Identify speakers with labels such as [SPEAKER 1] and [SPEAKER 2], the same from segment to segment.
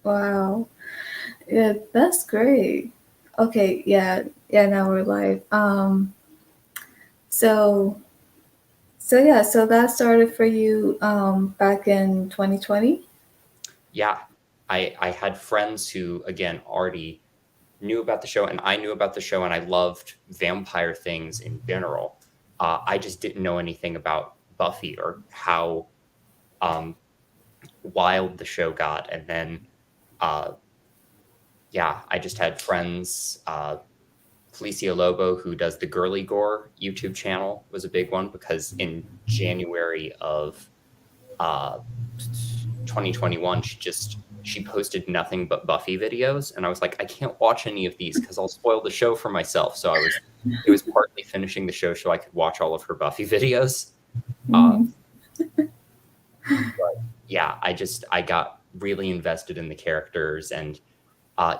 [SPEAKER 1] Wow. Yeah, that's great. Okay, yeah, yeah, now we're live. So so that started for you back in 2020?
[SPEAKER 2] Yeah, I had friends who again already knew about the show, and I knew about the show, and I loved vampire things in general. I just didn't know anything about Buffy or how um, wild the show got. And then, uh, yeah, I just had friends. Felicia Lobo, who does the Girly Gore YouTube channel, was a big one because in January of uh, 2021, she posted nothing but Buffy videos, and I was like, I can't watch any of these because I'll spoil the show for myself. So it was partly finishing the show so I could watch all of her Buffy videos. Uh,
[SPEAKER 1] Hmm.
[SPEAKER 2] but yeah, I got really invested in the characters, and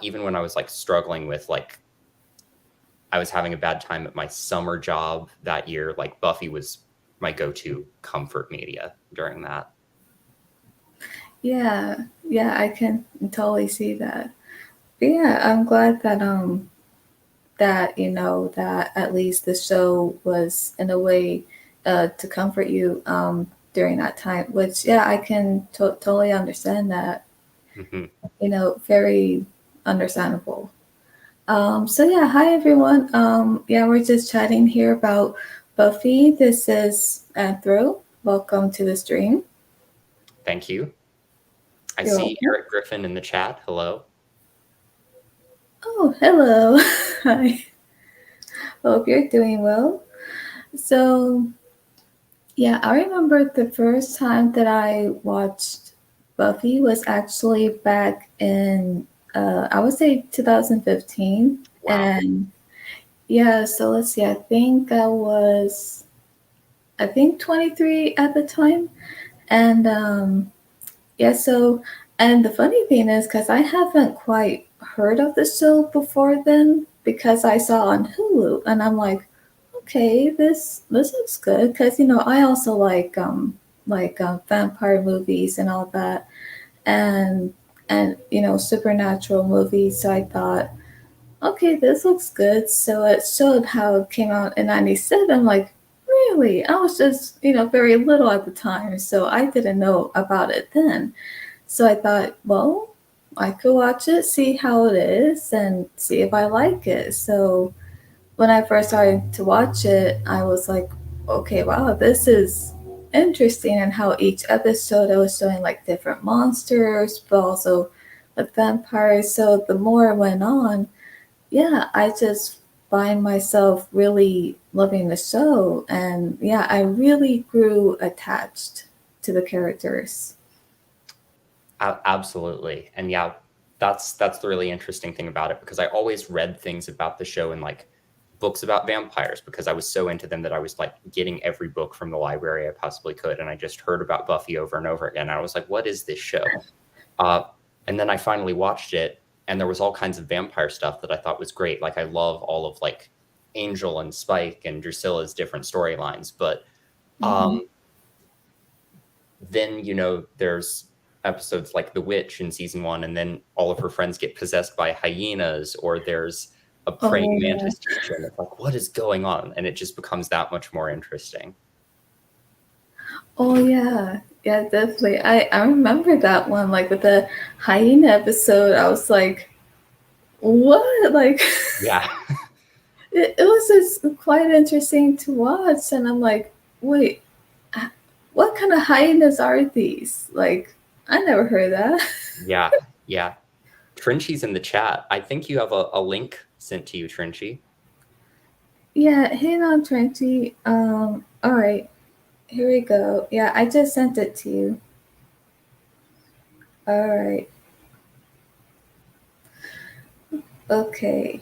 [SPEAKER 2] even when I was like struggling with like I was having a bad time at my summer job that year, like Buffy was my go-to comfort media during that.
[SPEAKER 1] Yeah, yeah, I can totally see that. But yeah, I'm glad that that that at least the show was in a way to comfort you during that time. Which yeah, I can totally understand that.
[SPEAKER 2] Hmm.
[SPEAKER 1] Very understandable. So yeah, hi everyone. Yeah, we're just chatting here about Buffy. This is Anthro. Welcome to the stream.
[SPEAKER 2] Thank you. I
[SPEAKER 1] You're
[SPEAKER 2] see
[SPEAKER 1] welcome.
[SPEAKER 2] Eric Griffin in the chat. Hello.
[SPEAKER 1] Oh, hello. Hi. Hope you're doing well. So yeah, I remember the first time that I watched Buffy was actually back in I would say 2015,
[SPEAKER 2] Wow.
[SPEAKER 1] and yeah. So let's see. I think 23 at the time. And yeah, so, and the funny thing is, because I haven't quite heard of the show before then, because I saw on Hulu, and I'm like, okay, this looks good, because I also like vampire movies and all that, and supernatural movies. So I thought, okay, this looks good. So it showed how it came out in '97. Like, really? I was just very little at the time, so I didn't know about it then. So I thought, well, I could watch it, see how it is, and see if I like it. So when I first started to watch it, I was like, okay, wow, this is interesting. And how each episode I was showing like different monsters, but also like vampires. So the more it went on, yeah, I just find myself really loving the show. And yeah, I really grew attached to the characters.
[SPEAKER 2] Absolutely. And yeah, that's the really interesting thing about it because I always read things about the show in like books about vampires because I was so into them that I was like getting every book from the library I possibly could, and I just heard about Buffy over and over again. I was like, what is this show? Uh, and then I finally watched it, and there was all kinds of vampire stuff that I thought was great. Like I love all of like Angel and Spike and Drusilla's different storylines, but
[SPEAKER 1] Hmm.
[SPEAKER 2] then there's episodes like The Witch in season one, and then all of her friends get possessed by hyenas, or there's a praying
[SPEAKER 1] Oh, yeah.
[SPEAKER 2] mantis teacher, and it's like, what is going on? And it just becomes that much more interesting.
[SPEAKER 1] Oh, yeah. Yeah, definitely. I remember that one, like with the hyena episode. I was like, what? Like,
[SPEAKER 2] Yeah.
[SPEAKER 1] it was just quite interesting to watch. And I'm like, wait, what kind of hyenas are these? Like, I never heard that.
[SPEAKER 2] Yeah. Yeah. Trinchy's in the chat. I think you have a link sent to you, Trinchy.
[SPEAKER 1] Yeah, hang on, 20. All right, here we go. Yeah, I just sent it to you. All right, okay.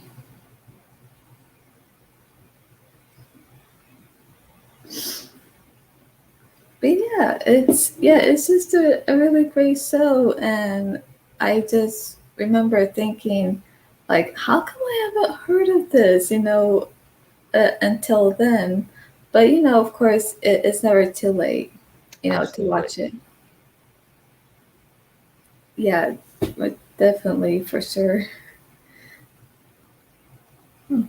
[SPEAKER 1] But yeah, it's just a really great show, and I just remember thinking, like, how come I haven't heard of this, until then? But of course, it's never too late, to
[SPEAKER 2] Absolutely.
[SPEAKER 1] watch it. Yeah, definitely for sure. Hmm.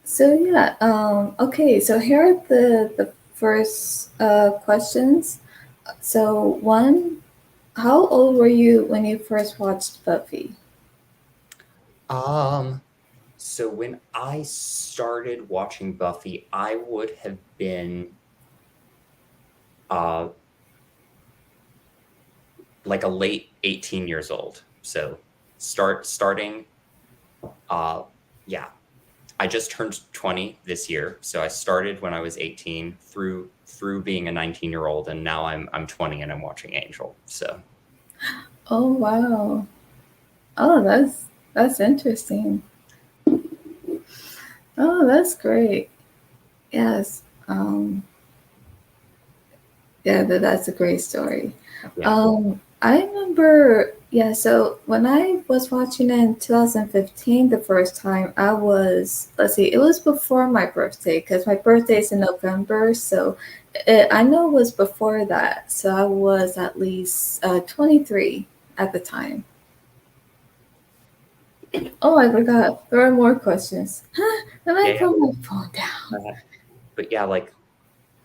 [SPEAKER 1] So yeah, okay. So here are the first questions. So one, how old were you when you first watched Buffy?
[SPEAKER 2] Um, so when I started watching Buffy, I would have been uh like a late 18 years old. So starting yeah, I just turned 20 this year. So I started when I was 18 through being a 19-year-old, and now I'm 20 and I'm watching Angel. So
[SPEAKER 1] Oh wow. Oh, that's interesting. Oh, that's great. Yes. Yeah, that's a great story.
[SPEAKER 2] yeah.
[SPEAKER 1] I remember, yeah, so when I was watching it in 2015 the first time, I was, let's see, it was before my birthday because my birthday is in November. So I know it was before that. So I was at least 23 at the time. Oh, I forgot. There are more questions. Then I
[SPEAKER 2] Yeah,
[SPEAKER 1] put my phone down.
[SPEAKER 2] yeah. But yeah, like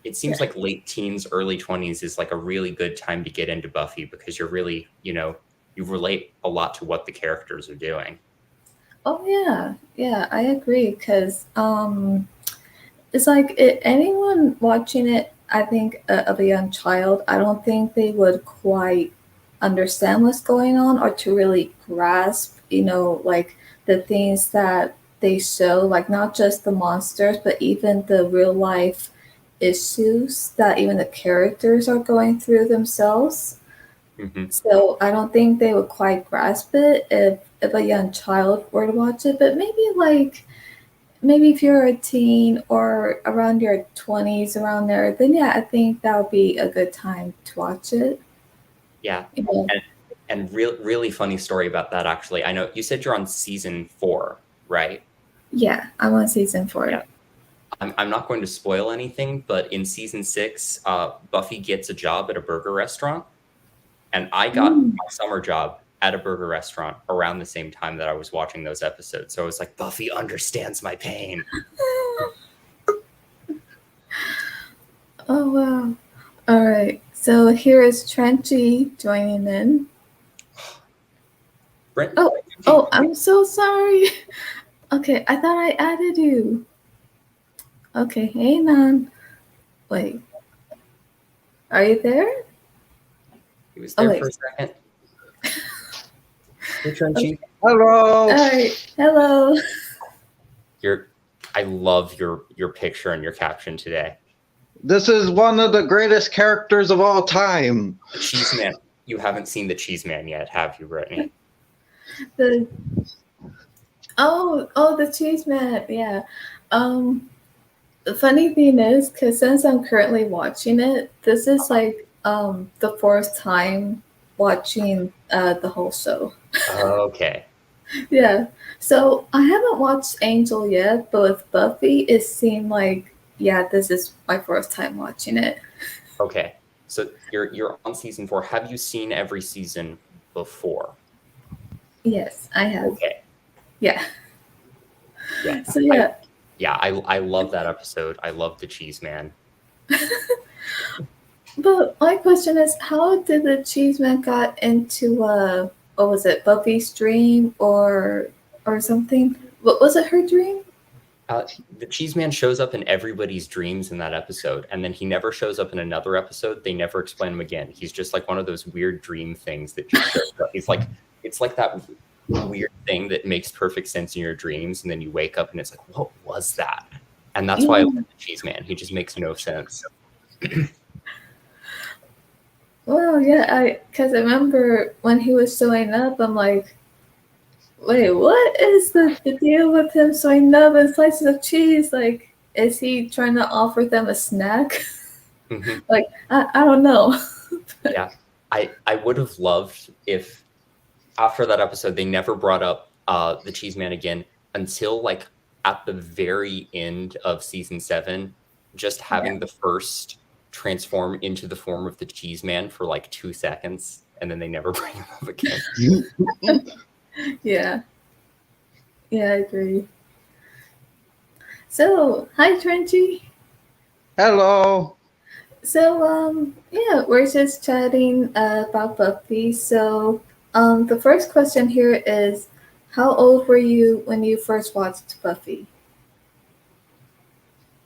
[SPEAKER 2] it
[SPEAKER 1] Yeah.
[SPEAKER 2] seems like late teens, early 20s is like a really good time to get into Buffy because you're really, you relate a lot to what the characters are doing.
[SPEAKER 1] Oh, yeah. Yeah, I agree. Because it's like anyone watching it, I think, of a young child, I don't think they would quite understand what's going on or to really grasp, like the things that they show, like not just the monsters, but even the real life issues that even the characters are going through themselves.
[SPEAKER 2] Hmm.
[SPEAKER 1] So I don't think they would quite grasp it if a young child were to watch it, but maybe if you're a teen or around your 20s around there, then yeah, I think that would be a good time to watch it.
[SPEAKER 2] Yeah.
[SPEAKER 1] Yeah,
[SPEAKER 2] And really funny story about that, actually. I know you said you're on season 4, right?
[SPEAKER 1] yeah, I'm on season
[SPEAKER 2] Yeah.
[SPEAKER 1] 4.
[SPEAKER 2] I'm not going to spoil anything, but in season 6, Buffy gets a job at a burger restaurant, and I got
[SPEAKER 1] Mm.
[SPEAKER 2] my summer job at a burger restaurant around the same time that I was watching those episodes. So I was like, Buffy understands my pain.
[SPEAKER 1] Oh wow. All right. So here is Trenchy joining in.
[SPEAKER 2] Brent,
[SPEAKER 1] Oh, oh, I'm so sorry. Okay, I thought I added you. Okay, hey Nan. Wait, are you there?
[SPEAKER 2] he was
[SPEAKER 1] Oh
[SPEAKER 2] there
[SPEAKER 1] wait.
[SPEAKER 2] for a second. Hey,
[SPEAKER 1] Okay.
[SPEAKER 2] Trenchy.
[SPEAKER 3] Hello.
[SPEAKER 1] All right. Hello.
[SPEAKER 2] You're, I love your picture and your caption today.
[SPEAKER 3] This is one of the greatest characters of all time.
[SPEAKER 2] The Cheese Man. You haven't seen the Cheese Man yet, have you, Brittany?
[SPEAKER 1] The oh the cheese man. Yeah. Um the funny thing is, because since I'm currently watching it, this is like the fourth time watching the whole show.
[SPEAKER 2] Okay.
[SPEAKER 1] Yeah. So I haven't watched Angel yet, but with Buffy, it seemed like yeah, this is my first time watching it.
[SPEAKER 2] Okay. So you're on season 4. Have you seen every season before?
[SPEAKER 1] Yes, I have.
[SPEAKER 2] Okay.
[SPEAKER 1] Yeah.
[SPEAKER 2] Yeah.
[SPEAKER 1] So
[SPEAKER 2] I
[SPEAKER 1] yeah.
[SPEAKER 2] yeah, I love that episode. I love the Cheese Man.
[SPEAKER 1] But my question is, how did the cheese man got into what was it, Buffy's dream or something? What was it, her dream?
[SPEAKER 2] The Cheese Man shows up in everybody's dreams in that episode, and then he never shows up in another episode. They never explain him again. He's just like one of those weird dream things that just shows up. It's like that weird thing that makes perfect sense in your dreams, and then you wake up and it's like, what was that? And that's why I love
[SPEAKER 1] Yeah.
[SPEAKER 2] the Cheese Man. He just makes no sense.
[SPEAKER 1] Well, yeah, because I remember when he was showing up, I'm like, wait, what is the deal with him showing up and slices of cheese? Like, is he trying to offer them a snack?
[SPEAKER 2] Mhm.
[SPEAKER 1] Like, I don't know.
[SPEAKER 2] Yeah, I would have loved if after that episode they never brought up the Cheese Man again until like at the very end of season 7, just
[SPEAKER 1] Yeah.
[SPEAKER 2] having the first transform into the form of the Cheese Man for like 2 seconds, and then they never bring him up again.
[SPEAKER 1] Yeah. Yeah, I agree. So, hi, Trenchy.
[SPEAKER 3] Hello.
[SPEAKER 1] So, yeah, we're just chatting about Buffy. So, the first question here is, how old were you when you first watched Buffy?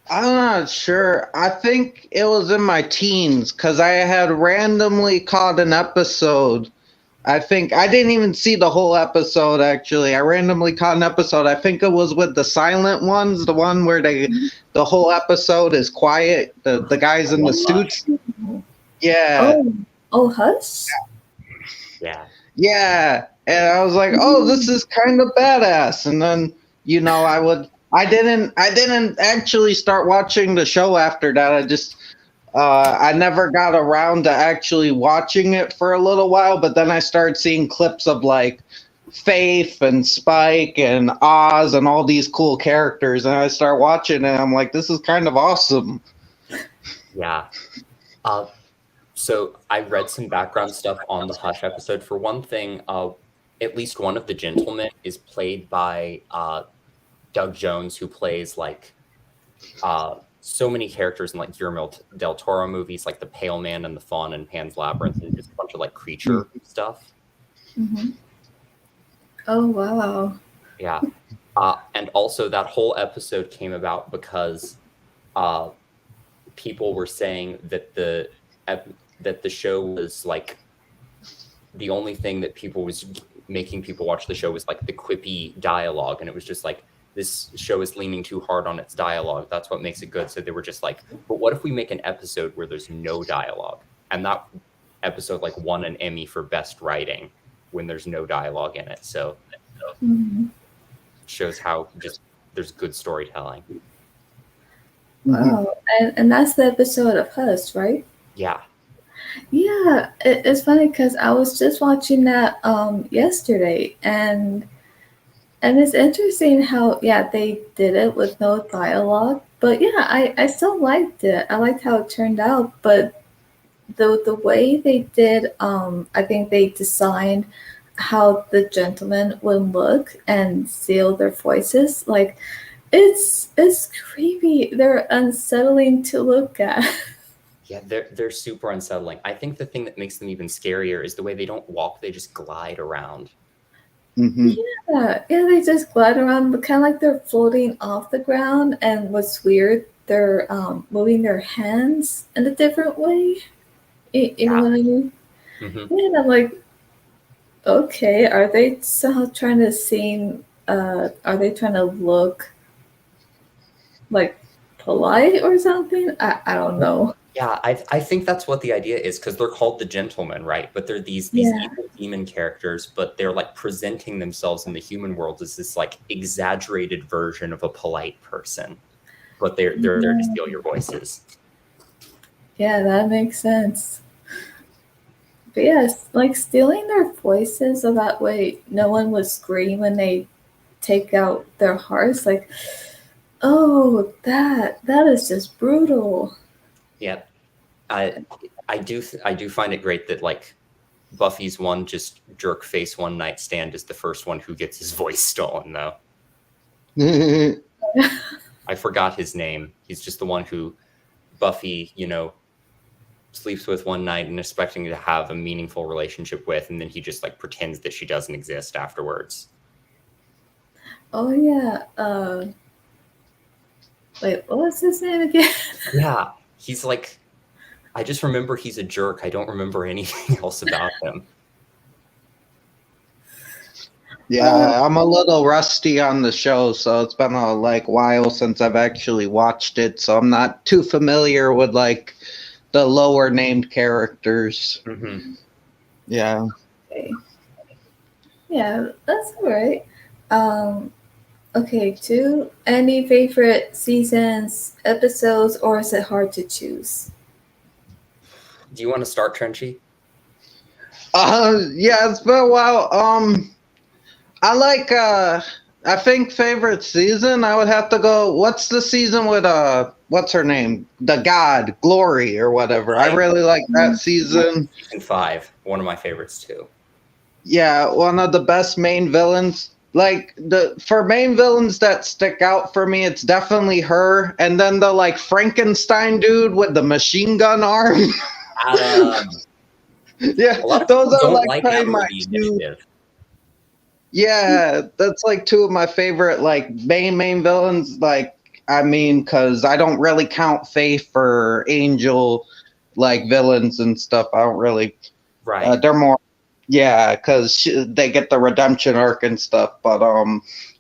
[SPEAKER 3] I'm not sure. I think it was in my teens because I had randomly caught an episode. I think I didn't even see the whole episode actually. I randomly caught an episode. I think it was with the silent ones, the one where the whole episode is quiet. The guys in the suits. Yeah.
[SPEAKER 1] Oh, oh, Hush.
[SPEAKER 2] Yeah.
[SPEAKER 3] Yeah. And I was like, "Oh, this is kind of badass." And then, I didn't actually start watching the show after that. I never got around to actually watching it for a little while, but then I started seeing clips of like Faith and Spike and Oz and all these cool characters, and I start watching it and I'm like, this is kind of awesome.
[SPEAKER 2] Yeah. So I read some background stuff on the Hush episode. For one thing, at least one of the gentlemen is played by Doug Jones, who plays like so many characters in like Guillermo del Toro movies, like The Pale Man and the Faun and Pan's Labyrinth, and just a bunch of like creature stuff.
[SPEAKER 1] Mm-hmm. Oh, wow.
[SPEAKER 2] Yeah. And also that whole episode came about because people were saying that the show was like the only thing that people was making people watch the show was like the quippy dialogue, and it was just like, this show is leaning too hard on its dialogue. That's what makes it good. So they were just like, but what if we make an episode where there's no dialogue? And that episode like won an Emmy for best writing when there's no dialogue in it. So shows how just there's good storytelling.
[SPEAKER 1] Wow. And that's the episode of Hush, right?
[SPEAKER 2] Yeah.
[SPEAKER 1] Yeah, it's funny because I was just watching that yesterday, and it's interesting how they did it with no dialogue. But yeah, I still liked it. I liked how it turned out. But the way they did, I think they designed how the gentlemen would look and seal their voices. Like it's creepy. They're unsettling to look at.
[SPEAKER 2] Yeah, they're super unsettling. I think the thing that makes them even scarier is the way they don't walk; they just glide around.
[SPEAKER 3] Mm-hmm.
[SPEAKER 1] Yeah, they just glide around, but kind of like they're floating off the ground. And what's weird, they're moving their hands in a different way. You know what I mean?
[SPEAKER 2] Mm-hmm.
[SPEAKER 1] And I'm like, okay, are they somehow trying to seem? Are they trying to look like polite or something? I don't know.
[SPEAKER 2] Yeah, I think that's what the idea is, because they're called the gentlemen, right? But they're these evil demon characters, but they're like presenting themselves in the human world as this like exaggerated version of a polite person. But they're there to steal your voices.
[SPEAKER 1] Yeah, that makes sense. But yes, like stealing their voices so that way no one would scream when they take out their hearts. Like, oh, that is just brutal.
[SPEAKER 2] Yeah, I do find it great that like Buffy's one just jerk face one night stand is the first one who gets his voice stolen though. I forgot his name. He's just the one who Buffy, sleeps with one night and expecting to have a meaningful relationship with, and then he just like pretends that she doesn't exist afterwards.
[SPEAKER 1] Oh yeah. Wait, what was his name again?
[SPEAKER 2] Yeah, he's like, I just remember he's a jerk. I don't remember anything else about him.
[SPEAKER 3] Yeah, I'm a little rusty on the show, so it's been a while since I've actually watched it, so I'm not too familiar with like the lower named characters.
[SPEAKER 2] Mm-hmm.
[SPEAKER 3] Yeah.
[SPEAKER 1] Okay. Yeah, that's all right. Okay, any favorite seasons, episodes, or is it hard to choose?
[SPEAKER 2] Do you want to start, Trenchy?
[SPEAKER 3] Yeah, it's been a while. I think favorite season, I would have to go, what's the season with what's her name? The God, Glory or whatever. I really like that season.
[SPEAKER 2] Season 5, one of my favorites too.
[SPEAKER 3] Yeah, one of the best main villains. Like for main villains that stick out for me, it's definitely her. And then the like Frankenstein dude with the machine gun arm.
[SPEAKER 2] Adam.
[SPEAKER 3] Yeah,
[SPEAKER 2] A lot of
[SPEAKER 3] those
[SPEAKER 2] people
[SPEAKER 3] are
[SPEAKER 2] don't
[SPEAKER 3] like
[SPEAKER 2] like Adam
[SPEAKER 3] my
[SPEAKER 2] or the
[SPEAKER 3] two.
[SPEAKER 2] Initiative.
[SPEAKER 3] Yeah, that's like two of my favorite like main villains. Like I mean, because I don't really count Faith or Angel like villains and stuff. I don't really.
[SPEAKER 2] Right.
[SPEAKER 3] They're more. Yeah, because they get the redemption arc and stuff. But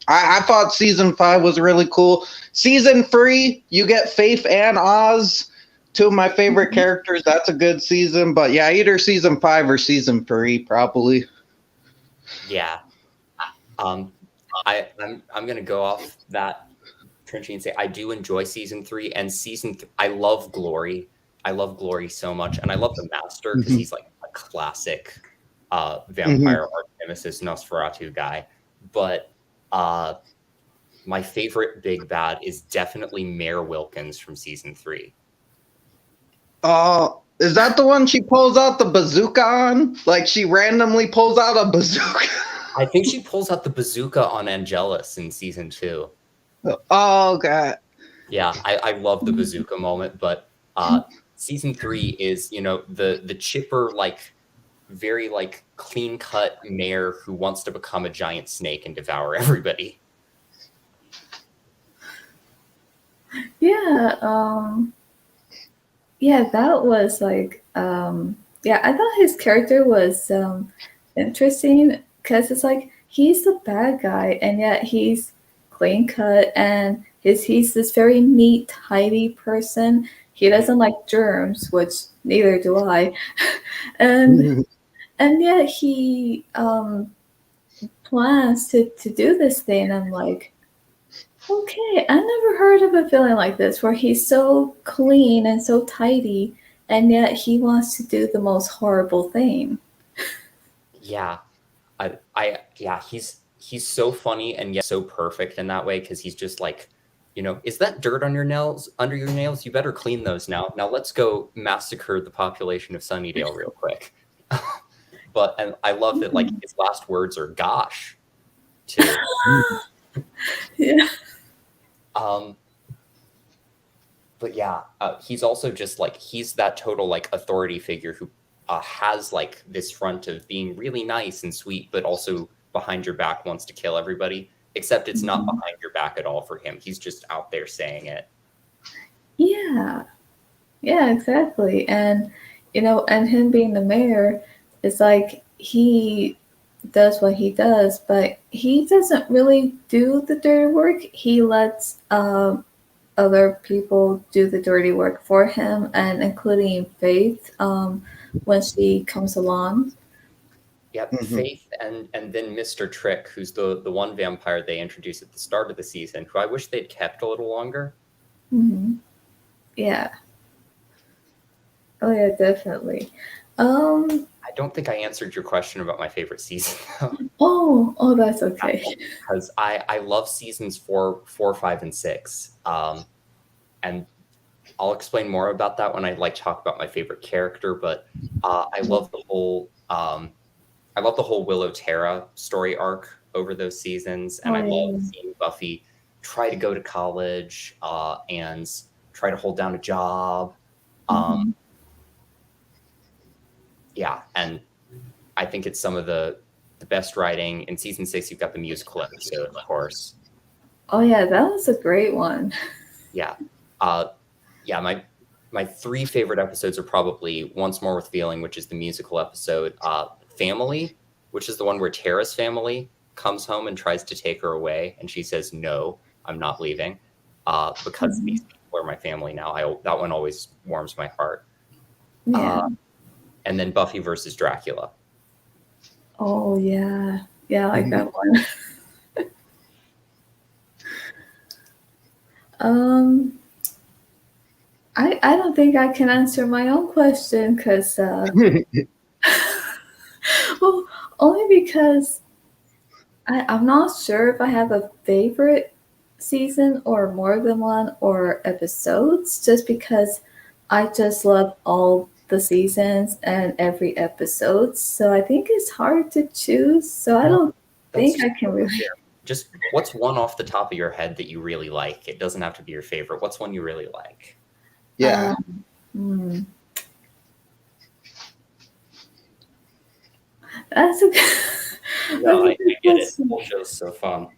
[SPEAKER 3] I thought season 5 was really cool. Season 3, you get Faith and Oz, two of my favorite characters. That's a good season. But yeah, either season 5 or season 3, probably.
[SPEAKER 2] Yeah. I'm gonna go off that Trinity and say I do enjoy season 3 and I love Glory. I love Glory so much, and I love the Master because he's like a classic vampire arch nemesis Nosferatu guy. But my favorite big bad is definitely Mayor Wilkins from season 3.
[SPEAKER 3] Oh, is that the one she pulls out the bazooka on? Like she randomly pulls out a bazooka?
[SPEAKER 2] I think she pulls out the bazooka on Angelus in season 2.
[SPEAKER 3] Oh, God.
[SPEAKER 2] Yeah, I love the bazooka moment, but season 3 is, the chipper, like, very, like, clean-cut mayor who wants to become a giant snake and devour everybody.
[SPEAKER 1] Yeah, yeah, that was like, yeah, I thought his character was interesting because it's like he's the bad guy and yet he's clean cut and he's this very neat, tidy person. He doesn't like germs, which neither do I, and yet he plans to do this thing. I'm like, okay, I never heard of a villain like this where he's so clean and so tidy, and yet he wants to do the most horrible thing.
[SPEAKER 2] Yeah, yeah, he's so funny and yet so perfect in that way because he's just like, is that dirt on your nails, under your nails? You better clean those now. Now let's go massacre the population of Sunnydale real quick. And I love that like his last words are "gosh," too.
[SPEAKER 1] Yeah.
[SPEAKER 2] But yeah, he's also just like he's that total like authority figure who has like this front of being really nice and sweet, but also behind your back wants to kill everybody. Except it's not behind your back at all for him. He's just out there saying it.
[SPEAKER 1] Yeah. Yeah, exactly. And and him being the mayor, it's like he does what he does, but he doesn't really do the dirty work. He lets other people do the dirty work for him, and including Faith when she comes along.
[SPEAKER 2] Yep, Faith and then Mr. Trick, who's the one vampire they introduced at the start of the season, who I wish they'd kept a little longer.
[SPEAKER 1] Yeah. Oh yeah, definitely.
[SPEAKER 2] I don't think I answered your question about my favorite season, though.
[SPEAKER 1] Oh, that's okay.
[SPEAKER 2] Because I love seasons 4, 5, and 6. And I'll explain more about that when I like talk about my favorite character. But I love the whole Willow Tara story arc over those seasons, and I love seeing Buffy try to go to college and try to hold down a job. Yeah, and I think it's some of the best writing. In season 6, you've got the musical episode, of course.
[SPEAKER 1] Oh yeah, that was a great one.
[SPEAKER 2] Yeah. Yeah, my 3 favorite episodes are probably Once More with Feeling, which is the musical episode, Family, which is the one where Tara's family comes home and tries to take her away, and she says, "No, I'm not leaving," because these people are my family now. That one always warms my heart.
[SPEAKER 1] Yeah.
[SPEAKER 2] And then Buffy versus Dracula.
[SPEAKER 1] Oh yeah, I like that one. I don't think I can answer my own question because well, only because I'm not sure if I have a favorite season or more than one or episodes just because I just love all the seasons and every episode. So I think it's hard to choose. So I don't
[SPEAKER 2] That's
[SPEAKER 1] think I can really.
[SPEAKER 2] just what's one off the top of your head that you really like? It doesn't have to be your favorite. What's one you really like?
[SPEAKER 3] Yeah.
[SPEAKER 1] Hmm. That's a
[SPEAKER 2] No, I
[SPEAKER 1] that's a good
[SPEAKER 2] get it.
[SPEAKER 1] question.
[SPEAKER 2] Whole show's so fun.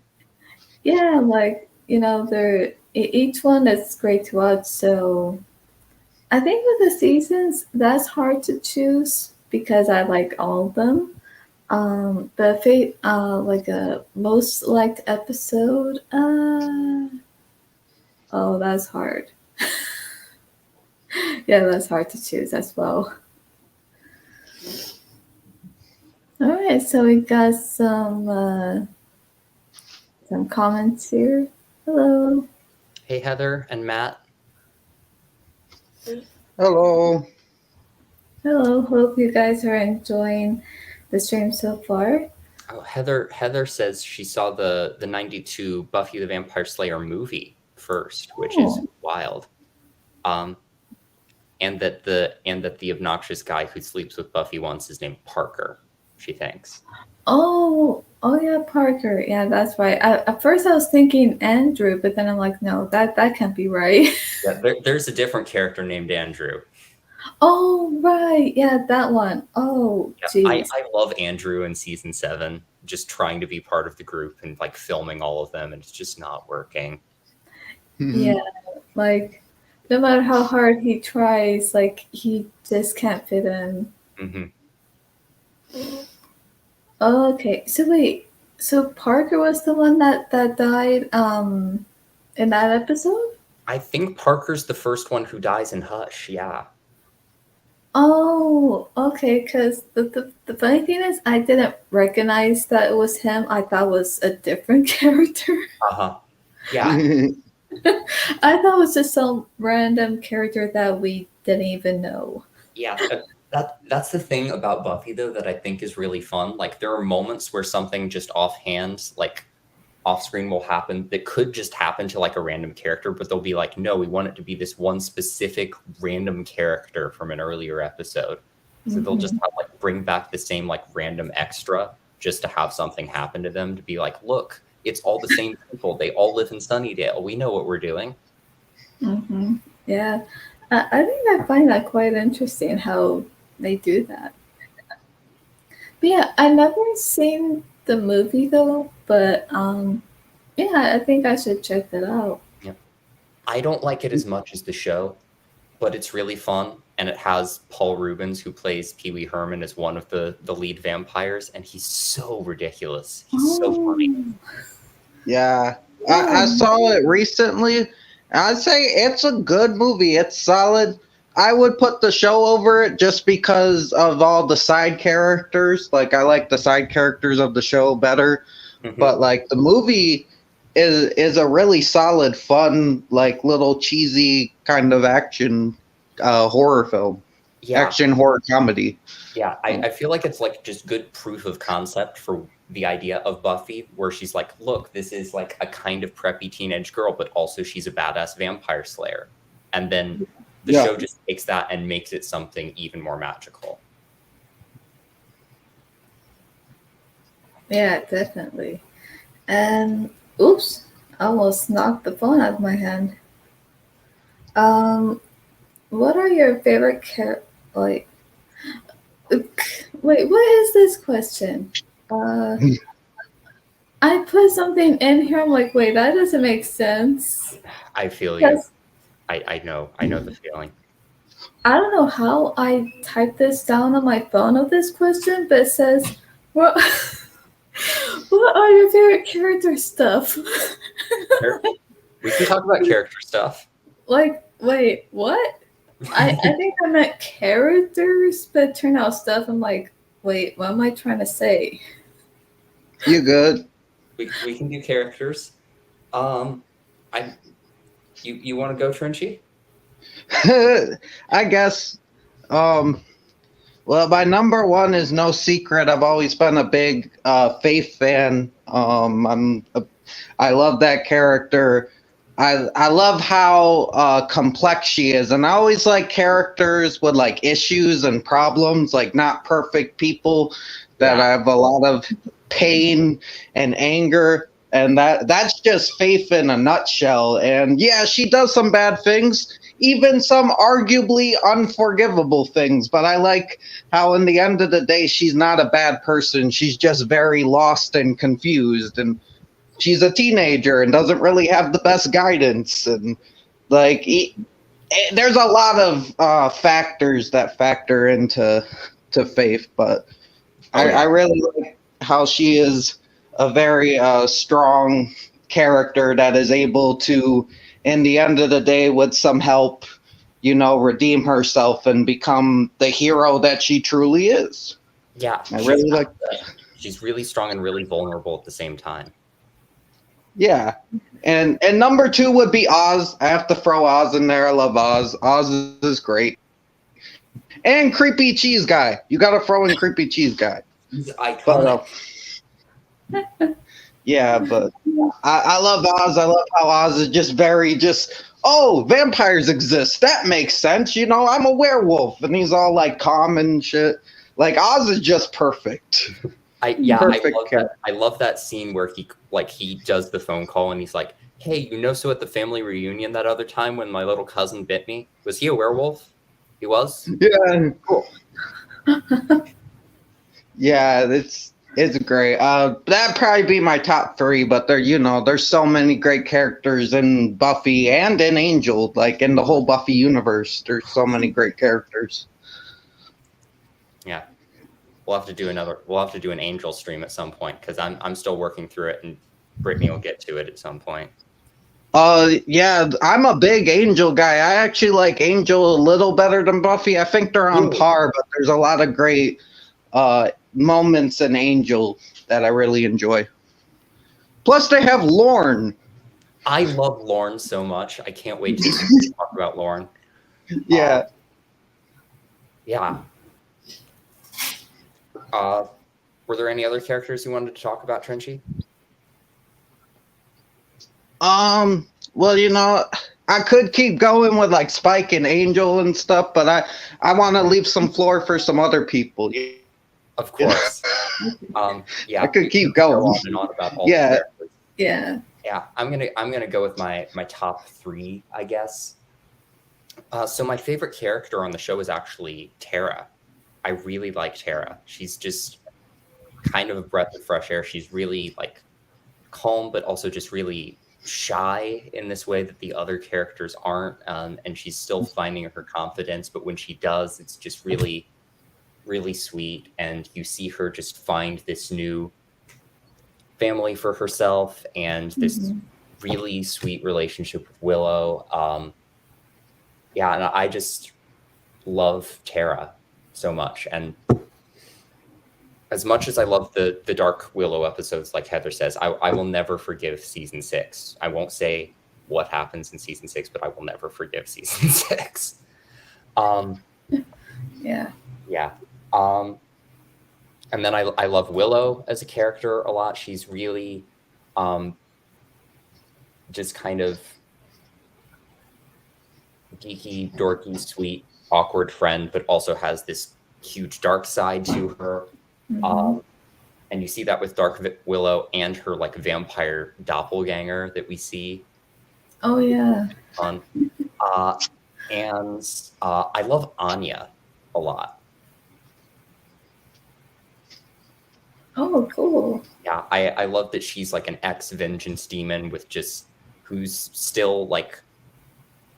[SPEAKER 1] Yeah, like they're each one is great to watch. So I think with the seasons, that's hard to choose because I like all of them. The like a most liked episode. Oh, that's hard. Yeah, that's hard to choose as well. All right, so we got some comments here. Hello.
[SPEAKER 2] Hey, Heather and Matt.
[SPEAKER 3] Hello.
[SPEAKER 1] Hello. Hope you guys are enjoying the stream so far.
[SPEAKER 2] Oh, Heather says she saw the 92 Buffy the Vampire Slayer movie first, which is wild. And that the obnoxious guy who sleeps with Buffy once is named Parker, she thinks.
[SPEAKER 1] Oh yeah, Parker. Yeah, that's right. At first I was thinking Andrew, but then I'm like, no, that can't be right.
[SPEAKER 2] Yeah, there's a different character named Andrew.
[SPEAKER 1] Oh right, yeah, that one. Oh,
[SPEAKER 2] Yeah,
[SPEAKER 1] jeez.
[SPEAKER 2] I love Andrew in season 7, just trying to be part of the group and like filming all of them, and it's just not working.
[SPEAKER 1] Yeah, like no matter how hard he tries, like he just can't fit in.
[SPEAKER 2] Mm-hmm.
[SPEAKER 1] Okay, so wait, so Parker was the one that died in that episode?
[SPEAKER 2] I think Parker's the first one who dies in Hush. Yeah.
[SPEAKER 1] Oh, okay. Because the funny thing is, I didn't recognize that it was him. I thought it was a different character.
[SPEAKER 2] Yeah.
[SPEAKER 1] I thought it was just some random character that we didn't even know.
[SPEAKER 2] Yeah. That's the thing about Buffy, though, that I think is really fun. Like, there are moments where something just offhand, like off screen, will happen that could just happen to like a random character, but they'll be like, no, we want it to be this one specific random character from an earlier episode. So they'll just have, like, bring back the same like random extra just to have something happen to them to be like, look, it's all the same people. They all live in Sunnydale. We know what we're doing.
[SPEAKER 1] Mm-hmm. Yeah, I think I find that quite interesting how they do that. But yeah, I never seen the movie though. But yeah, I think I should check that out.
[SPEAKER 2] Yeah, I don't like it as much as the show, but it's really fun, and it has Paul Rubens, who plays Pee Wee Herman, as one of the lead vampires, and he's so ridiculous. He's so funny.
[SPEAKER 3] Yeah, I saw it recently. I'd say it's a good movie. It's solid. I would put the show over it just because of all the side characters. Like, I like the side characters of the show better.
[SPEAKER 2] Mm-hmm.
[SPEAKER 3] But like the movie is a really solid, fun, like little cheesy kind of action horror film.
[SPEAKER 2] Yeah.
[SPEAKER 3] Action horror comedy.
[SPEAKER 2] Yeah, I feel like it's like just good proof of concept for the idea of Buffy, where she's like, look, this is like a kind of preppy teenage girl, but also she's a badass vampire slayer. And then the show just takes that and makes it something even more magical.
[SPEAKER 1] Yeah, definitely. And oops, I almost knocked the phone out of my hand. What are your favorite like? Wait, what is this question? I put something in here. I'm like, wait, that doesn't make sense.
[SPEAKER 2] I feel you. I know the feeling.
[SPEAKER 1] I don't know how I typed this down on my phone of this question, but it says, "What? What are your favorite character stuff?"
[SPEAKER 2] We can talk about character stuff.
[SPEAKER 1] Like, wait, what? I think I meant characters, but it turned out stuff. I'm like, wait, what am I trying to say?
[SPEAKER 3] You good?
[SPEAKER 2] We can do characters. You want to go, Trinchi?
[SPEAKER 3] I guess. Well, my number one is no secret. I've always been a big Faith fan. I'm I love that character. I love how complex she is, and I always like characters with like issues and problems, like not perfect people that
[SPEAKER 2] Yeah.
[SPEAKER 3] have a lot of pain and anger, and that's just Faith in a nutshell. And yeah, she does some bad things, even some arguably unforgivable things, but I like how in the end of the day she's not a bad person. She's just very lost and confused, and she's a teenager and doesn't really have the best guidance, and like there's a lot of factors that factor into Faith, but
[SPEAKER 2] Oh
[SPEAKER 3] I
[SPEAKER 2] yeah.
[SPEAKER 3] really like how she is a very strong character that is able to, in the end of the day, with some help, redeem herself and become the hero that she truly is.
[SPEAKER 2] Yeah.
[SPEAKER 3] I really like that.
[SPEAKER 2] She's really strong and really vulnerable at the same time.
[SPEAKER 3] Yeah. And number 2 would be Oz. I have to throw Oz in there. I love Oz. Oz is great. And Creepy Cheese Guy. You got to throw in Creepy Cheese Guy.
[SPEAKER 2] He's iconic.
[SPEAKER 3] Yeah, but I love Oz. I love how Oz is just oh, vampires exist. That makes sense. I'm a werewolf. And he's all like calm and shit. Like Oz is just perfect.
[SPEAKER 2] I love that scene where he does the phone call and he's like, "Hey, so at the family reunion that other time when my little cousin bit me, was he a werewolf? He was?
[SPEAKER 3] Yeah.
[SPEAKER 2] Cool."
[SPEAKER 3] Yeah, it's great. That'd probably be my top 3, but there's so many great characters in Buffy and in Angel, like in the whole Buffy universe. There's so many great characters.
[SPEAKER 2] Yeah. We'll have to do an Angel stream at some point because I'm still working through it, and Brittany will get to it at some point.
[SPEAKER 3] Yeah, I'm a big Angel guy. I actually like Angel a little better than Buffy. I think they're on par, but there's a lot of great moments in Angel that I really enjoy. Plus, they have Lorne.
[SPEAKER 2] I love Lorne so much. I can't wait to talk about Lorne.
[SPEAKER 3] Yeah.
[SPEAKER 2] Yeah. Were there any other characters you wanted to talk about, Trenchy?
[SPEAKER 3] Well, I could keep going with like Spike and Angel and stuff, but I want to leave some floor for some other people.
[SPEAKER 2] Of course. Yeah.
[SPEAKER 3] I could keep going.
[SPEAKER 2] Go on and on about all the characters.
[SPEAKER 1] Yeah.
[SPEAKER 2] Yeah. I'm gonna go with my top 3, I guess. So my favorite character on the show is actually Tara. I really like Tara. She's just kind of a breath of fresh air. She's really like calm, but also just really shy in this way that the other characters aren't. And she's still finding her confidence, but when she does, it's just really, really sweet. And you see her just find this new family for herself and this really sweet relationship with Willow. Yeah, and I just love Tara so much. And as much as I love the Dark Willow episodes, like Heather says, I will never forgive season 6. I won't say what happens in season 6, but I will never forgive season 6.
[SPEAKER 1] Yeah.
[SPEAKER 2] Yeah. And then I love Willow as a character a lot. She's really just kind of geeky, dorky, sweet, awkward friend, but also has this huge dark side to her. And you see that with Dark Willow and her like vampire doppelganger that we see.
[SPEAKER 1] Oh yeah.
[SPEAKER 2] And I love Anya a lot.
[SPEAKER 1] Oh, cool.
[SPEAKER 2] Yeah, I love that she's like an ex-vengeance demon with just who's still like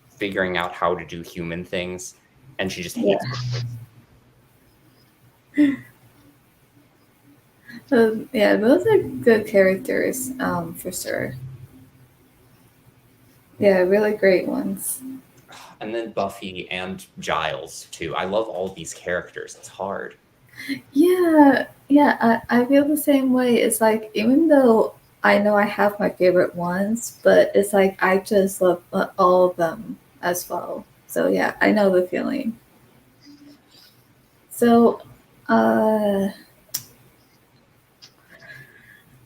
[SPEAKER 2] figuring out how to do human things, and she just hates
[SPEAKER 1] it. Yeah, those are good characters, for sure. Yeah, really great ones.
[SPEAKER 2] And then Buffy and Giles too. I love all these characters. It's hard.
[SPEAKER 1] Yeah, I feel the same way. It's like, even though I know I have my favorite ones, but it's like I just love all of them as well. So yeah, I know the feeling. So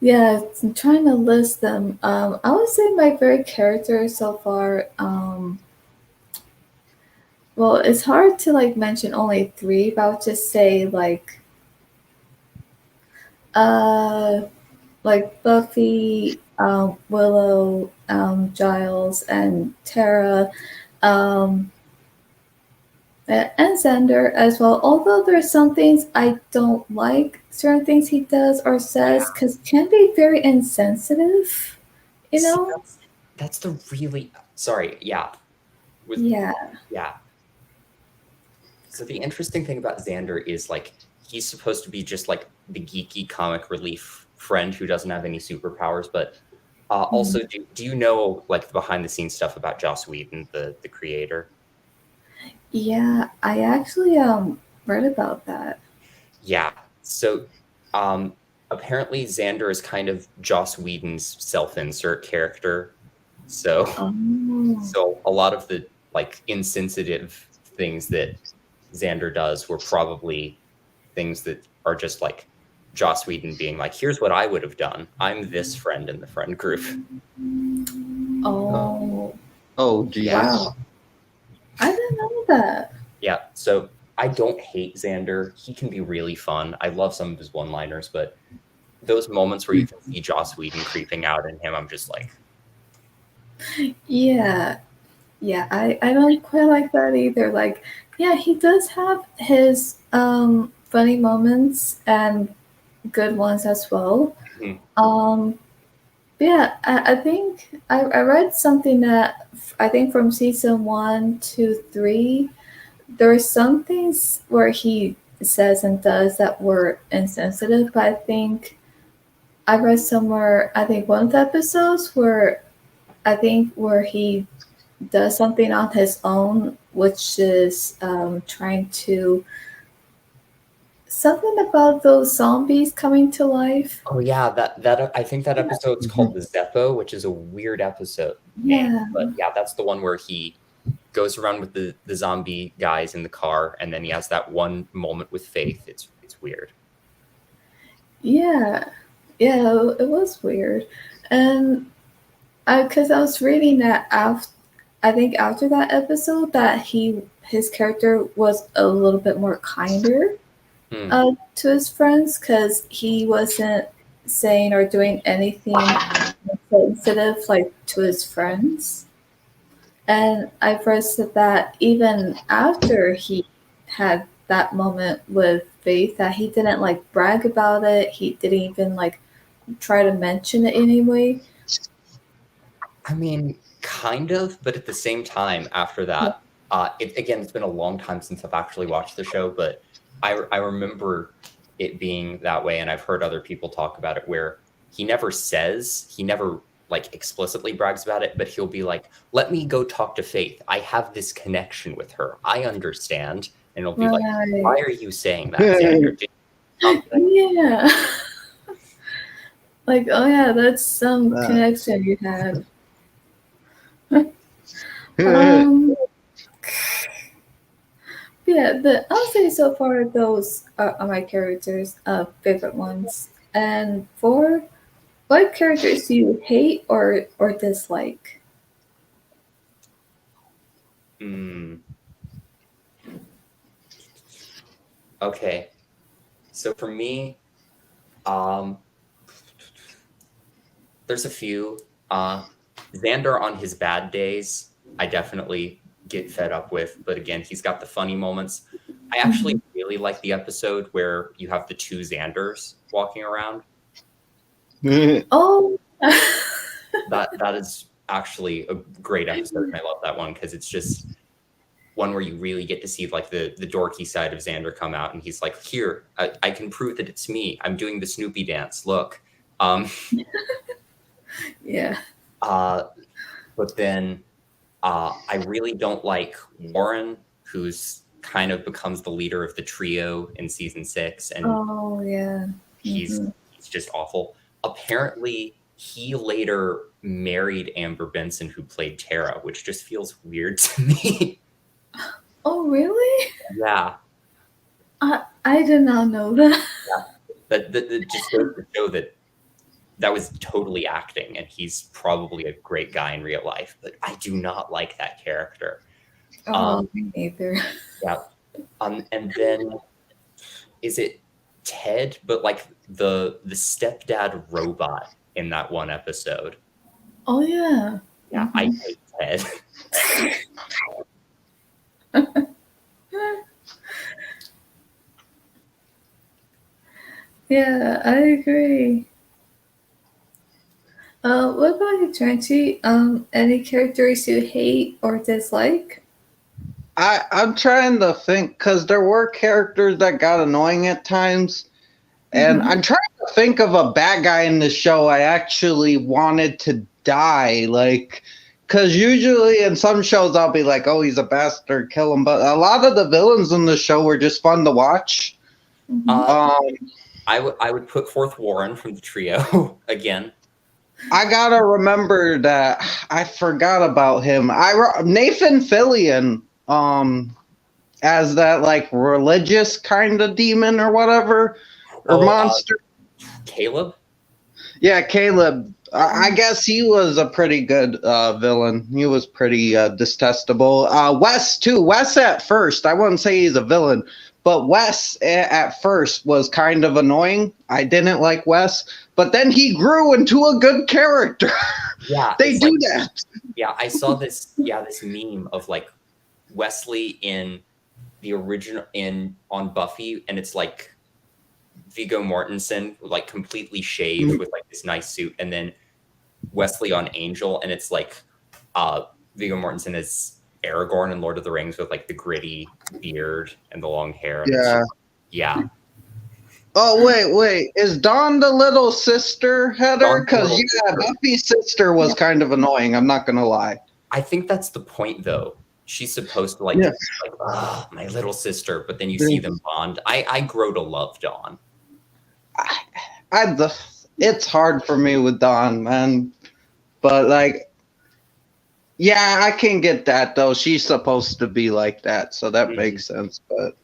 [SPEAKER 1] Yeah, I'm trying to list them. I would say my favorite character so far. Well, it's hard to like mention only three, but I would just say uh, like Buffy, Willow, Giles, and Tara, um, and Xander as well. Although there's some things I don't like, certain things he does or says,
[SPEAKER 2] Yeah.
[SPEAKER 1] because can be very insensitive. You
[SPEAKER 2] See,
[SPEAKER 1] know?
[SPEAKER 2] that's the really sorry. Yeah. With
[SPEAKER 1] Yeah.
[SPEAKER 2] yeah. So the interesting thing about Xander is like he's supposed to be just like the geeky comic relief friend who doesn't have any superpowers, but also do you know like the behind the scenes stuff about Joss Whedon, the creator?
[SPEAKER 1] Yeah, I actually read about that.
[SPEAKER 2] Yeah. So um apparently Xander is kind of Joss Whedon's self-insert character. So
[SPEAKER 1] Oh.
[SPEAKER 2] so a lot of the like insensitive things that Xander does were probably things that are just like Joss Whedon being like, here's what I would have done. I'm this friend in the friend group.
[SPEAKER 1] Oh.
[SPEAKER 3] Oh,
[SPEAKER 2] Yeah.
[SPEAKER 3] Jesus.
[SPEAKER 1] Wow. I didn't know that.
[SPEAKER 2] Yeah. So I don't hate Xander. He can be really fun. I love some of his one liners, but those moments where you can see Joss Whedon creeping out in him, I'm just like,
[SPEAKER 1] Yeah. Yeah, I don't quite like that either. Like, yeah, he does have his funny moments and good ones as well.
[SPEAKER 2] hmm,
[SPEAKER 1] Um yeah, I think I read something that I think from season 1 to 3, there are some things where he says and does that were insensitive, but I think I read somewhere, I think one of the episodes where I think where he does something on his own, which is trying to something about those zombies coming to life.
[SPEAKER 2] oh yeah, that I think that episode's called the Zeppo, which is a weird episode name.
[SPEAKER 1] Yeah,
[SPEAKER 2] But yeah, that's the one where he goes around with the zombie guys in the car, and then he has that one moment with Faith. It's weird.
[SPEAKER 1] yeah, yeah. It was weird, and because I was reading that after, I think after that episode that his character was a little bit more kinder
[SPEAKER 2] Hmm.
[SPEAKER 1] to his friends because he wasn't saying or doing anything sensitive like to his friends. And I've read that even after he had that moment with Faith, that he didn't like brag about it. He didn't even like try to mention it anyway.
[SPEAKER 2] I mean, kind of, but at the same time, after that, again, it's been a long time since I've actually watched the show, but I remember it being that way, and I've heard other people talk about it where he never like explicitly brags about it, but he'll be like, "Let me go talk to Faith. I have this connection with her. I understand." And it'll be like, "Why
[SPEAKER 1] Right.
[SPEAKER 2] are you saying that, Xander? Did something?"
[SPEAKER 1] Yeah. Like, oh yeah, that's some
[SPEAKER 3] Uh,
[SPEAKER 1] connection you have. Um, yeah, I'll say so far those are my characters, favorite ones. And for what characters do you hate or dislike?
[SPEAKER 2] Hmm. Okay. So for me, um, there's a few. Xander on his bad days, I definitely get fed up with. But again, he's got the funny moments. I actually
[SPEAKER 1] Mhm.
[SPEAKER 2] really like the episode where you have the two Xanders walking around.
[SPEAKER 1] Oh,
[SPEAKER 2] That is actually a great episode, and I love that one because it's just one where you really get to see like the dorky side of Xander come out, and he's like, "Here, I can prove that it's me. I'm doing the Snoopy dance. Look." Um,
[SPEAKER 1] yeah.
[SPEAKER 2] uh, but then I really don't like Warren, who's kind of becomes the leader of the trio in season 6, and
[SPEAKER 1] Oh, yeah.
[SPEAKER 2] he's
[SPEAKER 1] Hmm.
[SPEAKER 2] he's just awful. Apparently, he later married Amber Benson, who played Tara, which just feels weird to me.
[SPEAKER 1] Oh, really?
[SPEAKER 2] Yeah,
[SPEAKER 1] I did not know that.
[SPEAKER 2] that just goes to show that that was totally acting, and he's probably a great guy in real life, but I do not like that character.
[SPEAKER 1] Me neither.
[SPEAKER 2] Yeah. And then is it Ted, but like the stepdad robot in that one episode?
[SPEAKER 1] Oh yeah.
[SPEAKER 2] Yeah, I hate Ted.
[SPEAKER 1] Yeah, I agree. What about you, Trenchie? Any characters you hate or dislike?
[SPEAKER 3] I'm trying to think because there were characters that got annoying at times, and
[SPEAKER 1] Mhm.
[SPEAKER 3] I'm trying to think of a bad guy in the show I actually wanted to die. Like, because usually in some shows I'll be like, "Oh, he's a bastard, kill him," but a lot of the villains in the show were just fun to watch.
[SPEAKER 1] Mhm.
[SPEAKER 2] I would put forth Warren from the trio again.
[SPEAKER 3] I gotta remember that I forgot about him. Nathan Fillion, as that like religious kind of demon or whatever or monster.
[SPEAKER 2] Caleb?
[SPEAKER 3] Yeah, Caleb. I guess he was a pretty good villain. He was pretty detestable. Wes too. Wes at first, I wouldn't say he's a villain, but Wes at first was kind of annoying. I didn't like Wes, but then he grew into a good character.
[SPEAKER 2] Yeah,
[SPEAKER 3] they do that.
[SPEAKER 2] Yeah, I saw this. Yeah, this meme of like Wesley in the original on Buffy, and it's like Viggo Mortensen like completely shaved with like this nice suit, and then Wesley on Angel, and it's like Viggo Mortensen as Aragorn in Lord of the Rings with like the gritty beard and the long hair. Yeah.
[SPEAKER 3] Oh wait! Is Dawn the little sister, Heather? Because Buffy's sister was kind of annoying. I'm not gonna lie.
[SPEAKER 2] I think that's the point, though. She's supposed to like, oh, my little sister, but then you see them bond. I grow to love Dawn.
[SPEAKER 3] It's hard for me with Dawn, man. But like, yeah, I can get that though. She's supposed to be like that, so that makes sense. But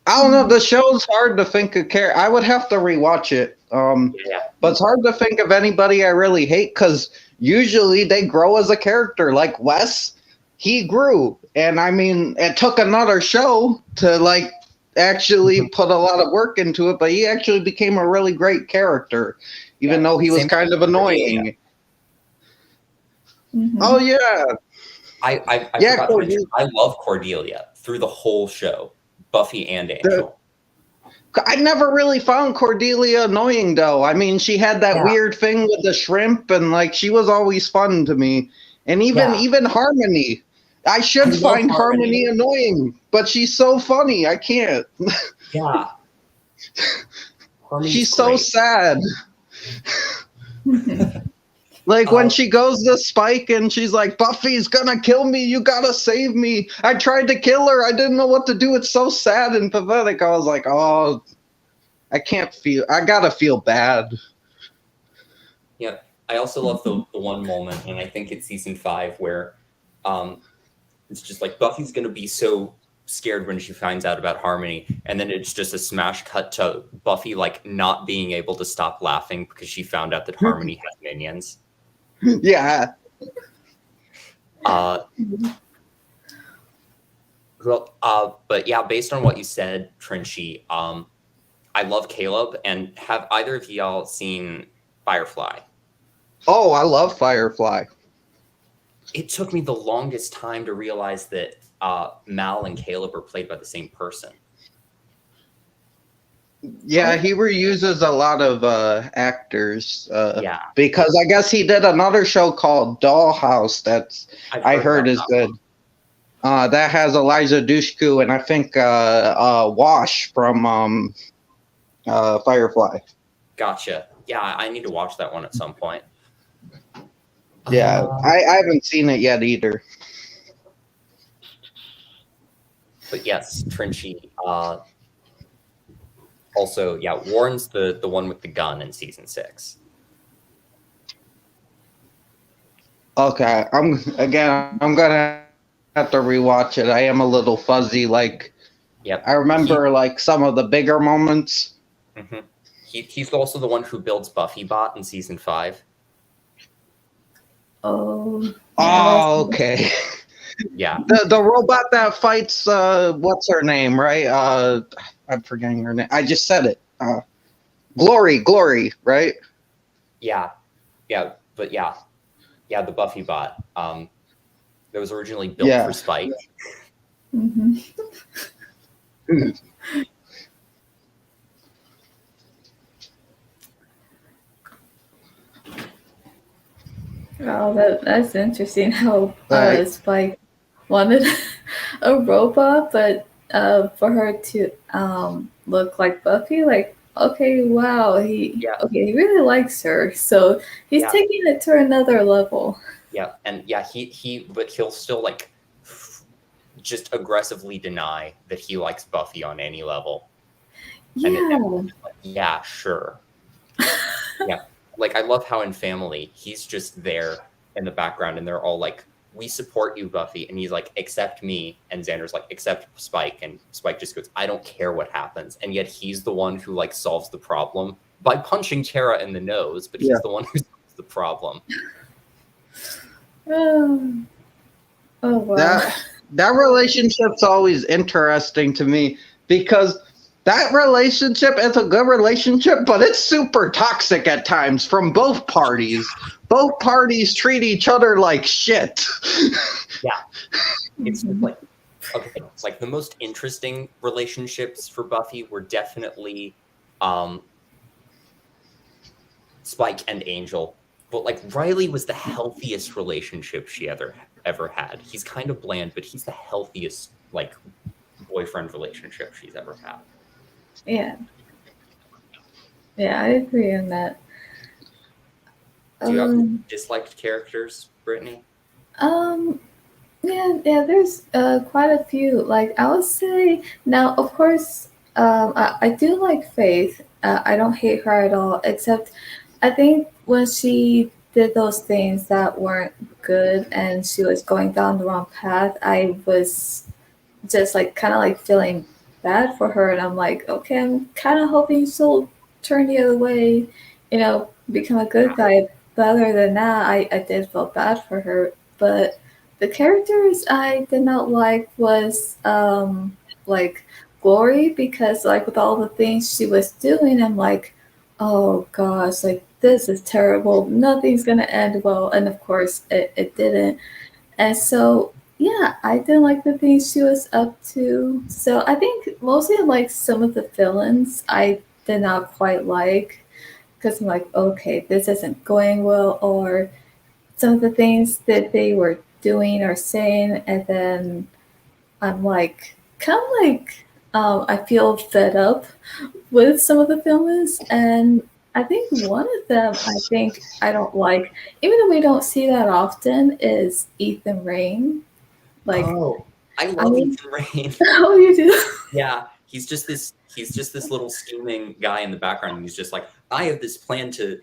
[SPEAKER 3] I don't know. The show's hard to think of character. I would have to rewatch it. But it's hard to think of anybody I really hate because usually they grow as a character. Like Wes, he grew, and I mean, it took another show to like actually put a lot of work into it, but he actually became a really great character, even though he was kind of annoying.
[SPEAKER 1] Mm-hmm.
[SPEAKER 3] Oh yeah,
[SPEAKER 2] I love Cordelia through the whole show, Buffy and Angel.
[SPEAKER 3] I never really found Cordelia annoying though. I mean, she had that weird thing with the shrimp, and like she was always fun to me. And even Harmony. I should find Harmony annoying, but she's so funny. I can't.
[SPEAKER 2] Yeah.
[SPEAKER 3] She's so sad. Like when she goes to Spike and she's like, Buffy's gonna kill me. You gotta save me. I tried to kill her. I didn't know what to do. It's so sad and pathetic. I was like, oh, I gotta feel bad.
[SPEAKER 2] Yeah. I also love the one moment, and I think it's season 5, where it's just like Buffy's going to be so scared when she finds out about Harmony, and then it's just a smash cut to Buffy like not being able to stop laughing because she found out that Harmony has minions.
[SPEAKER 3] Yeah.
[SPEAKER 2] But yeah, based on what you said, Trinchy, I love Caleb. And have either of y'all seen Firefly?
[SPEAKER 3] Oh, I love Firefly.
[SPEAKER 2] It took me the longest time to realize that Mal and Caleb are played by the same person.
[SPEAKER 3] Yeah, he reuses a lot of actors. Because I guess he did another show called Dollhouse that's I heard is good. That has Eliza Dushku and I think Wash from Firefly.
[SPEAKER 2] Gotcha. Yeah, I need to watch that one at some point.
[SPEAKER 3] Yeah, I haven't seen it yet either.
[SPEAKER 2] But yes, Trinchy. Also, yeah, Warren's the one with the gun in season 6.
[SPEAKER 3] Okay, I'm gonna have to rewatch it. I am a little fuzzy. Like, I remember like some of the bigger moments.
[SPEAKER 2] Mm-hmm. He's also the one who builds Buffy Bot in season 5.
[SPEAKER 1] Oh.
[SPEAKER 3] Oh, okay.
[SPEAKER 2] Yeah.
[SPEAKER 3] The robot that fights what's her name, right? I'm forgetting her name. I just said it. Glory, right?
[SPEAKER 2] Yeah. But the Buffy Bot. That was originally built for Spike.
[SPEAKER 1] Mm-hmm. Oh, that's interesting how Spike wanted a robot, but for her to look like Buffy, like, okay, wow, he really likes her, so he's taking it to another level.
[SPEAKER 2] Yeah, and but he'll still like just aggressively deny that he likes Buffy on any level.
[SPEAKER 1] Yeah.
[SPEAKER 2] Yeah, sure. Yeah. Like, I love how in Family, he's just there in the background and they're all like, we support you, Buffy. And he's like, accept me. And Xander's like, accept Spike. And Spike just goes, I don't care what happens. And yet he's the one who like solves the problem by punching Tara in the nose, but he's the one who solves the problem.
[SPEAKER 1] Oh wow.
[SPEAKER 3] That relationship's always interesting to me because that relationship is a good relationship, but it's super toxic at times from both parties. Both parties treat each other like shit.
[SPEAKER 2] Yeah. It's like, okay, like the most interesting relationships for Buffy were definitely Spike and Angel. But like Riley was the healthiest relationship she ever had. He's kind of bland, but he's the healthiest like boyfriend relationship she's ever had.
[SPEAKER 1] Yeah, I agree on that.
[SPEAKER 2] Do you have disliked characters, Brittany?
[SPEAKER 1] Yeah, there's quite a few. Like, I would say now, of course, I do like Faith. I don't hate her at all, except I think when she did those things that weren't good and she was going down the wrong path, I was just like kind of like feeling bad for her, and I'm like, okay, I'm kind of hoping she'll turn the other way, become a good guy. But other than that, I did feel bad for her. But the characters I did not like was like Glory, because like with all the things she was doing, I'm like, oh gosh, like this is terrible. Nothing's gonna end well, and of course it didn't. And so yeah, I didn't like the things she was up to. So I think mostly like some of the villains I did not quite like, because I'm like, okay, this isn't going well, or some of the things that they were doing or saying, and then I'm like, kind of like, I feel fed up with some of the villains, and I think one of them I don't like, even though we don't see that often, is Ethan Rain. Like,
[SPEAKER 2] I love Ethan Rain.
[SPEAKER 1] Oh, you do?
[SPEAKER 2] Yeah, he's just this little scheming guy in the background, and he's just like, I have this plan to,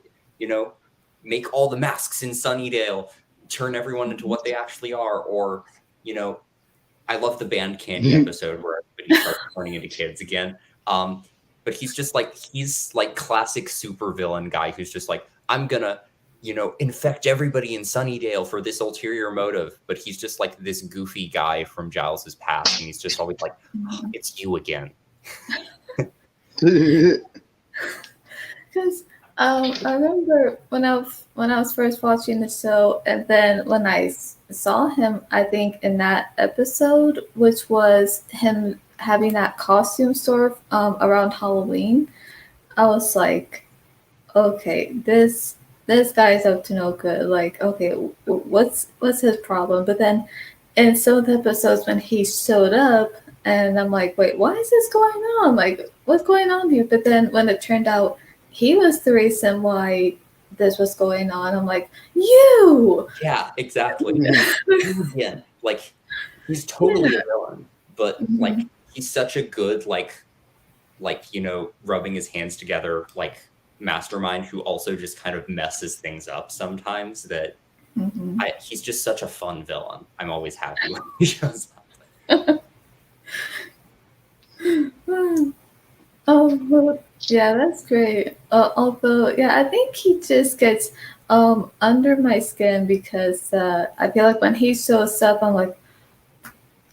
[SPEAKER 2] make all the masks in Sunnydale turn everyone into what they actually are, or, I love the band candy episode where everybody starts turning into kids again. But he's like classic supervillain guy who's just like, I'm gonna, infect everybody in Sunnydale for this ulterior motive. But he's just like this goofy guy from Giles's past, and he's just always like, oh, it's you again.
[SPEAKER 1] Because I remember when I was first watching the show, and then when I saw him, I think in that episode, which was him having that costume store around Halloween, I was like, okay, this guy's up to no good. Like, okay, what's his problem? But then in some of the episodes when he showed up, and I'm like, wait, why is this going on? Like, what's going on here? But then when it turned out he was the reason why this was going on, I'm like, you!
[SPEAKER 2] Yeah, exactly. Again, like, he's totally a villain, but like, he's such a good, like, rubbing his hands together, like, mastermind who also just kind of messes things up sometimes, that he's just such a fun villain. I'm always happy when he shows up.
[SPEAKER 1] Yeah, that's great. Although, yeah, I think he just gets under my skin because I feel like when he shows up, I'm like,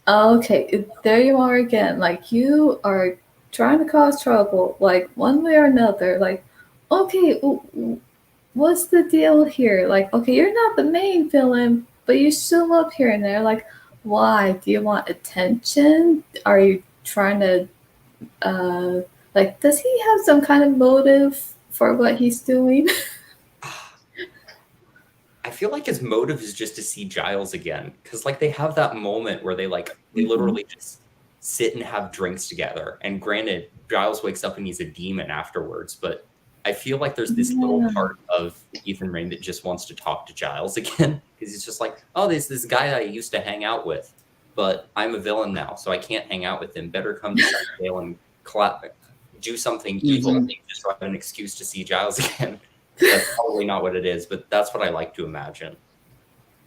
[SPEAKER 1] oh, okay, there you are again. Like you are trying to cause trouble, like one way or another. Like, okay, what's the deal here? Like, okay, you're not the main villain, but you show up here and there. Like, why? Do you want attention? Are you trying to uh, like, does he have some kind of motive for what he's doing?
[SPEAKER 2] I feel like his motive is just to see Giles again, because like they have that moment where they literally just sit and have drinks together. And granted, Giles wakes up and he's a demon afterwards, but I feel like there's this little
[SPEAKER 1] Yeah.
[SPEAKER 2] part of Ethan Rain that just wants to talk to Giles again, because he's just like, oh, there's this guy I used to hang out with, but I'm a villain now, so I can't hang out with him. Better come to Sunnydale and do something evil just so I have an excuse to see Giles again. That's probably not what it is, but that's what I like to imagine.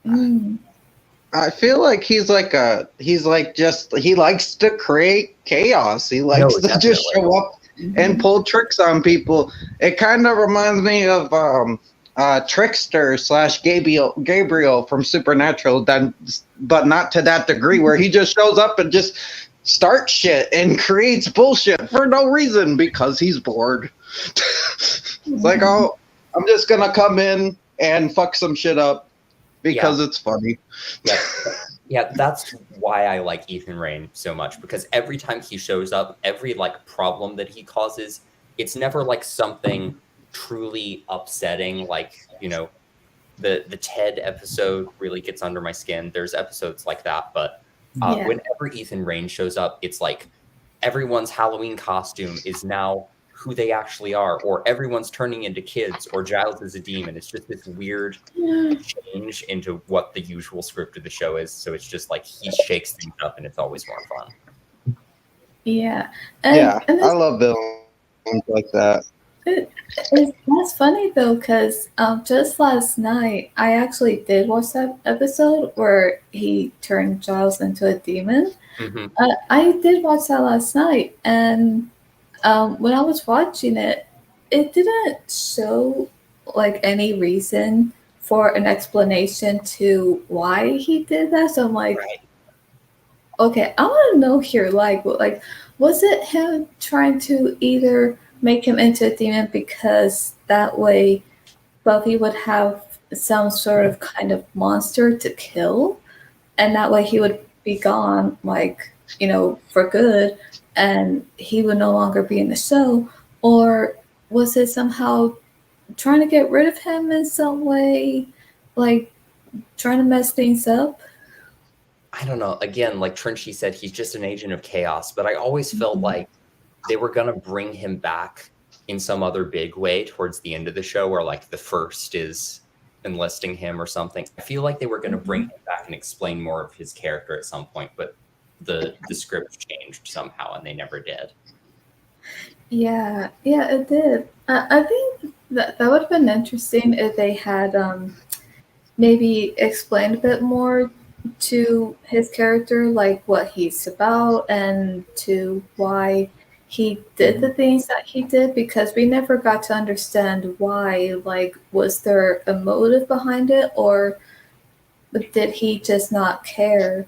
[SPEAKER 1] Mm.
[SPEAKER 3] I feel like he likes to create chaos. He likes to just show up and pull tricks on people. It kind of reminds me of Trickster / Gabriel from Supernatural, but not to that degree, where he just shows up and just starts shit and creates bullshit for no reason because he's bored. It's like, oh, I'm just gonna come in and fuck some shit up because it's funny.
[SPEAKER 2] Yeah, that's why I like Ethan Rain so much, because every time he shows up, every like problem that he causes, it's never like something truly upsetting. Like, you know, the Ted episode really gets under my skin. There's episodes like that, but
[SPEAKER 1] Yeah.
[SPEAKER 2] whenever Ethan Rain shows up, it's like everyone's Halloween costume is now who they actually are, or everyone's turning into kids, or Giles is a demon. It's just this weird change into what the usual script of the show is. So it's just like he shakes things up, and it's always more fun.
[SPEAKER 1] Yeah.
[SPEAKER 3] Yeah,
[SPEAKER 1] And
[SPEAKER 3] I love villains like that.
[SPEAKER 1] that's funny though, because just last night I actually did watch that episode where he turned Giles into a demon. I did watch that last night, and when I was watching it, it didn't show like any reason for an explanation to why he did that. So I'm like, okay, I want to know here, like, was it him trying to either make him into a demon because that way Buffy would have some sort of kind of monster to kill, and that way he would be gone, like, for good, and he would no longer be in the show? Or was it somehow trying to get rid of him in some way, like trying to mess things up?
[SPEAKER 2] I don't know. Again, like Trenchy said, he's just an agent of chaos, but I always felt like they were going to bring him back in some other big way towards the end of the show, where like the first is enlisting him or something. I feel like they were going to bring him back and explain more of his character at some point, but the script changed somehow and they never did.
[SPEAKER 1] Yeah, it did. I think that would have been interesting if they had maybe explained a bit more to his character, like what he's about and to why he did the things that he did, because we never got to understand why. Like, was there a motive behind it, or did he just not care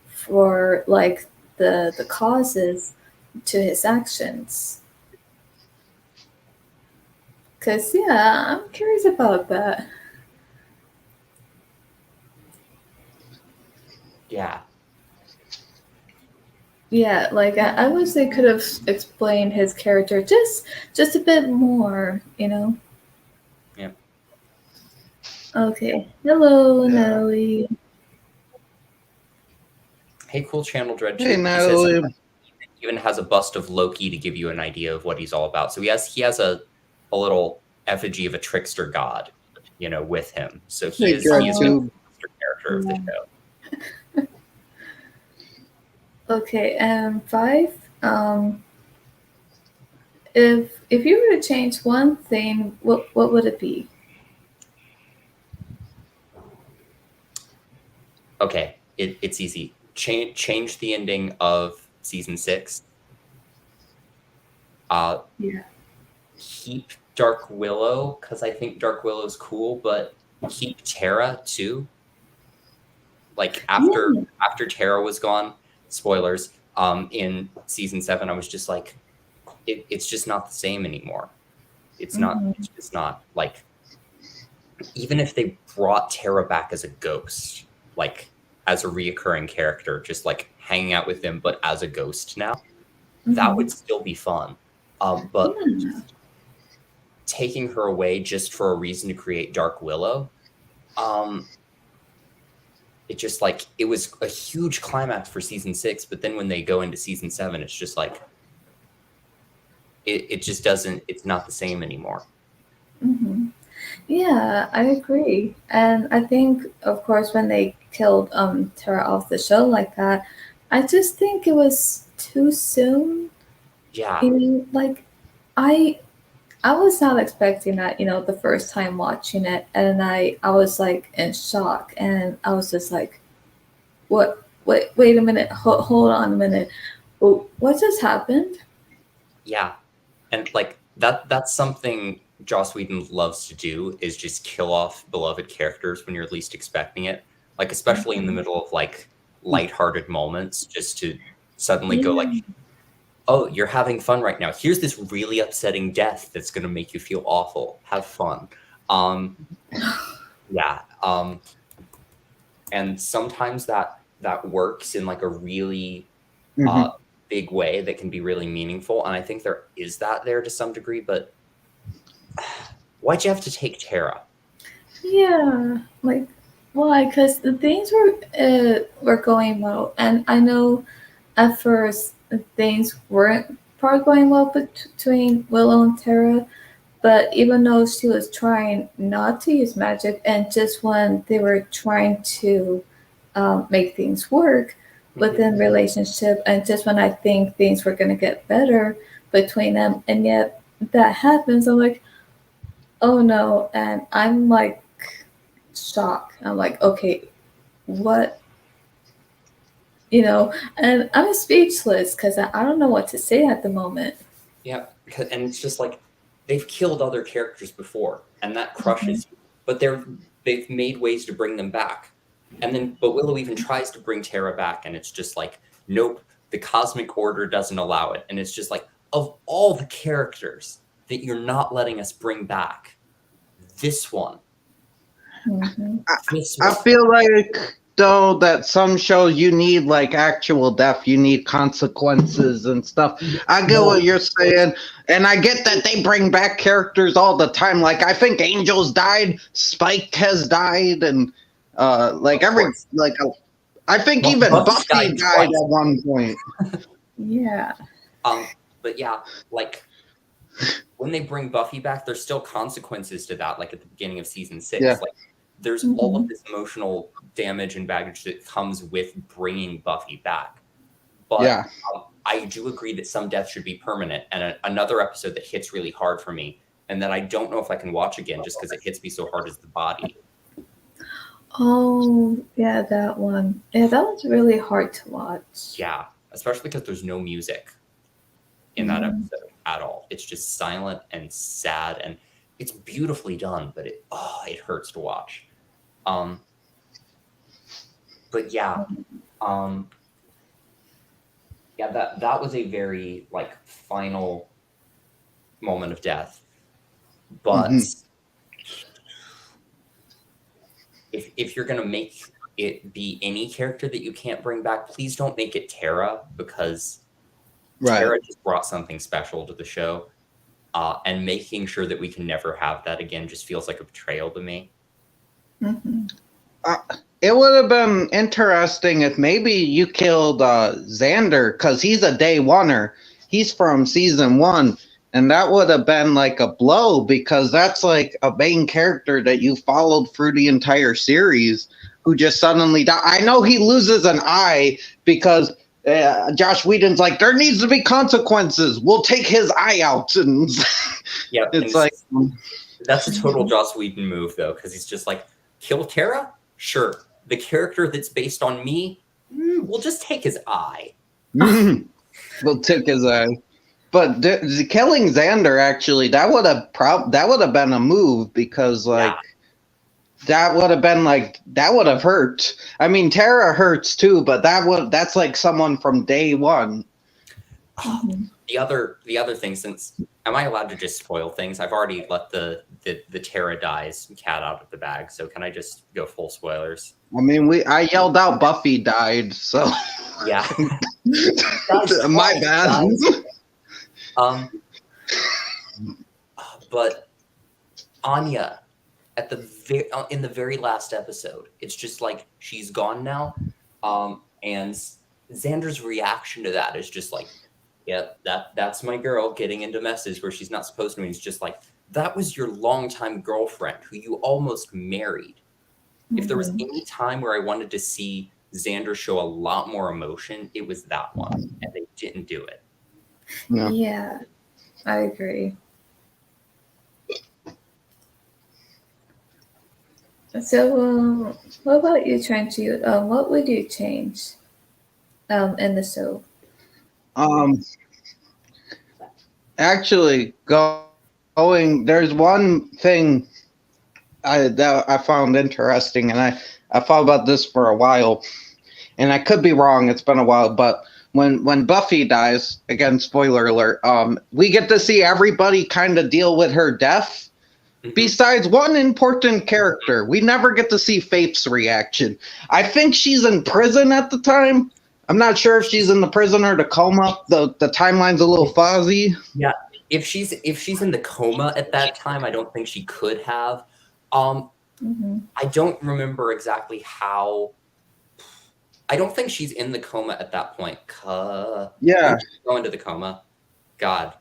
[SPEAKER 1] for like the causes to his actions? Because I'm curious about that. Yeah, like I wish they could have explained his character just a bit more,
[SPEAKER 2] Yeah.
[SPEAKER 1] Okay. Hello, Natalie.
[SPEAKER 2] Hey, cool channel dread.
[SPEAKER 3] Hey,
[SPEAKER 2] He
[SPEAKER 3] Natalie.
[SPEAKER 2] says he even has a bust of Loki to give you an idea of what he's all about. So he has a little effigy of a trickster god, with him. So he is the trickster character of the show.
[SPEAKER 1] Okay, and 5. If you were to change one thing, what would it be?
[SPEAKER 2] Okay, it's easy. Change the ending of season 6.
[SPEAKER 1] Yeah.
[SPEAKER 2] Keep Dark Willow, because I think Dark Willow's cool, but keep Tara too. Like
[SPEAKER 1] Yeah.
[SPEAKER 2] after Tara was gone, spoilers, in season 7, I was just like, it's just not the same anymore. It's just not. Like, even if they brought Tara back as a ghost, like as a reoccurring character, just like hanging out with them, but as a ghost now, that would still be fun. But
[SPEAKER 1] Yeah.
[SPEAKER 2] taking her away just for a reason to create Dark Willow, it just like, it was a huge climax for season 6, but then when they go into season 7, it's just like, it just doesn't, it's not the same anymore.
[SPEAKER 1] Yeah, I agree. And I think, of course, when they killed Tara off the show like that, I just think it was too soon.
[SPEAKER 2] Yeah.
[SPEAKER 1] Like I was not expecting that, the first time watching it, and I was like in shock, and I was just like, what? Wait a minute, hold on a minute, what just happened?
[SPEAKER 2] Yeah. And like that's something Joss Whedon loves to do, is just kill off beloved characters when you're least expecting it. Like, especially in the middle of like lighthearted moments, just to suddenly go like,
[SPEAKER 1] Yeah.
[SPEAKER 2] oh, you're having fun right now. Here's this really upsetting death that's gonna make you feel awful. Have fun. Yeah. And sometimes that works in like a really big way that can be really meaningful. And I think there is that there to some degree, but why'd you have to take Tara?
[SPEAKER 1] Yeah, like why? Because the things were going well, and I know at first things weren't probably going well between Willow and Tara. But even though she was trying not to use magic, and just when they were trying to make things work within relationship, and just when I think things were going to get better between them, and yet that happens, I'm like, oh no, and I'm like shocked. I'm like, okay, what? And I'm speechless because I don't know what to say at the moment.
[SPEAKER 2] Yeah, and it's just like, they've killed other characters before, and that crushes you. But they've made ways to bring them back. And then, but Willow even tries to bring Tara back, and it's just like, nope, the cosmic order doesn't allow it. And it's just like, of all the characters that you're not letting us bring back, this one.
[SPEAKER 3] I feel like, though, that some shows you need like actual death, you need consequences and stuff. I get what you're saying, and I get that they bring back characters all the time. Like, I think Angel's died, Spike has died, and like I think even Buffy died at one point.
[SPEAKER 1] Yeah.
[SPEAKER 2] But yeah, like, when they bring Buffy back, there's still consequences to that. Like at the beginning of season 6,
[SPEAKER 3] Yeah.
[SPEAKER 2] like there's all of this emotional damage and baggage that comes with bringing Buffy back. But
[SPEAKER 3] Yeah.
[SPEAKER 2] I do agree that some deaths should be permanent. And another episode that hits really hard for me, and that I don't know if I can watch again just because it hits me so hard, is The Body.
[SPEAKER 1] Oh, yeah, that one. Yeah, that was really hard to watch.
[SPEAKER 2] Yeah, especially because there's no music in that episode at all. It's just silent and sad, and it's beautifully done, but it hurts to watch. But yeah, that was a very like final moment of death. But if you're gonna make it be any character that you can't bring back, please don't make it Tara, because Tara just brought something special to the show. And making sure that we can never have that again just feels like a betrayal to me.
[SPEAKER 3] It would have been interesting if maybe you killed Xander, because he's a day oneer. He's from season 1, and that would have been like a blow, because that's like a main character that you followed through the entire series, who just suddenly died. I know he loses an eye because Josh Whedon's like, there needs to be consequences. We'll take his eye out, and
[SPEAKER 2] yeah,
[SPEAKER 3] it's like
[SPEAKER 2] that's a total Joss Whedon move, though, because he's just like, kill Tara? Sure. The character that's based on me, we'll just take his eye.
[SPEAKER 3] We'll take his eye. But killing Xander actually that would have been a move because like that would have hurt. I mean, Tara hurts too, but that's like someone from day one.
[SPEAKER 2] The other thing, since am I allowed to just spoil things? I've already let the Tara dies cat out of the bag, so can I just go full spoilers?
[SPEAKER 3] I mean, I yelled out Buffy died, so
[SPEAKER 2] yeah.
[SPEAKER 3] My bad.
[SPEAKER 2] But Anya, at in the very last episode, it's just like she's gone now, and Xander's reaction to that is just like, yeah, that's my girl getting into messes where she's not supposed to. And he's just like, that was your longtime girlfriend who you almost married. If there was any time where I wanted to see Xander show a lot more emotion, it was that one, and they didn't do it.
[SPEAKER 3] No.
[SPEAKER 1] Yeah, I agree. So, what about you, Trenchie? What would you change in the show?
[SPEAKER 3] Actually, going there's one thing that I found interesting, and I thought about this for a while, and I could be wrong. It's been a while, but when Buffy dies, again, spoiler alert, we get to see everybody kind of deal with her death. Besides one important character, we never get to see Faith's reaction. I think she's in prison at the time. I'm not sure if she's in the prison or the coma. The timeline's a little fuzzy.
[SPEAKER 2] Yeah, if she's in the coma at that time, I don't think she could have. I don't remember exactly how. I don't think she's in the coma at that point.
[SPEAKER 3] Yeah,
[SPEAKER 2] go into the coma. God.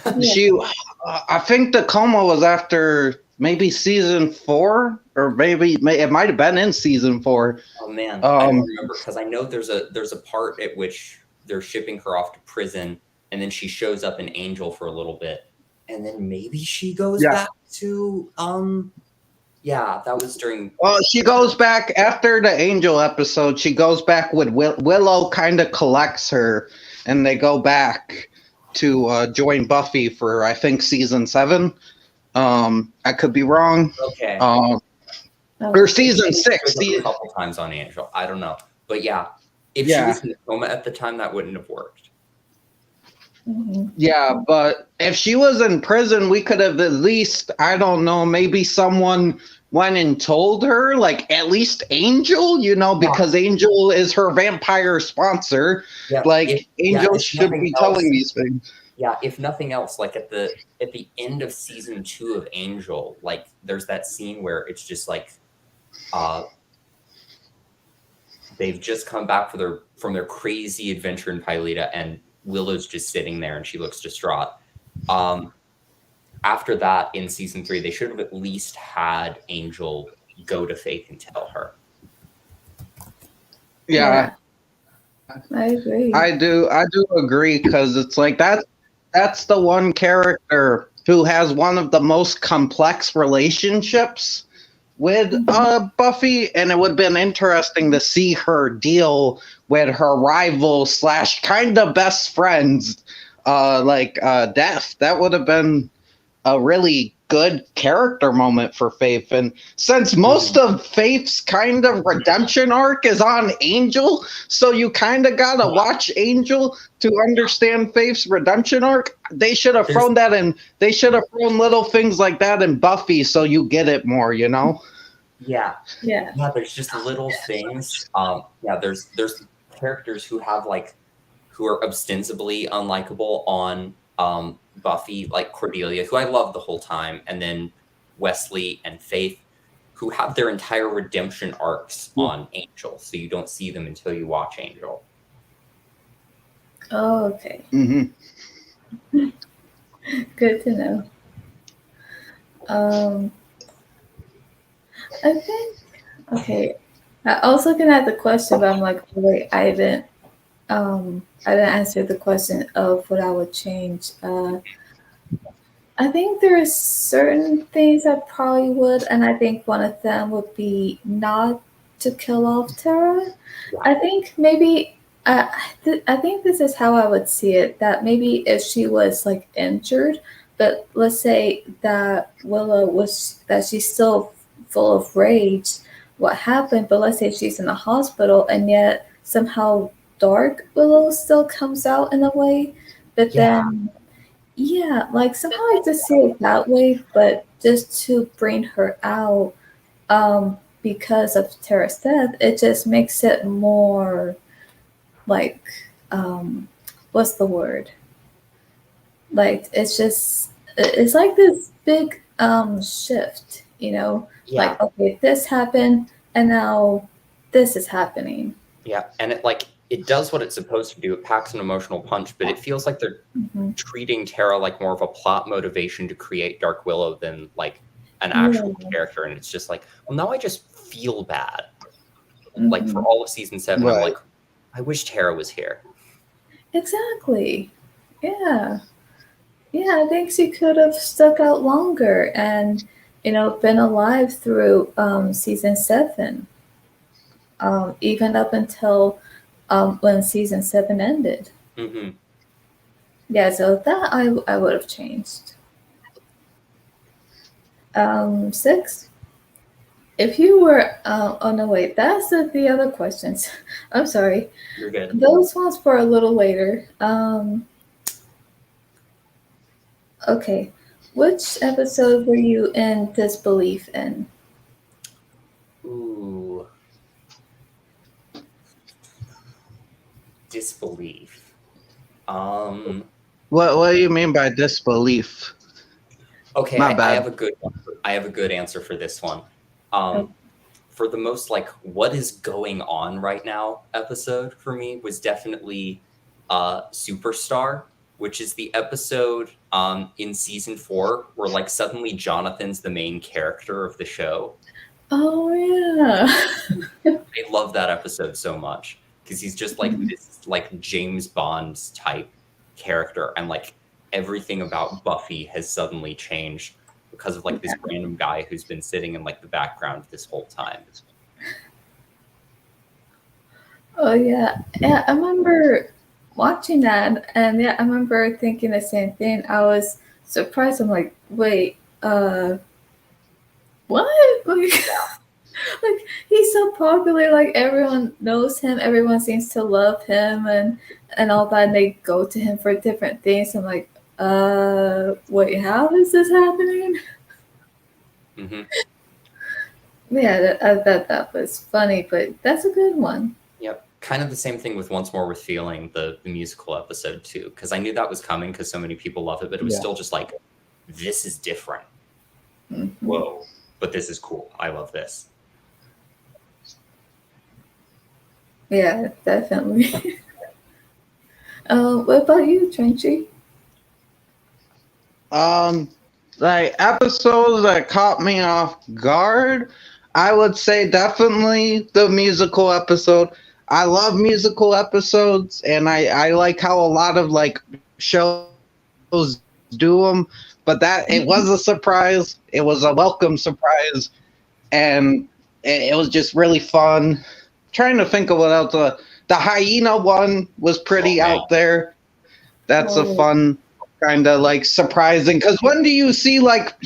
[SPEAKER 3] I think the coma was after maybe season 4, or maybe it might have been in season 4.
[SPEAKER 2] Oh man, I don't remember, because I know there's a part at which they're shipping her off to prison, and then she shows up in Angel for a little bit, and then maybe she goes back to that was during.
[SPEAKER 3] Well, she goes back after the Angel episode. She goes back with Willow. Kind of collects her, and they go back to join Buffy for, I think, season 7. I could be wrong.
[SPEAKER 2] Okay.
[SPEAKER 3] Or season 6.
[SPEAKER 2] A couple times on Angel. I don't know. But yeah, if she was in the coma at the time, that wouldn't have worked.
[SPEAKER 3] Yeah, but if she was in prison, we could have at least, I don't know, maybe someone went and told her, like at least Angel, because Angel is her vampire sponsor. Yeah, Angel should be telling these things.
[SPEAKER 2] Yeah, if nothing else, like at the end of season 2 of Angel, like there's that scene where it's just like they've just come back from their crazy adventure in Pylita, and Willow's just sitting there and she looks distraught. After that, in season 3, they should have at least had Angel go to Faith and tell her.
[SPEAKER 3] Yeah.
[SPEAKER 1] I agree.
[SPEAKER 3] I do agree, because it's like that's the one character who has one of the most complex relationships with Buffy, and it would have been interesting to see her deal with her rival / kind of best friends, Death. That would have been a really good character moment for Faith. And since most of Faith's kind of redemption arc is on Angel, so you kind of gotta watch Angel to understand Faith's redemption arc, they should have thrown that in. They should have thrown little things like that in Buffy, so you get it more,
[SPEAKER 2] Yeah.
[SPEAKER 1] Yeah.
[SPEAKER 2] There's just little things. There's characters who are ostensibly unlikable on Buffy, like Cordelia, who I love the whole time, and then Wesley and Faith, who have their entire redemption arcs on Angel, so you don't see them until you watch Angel.
[SPEAKER 1] Oh, okay.
[SPEAKER 3] Mm-hmm.
[SPEAKER 1] Good to know. I think, okay. I was looking at the question, but I'm like, wait, I didn't answer the question of what I would change. I think there are certain things I probably would, and I think one of them would be not to kill off Tara. I think maybe I think this is how I would see it. That maybe if she was like injured, but let's say that Willow was that she's still full of rage. What happened? But let's say she's in the hospital, and yet somehow Dark Willow still comes out in a way. But
[SPEAKER 2] Yeah.
[SPEAKER 1] then, yeah, like somehow I just see it that way. But just to bring her out, because of Tara's death, it just makes it more like what's the word, like it's like this big shift,
[SPEAKER 2] Yeah.
[SPEAKER 1] like okay, this happened and now this is happening.
[SPEAKER 2] Yeah, and it does what it's supposed to do. It packs an emotional punch, but it feels like they're
[SPEAKER 1] Mm-hmm.
[SPEAKER 2] treating Tara like more of a plot motivation to create Dark Willow than like an actual
[SPEAKER 1] Yeah.
[SPEAKER 2] character. And it's just like, well, now I just feel bad. Like for
[SPEAKER 1] Mm-hmm.
[SPEAKER 2] all of season 7, I'm
[SPEAKER 3] Right.
[SPEAKER 2] like, I wish Tara was here.
[SPEAKER 1] Exactly. Yeah. Yeah, I think she could have stuck out longer and been alive through season 7, even up until when season 7 ended.
[SPEAKER 2] Hmm.
[SPEAKER 1] Yeah, so that I would have changed. 6. If you were, oh no, wait, that's the other questions. I'm sorry.
[SPEAKER 2] You're good.
[SPEAKER 1] Those ones for a little later. Okay. Which episode were you in disbelief in?
[SPEAKER 2] Ooh. Disbelief.
[SPEAKER 3] What do you mean by disbelief?
[SPEAKER 2] Okay,
[SPEAKER 3] My
[SPEAKER 2] I
[SPEAKER 3] bad.
[SPEAKER 2] have a good answer for this one.
[SPEAKER 1] Oh.
[SPEAKER 2] For the most like what is going on right now episode for me was definitely Superstar, which is the episode in season 4 where like suddenly Jonathan's the main character of the show.
[SPEAKER 1] Oh yeah.
[SPEAKER 2] I love that episode so much because he's just like this like James Bond type character, and like everything about Buffy has suddenly changed because of like this random guy who's been sitting in like the background this whole time.
[SPEAKER 1] Oh yeah. Yeah, I remember watching that, and yeah, I remember thinking the same thing. I was surprised. I'm like, wait, what? Like he's so popular, like everyone knows him, everyone seems to love him and all that, and they go to him for different things. I'm like, wait, how is this happening?
[SPEAKER 2] Mm-hmm.
[SPEAKER 1] Yeah, I thought that was funny, but that's a good one.
[SPEAKER 2] Yep. Kind of the same thing with Once More with Feeling, the musical episode too, because I knew that was coming because so many people love it, but it was still just like, this is different.
[SPEAKER 1] Mm-hmm.
[SPEAKER 2] Whoa, but this is cool. I love this.
[SPEAKER 1] Yeah, definitely. What about you, Trenchy?
[SPEAKER 3] Like episodes that caught me off guard, I would say definitely the musical episode. I love musical episodes, and I like how a lot of like shows do them. But that it was a surprise. It was a welcome surprise, and it was just really fun. Trying to think of what else. The hyena one was pretty out there. That's a fun kind of like surprising, because when do you see like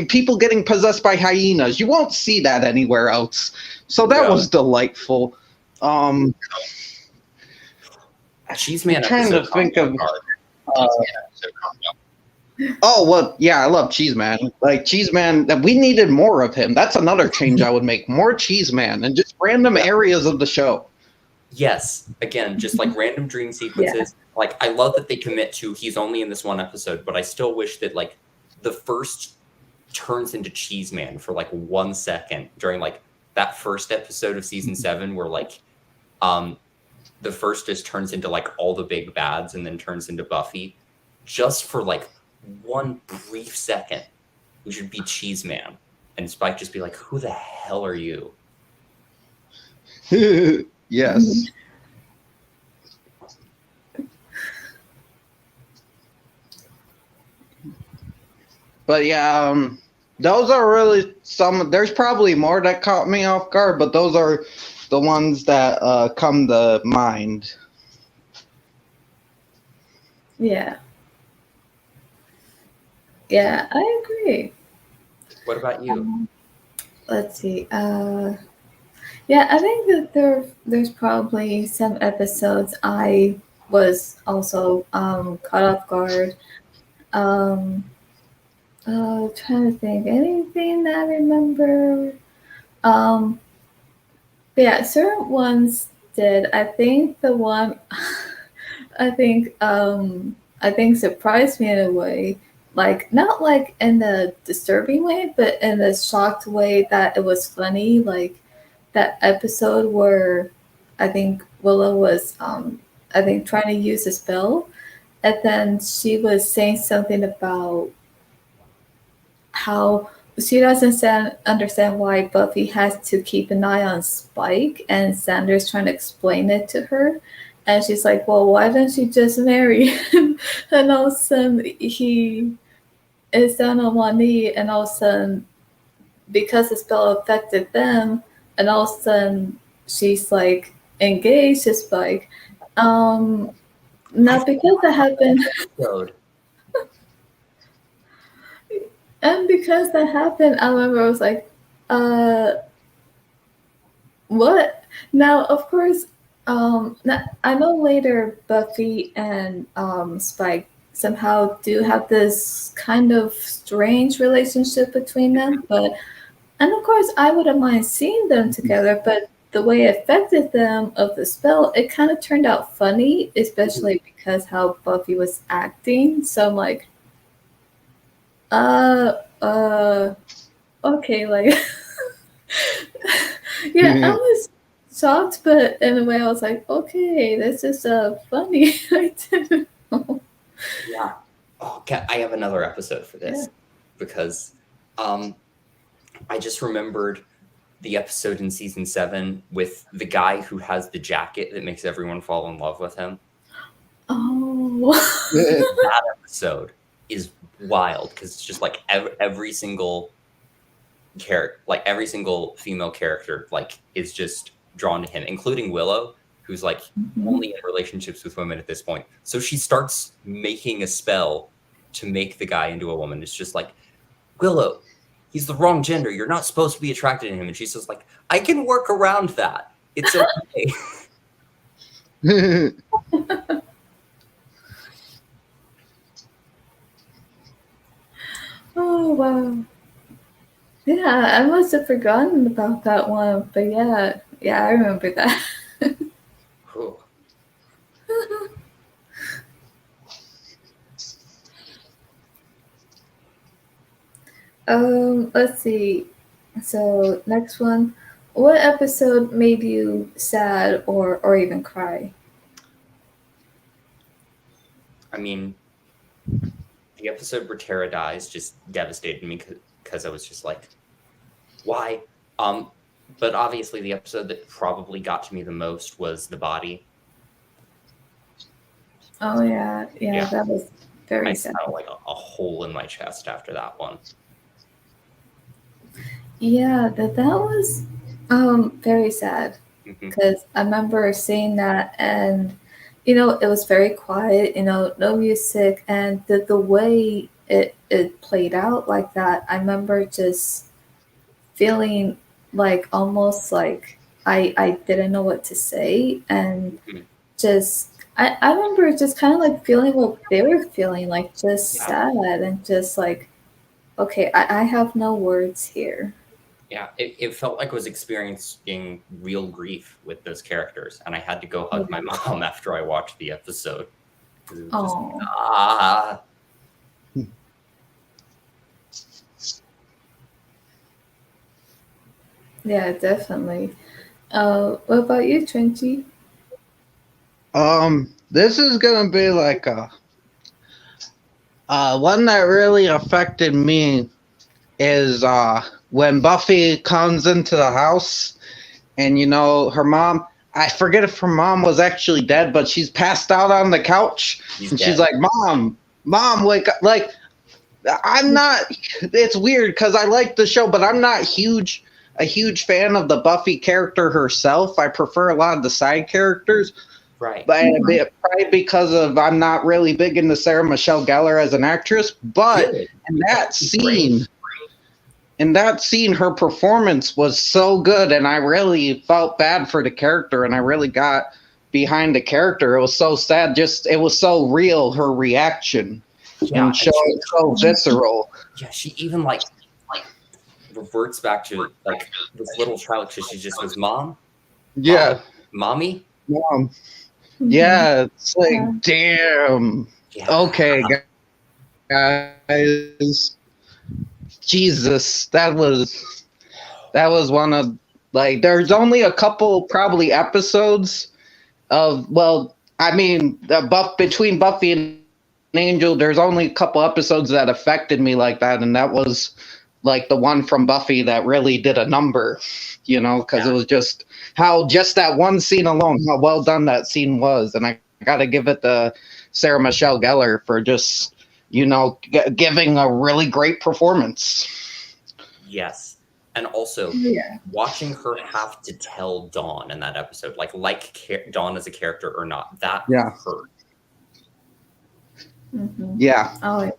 [SPEAKER 3] people getting possessed by hyenas? You won't see that anywhere else. So that was delightful.
[SPEAKER 2] Cheese Man
[SPEAKER 3] trying to
[SPEAKER 2] episode
[SPEAKER 3] think of.
[SPEAKER 2] hard.
[SPEAKER 3] Oh well, yeah, I love Cheese Man. Like Cheese Man, we needed more of him. That's another change I would make. More Cheese Man and just random areas of the show.
[SPEAKER 2] Yes, again, just like random dream sequences. Like I love that they commit to he's only in this one episode, but I still wish that like the first turns into Cheese Man for like 1 second during like that first episode of season 7 where like the first just turns into like all the big bads and then turns into Buffy. Just for like one brief second, we should be Cheese Man. And Spike just be like, who the hell are you?
[SPEAKER 3] Yes. But yeah, those are really some. There's probably more that caught me off guard, but those are the ones that come to mind.
[SPEAKER 1] Yeah. Yeah, I agree.
[SPEAKER 2] What about you?
[SPEAKER 1] Um, let's see. Yeah, I think that there's probably some episodes I was also caught off guard. Um, trying to think anything that I remember. Um, but yeah, certain ones did. I think the one I think surprised me in a way, like not like in the disturbing way, but in the shocked way that it was funny. Like that episode where I think Willow was I think trying to use a spell, and then she was saying something about how she doesn't understand why Buffy has to keep an eye on Spike, and Xander's trying to explain it to her. And she's like, well, why don't you just marry him? And all of a sudden, he is down on one knee, and all of a sudden, because the spell affected them, and all of a sudden, she's like engaged to Spike. Um,
[SPEAKER 2] I
[SPEAKER 1] Not because that
[SPEAKER 2] forgot about
[SPEAKER 1] happened.
[SPEAKER 2] that episode.
[SPEAKER 1] And because that happened, I remember I was like, uh, what? Now, of course, I know later Buffy and Spike somehow do have this kind of strange relationship between them, but and of course I wouldn't mind seeing them together, but the way it affected them of the spell, it kind of turned out funny, especially because how Buffy was acting. So I'm like, uh, uh, okay, like yeah, I was shocked, but in a way, I was like, okay, this is funny. I didn't know.
[SPEAKER 2] Yeah. Oh, I have another episode for this
[SPEAKER 1] Yeah.
[SPEAKER 2] because I just remembered the episode in season 7 with the guy who has the jacket that makes everyone fall in love with him.
[SPEAKER 1] Oh.
[SPEAKER 2] That episode is wild because it's just like every single character, like every single female character, like is just drawn to him, including Willow, who's like only in relationships with women at this point. So she starts making a spell to make the guy into a woman. It's just like, Willow, he's the wrong gender. You're not supposed to be attracted to him. And she says, like, I can work around that. It's okay.
[SPEAKER 1] Oh, wow. Yeah, I must have forgotten about that one, but yeah, I remember that.
[SPEAKER 2] Cool.
[SPEAKER 1] Let's see. So next one, what episode made you sad or even cry?
[SPEAKER 2] I mean, the episode where Tara dies just devastated me because I was just like, why? But obviously the episode that probably got to me the most was The Body.
[SPEAKER 1] Oh yeah, that was very
[SPEAKER 2] I
[SPEAKER 1] sad.
[SPEAKER 2] felt like a hole in my chest after that one.
[SPEAKER 1] Yeah, that was very sad
[SPEAKER 2] Mhm.
[SPEAKER 1] because I remember seeing that, and it was very quiet, no music, and the way it played out like that, I remember just feeling like almost like I didn't know what to say, and
[SPEAKER 2] Mhm.
[SPEAKER 1] just I remember just kind of like feeling what they were feeling, like just
[SPEAKER 2] Yeah.
[SPEAKER 1] sad and just like, okay, I have no words here.
[SPEAKER 2] Yeah, it felt like I was experiencing real grief with those characters, and I had to go hug my mom after I watched the episode. 'Cause it was just,
[SPEAKER 1] Oh.
[SPEAKER 2] ah.
[SPEAKER 1] Yeah, definitely. What about you, Trinity?
[SPEAKER 3] This is gonna be like a one that really affected me is when Buffy comes into the house and her mom, I forget if her mom was actually dead, but she's passed out on the couch and she's like, Mom, wake up. Like, I'm not, it's weird because I like the show, but I'm not a huge fan of the Buffy character herself. I prefer a lot of the side characters.
[SPEAKER 2] Right.
[SPEAKER 3] But probably because of I'm not really big into Sarah Michelle Gellar as an actress, but
[SPEAKER 2] Good.
[SPEAKER 3] in that
[SPEAKER 2] She's great.
[SPEAKER 3] scene, her performance was so good, and I really felt bad for the character, and I really got behind the character. It was so sad, just it was so real, her reaction,
[SPEAKER 2] Yeah,
[SPEAKER 3] and so visceral.
[SPEAKER 2] yeah, she even like reverts back to like this little child because she just goes, "Mom,
[SPEAKER 3] Yeah,
[SPEAKER 2] mommy."
[SPEAKER 3] um,
[SPEAKER 1] Mhm.
[SPEAKER 3] yeah, it's like
[SPEAKER 1] Yeah.
[SPEAKER 3] damn.
[SPEAKER 2] Yeah,
[SPEAKER 3] Okay, guys, Jesus, that was one of like there's only a couple probably episodes of I mean between Buffy and Angel there's only a couple episodes that affected me like that, and that was like the one from Buffy that really did a number, because it was just that one scene alone, how well done that scene was. And I got to give it to Sarah Michelle Gellar for just giving a really great performance.
[SPEAKER 2] yes, and also
[SPEAKER 1] Yeah.
[SPEAKER 2] watching her have to tell Dawn in that episode, Dawn as a character or not, that
[SPEAKER 3] Yeah.
[SPEAKER 2] hurt.
[SPEAKER 1] Mhm.
[SPEAKER 3] Yeah.
[SPEAKER 1] Oh, yeah.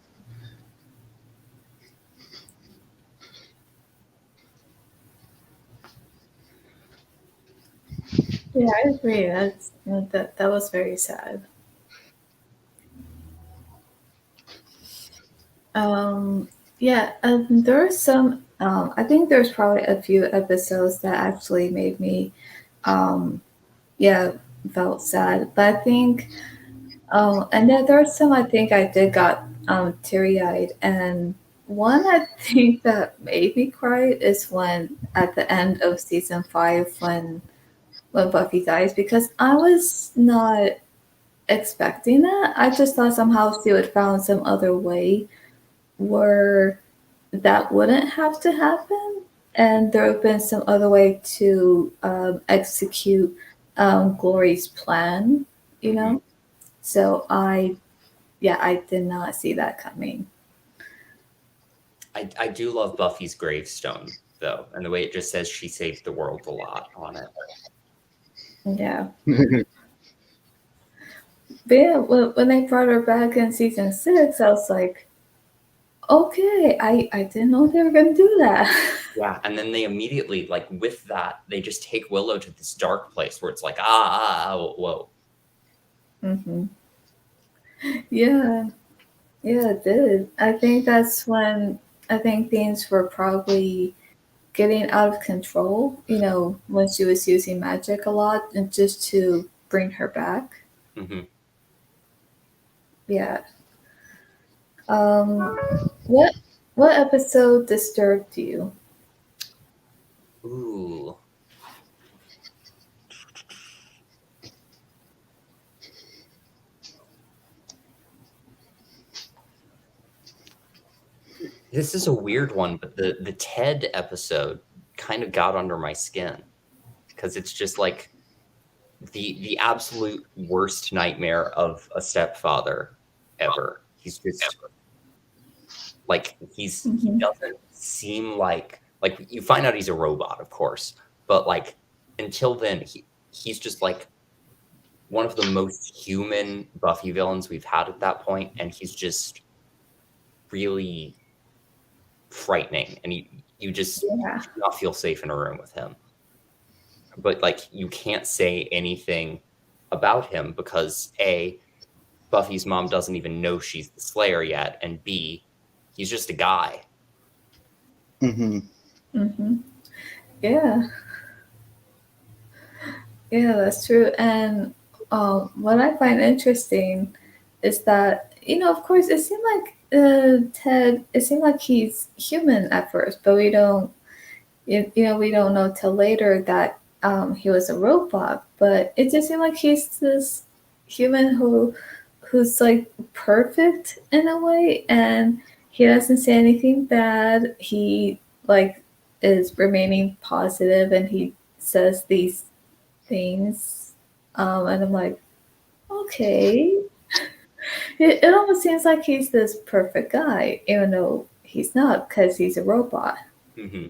[SPEAKER 1] Yeah, I agree. That was very sad. Um, yeah, there are some. I think there's probably a few episodes that actually made me, um, yeah, felt sad. But I think, and then there are some I think I did got teary eyed, and one I think that made me cry is when at the end of season 5 when Buffy dies, because I was not expecting that. I just thought somehow she would found some other way where that wouldn't have to happen, and there would have been some other way to execute Glory's plan. You
[SPEAKER 2] Mhm.
[SPEAKER 1] know, so I did not see that coming.
[SPEAKER 2] I do love Buffy's gravestone though, and the way it just says she saved the world a lot on it.
[SPEAKER 1] Yeah, but yeah, when they brought her back in season 6, I was like, okay, I didn't know they were gonna do that.
[SPEAKER 2] Yeah, and then they immediately, like with that, they just take Willow to this dark place where it's like, whoa.
[SPEAKER 1] hmm Yeah, yeah, it did. I think that's when I think things were probably getting out of control, when she was using magic a lot and just to bring her back.
[SPEAKER 2] Hmm.
[SPEAKER 1] Yeah. Um what episode disturbed you?
[SPEAKER 2] Ooh. This is a weird one, but the Ted episode kind of got under my skin because it's just like the absolute worst nightmare of a stepfather ever. He's just like he
[SPEAKER 1] Mhm.
[SPEAKER 2] doesn't seem like you find out he's a robot, of course, but like until then he's just like one of the most human Buffy villains we've had at that point, and he's just really frightening, and you just
[SPEAKER 1] Yeah.
[SPEAKER 2] do not feel safe in a room with him. But like you can't say anything about him because A, Buffy's mom doesn't even know she's the Slayer yet, and B, he's just a guy.
[SPEAKER 3] hmm
[SPEAKER 1] Mhm. Yeah. Yeah, that's true. And what I find interesting is that, of course, it seemed like Ted, it seemed like he's human at first, but we don't know till later that he was a robot. But it just seemed like he's this human who's like perfect in a way, and he doesn't say anything bad. He like is remaining positive, and he says these things. And I'm like, okay. It almost seems like he's this perfect guy, even though he's not, because he's a robot.
[SPEAKER 2] Hmm.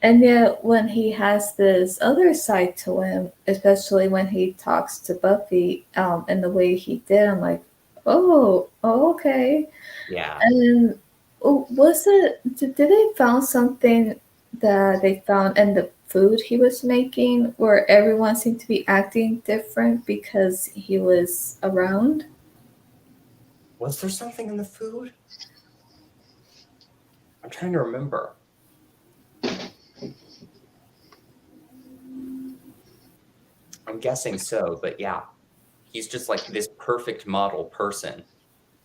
[SPEAKER 1] And yet, when he has this other side to him, especially when he talks to Buffy, and the way he did, I'm like, oh, okay.
[SPEAKER 2] Yeah.
[SPEAKER 1] And was it? Did they found something that they found in the food he was making, where everyone seemed to be acting different because he was around?
[SPEAKER 2] Was there something in the food? I'm trying to remember. I'm guessing so, but yeah, he's just like this perfect model person.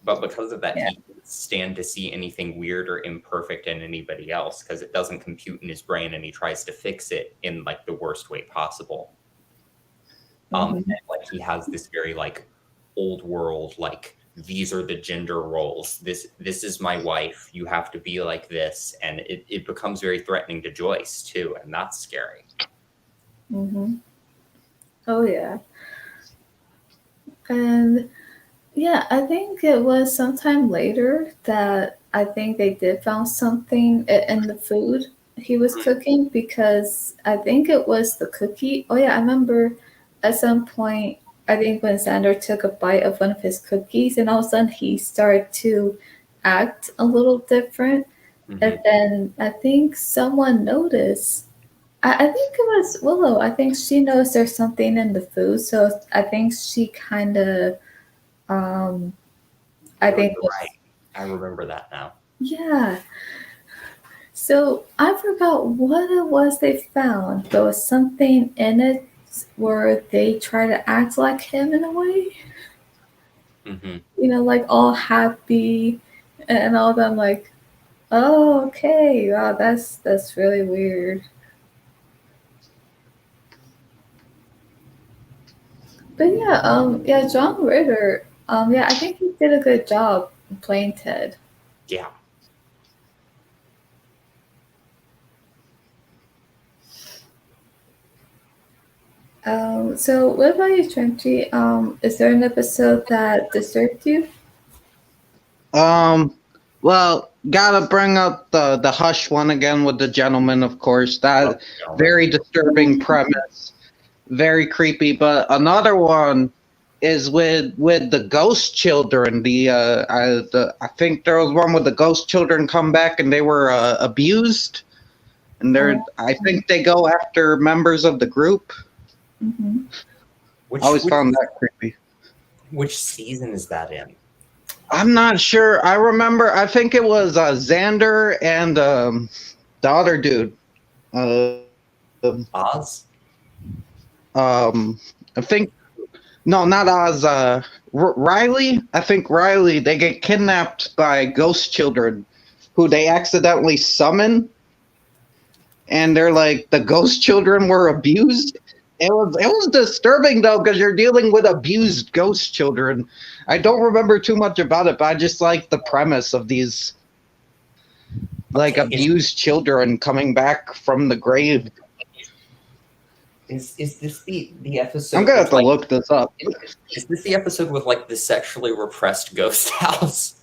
[SPEAKER 2] But because of that,
[SPEAKER 1] Yeah.
[SPEAKER 2] he can't stand to see anything weird or imperfect in anybody else because it doesn't compute in his brain, and he tries to fix it in like the worst way possible. And,
[SPEAKER 1] Hmm.
[SPEAKER 2] like he has this very like old world, like these are the gender roles. This is my wife. You have to be like this, and it becomes very threatening to Joyce too, and that's scary.
[SPEAKER 1] Hmm. Oh yeah. And yeah, I think it was sometime later that I think they did found something in the food he was cooking, because I think it was the cookie. Oh yeah, I remember at some point, I think when Xander took a bite of one of his cookies, and all of a sudden he started to act a little different. And
[SPEAKER 2] Mm-hmm.
[SPEAKER 1] then I think someone noticed. I think it was Willow. I think she knows there's something in the food, so I think she kind of um, I
[SPEAKER 2] No,
[SPEAKER 1] think
[SPEAKER 2] you're right.
[SPEAKER 1] was,
[SPEAKER 2] I remember that now.
[SPEAKER 1] yeah. So I forgot what it was they found. There was something in it where they try to act like him in a way.
[SPEAKER 2] Mm-hmm.
[SPEAKER 1] Like all happy and all that. I'm like, oh, okay, wow, that's really weird. But yeah, yeah, John Ritter, yeah, I think he did a good job playing Ted.
[SPEAKER 2] Yeah.
[SPEAKER 1] So what about you, Trenty? Is there an episode that disturbed you?
[SPEAKER 3] Um, well, gotta bring up the Hush one again with the gentleman, of course.
[SPEAKER 2] Oh,
[SPEAKER 3] That
[SPEAKER 2] gentlemen.
[SPEAKER 3] very disturbing premise, very creepy. But another one is with the ghost children. I think there was one with the ghost children come back and they were abused, and
[SPEAKER 1] Oh,
[SPEAKER 3] I think they go after members of the group.
[SPEAKER 1] mhm.
[SPEAKER 3] I
[SPEAKER 2] Which
[SPEAKER 3] always
[SPEAKER 2] which
[SPEAKER 3] found that creepy.
[SPEAKER 2] which season is that in?
[SPEAKER 3] I'm not sure. I remember. I think it was Xander and the other dude. Uh,
[SPEAKER 2] Oz?
[SPEAKER 3] I think no, not Oz. Riley. I think Riley. They get kidnapped by ghost children, who they accidentally summon, and they're like the ghost children were abused. It was disturbing though because you're dealing with abused ghost children. I don't remember too much about it, but I just like the premise of these like
[SPEAKER 2] Okay,
[SPEAKER 3] abused children coming back from the grave.
[SPEAKER 2] is this the
[SPEAKER 3] I'm
[SPEAKER 2] episode
[SPEAKER 3] gonna have
[SPEAKER 2] with
[SPEAKER 3] to
[SPEAKER 2] like
[SPEAKER 3] look this up.
[SPEAKER 2] is this the episode with like the sexually repressed ghost house?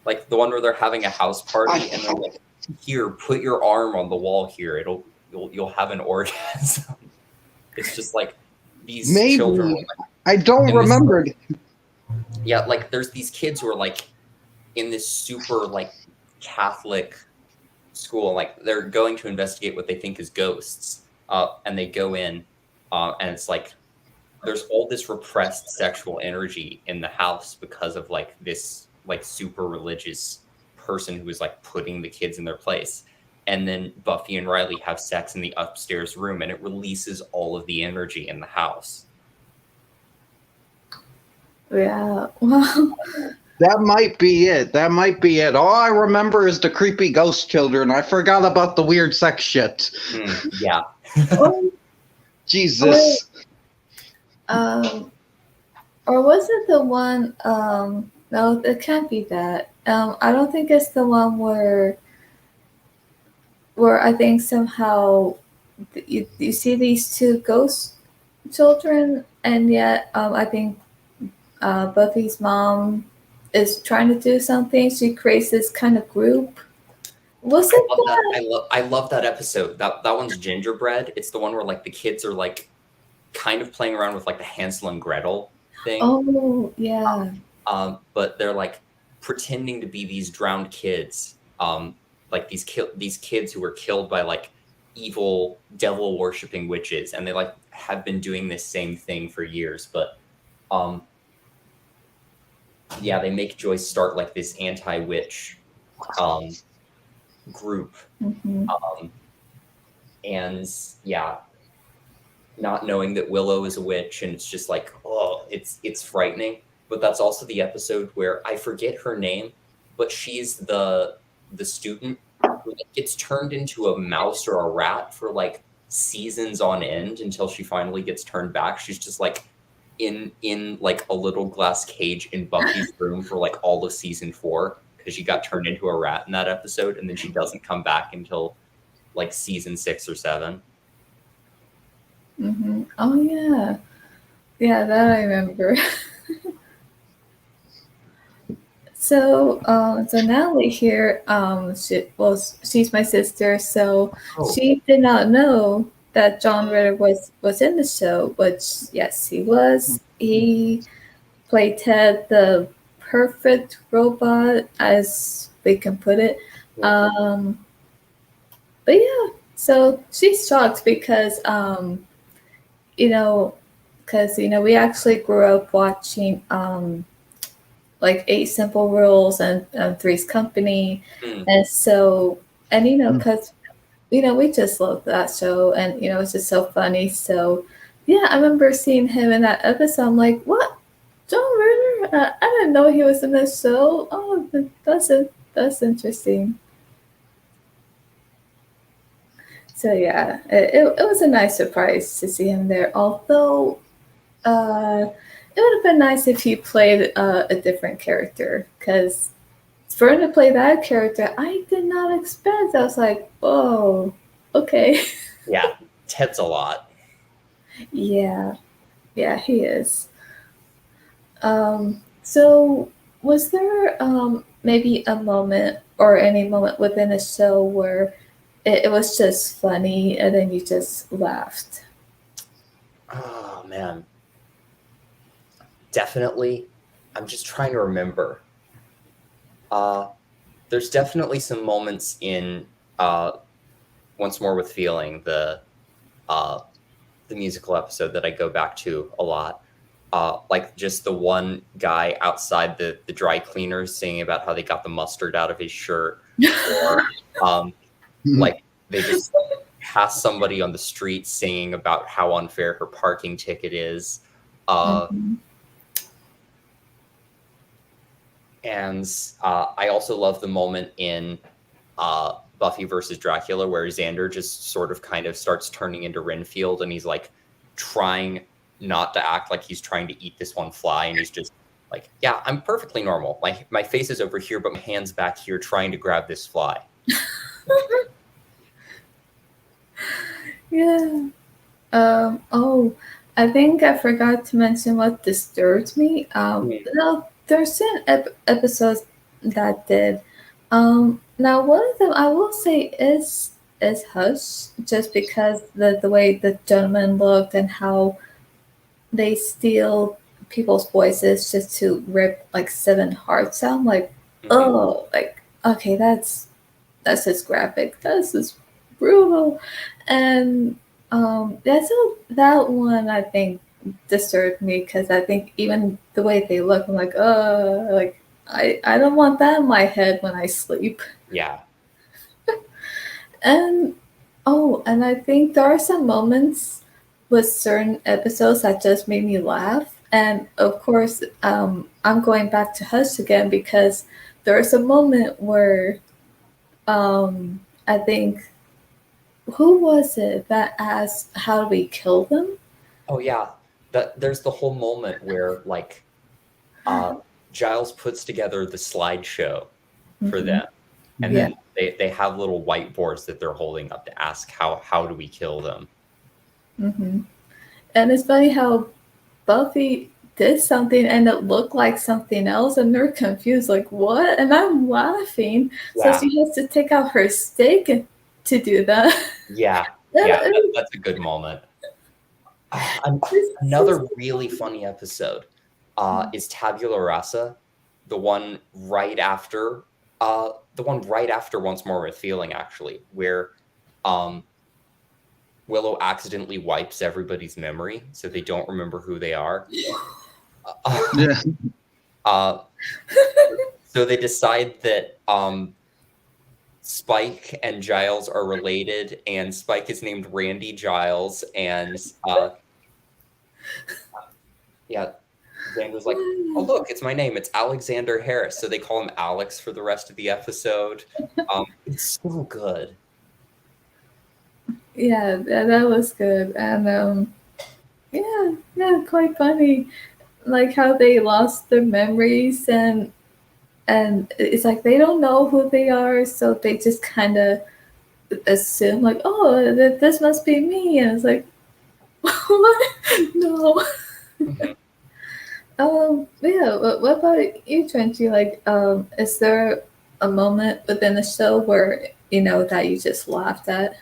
[SPEAKER 2] Like the one where they're having a house party and they're like, here, put your arm on the wall here. You'll have an orgasm. It's just like these children were
[SPEAKER 3] Maybe
[SPEAKER 2] like
[SPEAKER 3] I don't
[SPEAKER 2] in this
[SPEAKER 3] remember.
[SPEAKER 2] yeah, like there's these kids who are like in this super like Catholic school, like they're going to investigate what they think is ghosts. And they go in, and it's like there's all this repressed sexual energy in the house because of like this like super religious person who is like putting the kids in their place. And then Buffy and Riley have sex in the upstairs room, and it releases all of the energy in the house.
[SPEAKER 1] Yeah. Well,
[SPEAKER 3] That might be it. That might be it. All I remember is the creepy ghost children. I forgot about the weird sex shit.
[SPEAKER 2] Yeah.
[SPEAKER 1] or, or,
[SPEAKER 3] Jesus.
[SPEAKER 1] um, or was it the one? No, it can't be that. I don't think it's the one where I think somehow you see these two ghost children, and yet I think Buffy's mom is trying to do something. She creates this kind of group Was
[SPEAKER 2] I
[SPEAKER 1] it
[SPEAKER 2] love that.
[SPEAKER 1] that?
[SPEAKER 2] I love that episode. That one's Gingerbread. It's the one where like the kids are like kind of playing around with like the Hansel and Gretel thing.
[SPEAKER 1] Oh, yeah.
[SPEAKER 2] But they're like pretending to be these drowned kids, like these kids who were killed by like evil devil worshipping witches, and they like have been doing this same thing for years. But um, yeah, they make Joyce start like this anti-witch um, group,
[SPEAKER 1] Hmm.
[SPEAKER 2] and yeah, not knowing that Willow is a witch, and it's just like, oh, it's frightening. But that's also the episode where I forget her name, but she's the student who like, gets turned into a mouse or a rat for like seasons on end until she finally gets turned back. She's just like in like a little glass cage in Buffy's room for like all of season 4 because she got turned into a rat in that episode, and then she doesn't come back until like season 6 or 7.
[SPEAKER 1] Hmm. Oh, yeah. Yeah, that I remember. So Natalie here, she's my sister, so
[SPEAKER 2] Oh.
[SPEAKER 1] she did not know that John Ritter was in the show, which yes, he was. He played Ted, the perfect robot, as we can put it. Um, but yeah, so she's shocked because you know, we actually grew up watching like Eight Simple Rules and Three's Company, and so because we just love that show, and it's just so funny. So yeah, I remember seeing him in that episode. I'm like, what? John Ritter? I didn't know he was in this show. Oh, that's interesting. So yeah, it was a nice surprise to see him there. Although it would have been nice if he played a different character, because for him to play that character, I did not expect. I was like, oh, okay.
[SPEAKER 2] Yeah, Ted's a lot.
[SPEAKER 1] Yeah, yeah, he is. So was there maybe a moment or any moment within a show where it was just funny and then you just laughed?
[SPEAKER 2] Oh man, definitely. I'm just trying to remember. There's definitely some moments in Once More with Feeling, the musical episode that I go back to a lot. Like just the one guy outside the dry cleaners singing about how they got the mustard out of his shirt, or like they just pass somebody on the street singing about how unfair her parking ticket is.
[SPEAKER 1] Mhm.
[SPEAKER 2] And I also love the moment in Buffy versus Dracula where Xander just sort of kind of starts turning into Renfield, and he's like trying not to act like he's trying to eat this one fly, and he's just like, yeah, I'm perfectly normal. My face is over here, but my hand's back here trying to grab this fly.
[SPEAKER 1] Yeah. Oh, I think I forgot to mention what disturbs me. No, there's certain episodes that did. Now one of them I will say is Hush, just because the way the gentleman looked and how they steal people's voices just to rip like 7 hearts out. I'm like, oh, like okay, that's just graphic. That's just brutal. And yeah, so that one I think disturbed me because I think even the way they look, I'm like, like I don't want that in my head when I sleep.
[SPEAKER 2] Yeah.
[SPEAKER 1] And and I think there are some moments with certain episodes that just made me laugh. And of course, I'm going back to Hush again because there's a moment where I think who was it that asked how do we kill them?
[SPEAKER 2] Oh yeah. There's the whole moment where like Giles puts together the slideshow for
[SPEAKER 1] Mhm.
[SPEAKER 2] them, and
[SPEAKER 1] Yeah.
[SPEAKER 2] then they have little whiteboards that they're holding up to ask how do we kill them.
[SPEAKER 1] Hmm. And it's funny how Buffy did something and it looked like something else, and they're confused, like what? And I'm laughing. So
[SPEAKER 2] Yeah.
[SPEAKER 1] she has to take out her steak to do that.
[SPEAKER 2] Yeah, that's a good moment. Another really funny episode is Tabula Rasa, the one right after Once More with Feeling, actually, where Willow accidentally wipes everybody's memory so they don't remember who they are.
[SPEAKER 3] Yeah.
[SPEAKER 2] So they decide that Spike and Giles are related, and Spike is named Randy Giles, and yeah, Xander's like, oh look, it's my name, it's Alexander Harris. So they call him Alex for the rest of the episode. It's so good.
[SPEAKER 1] Yeah, that was good. And yeah, quite funny. Like how they lost their memories, and it's like they don't know who they are, so they just kind of assume like, oh, this must be me, and it's like, what? No. Yeah. What about you, Trenty? Like, is there a moment within the show where that you just laughed at?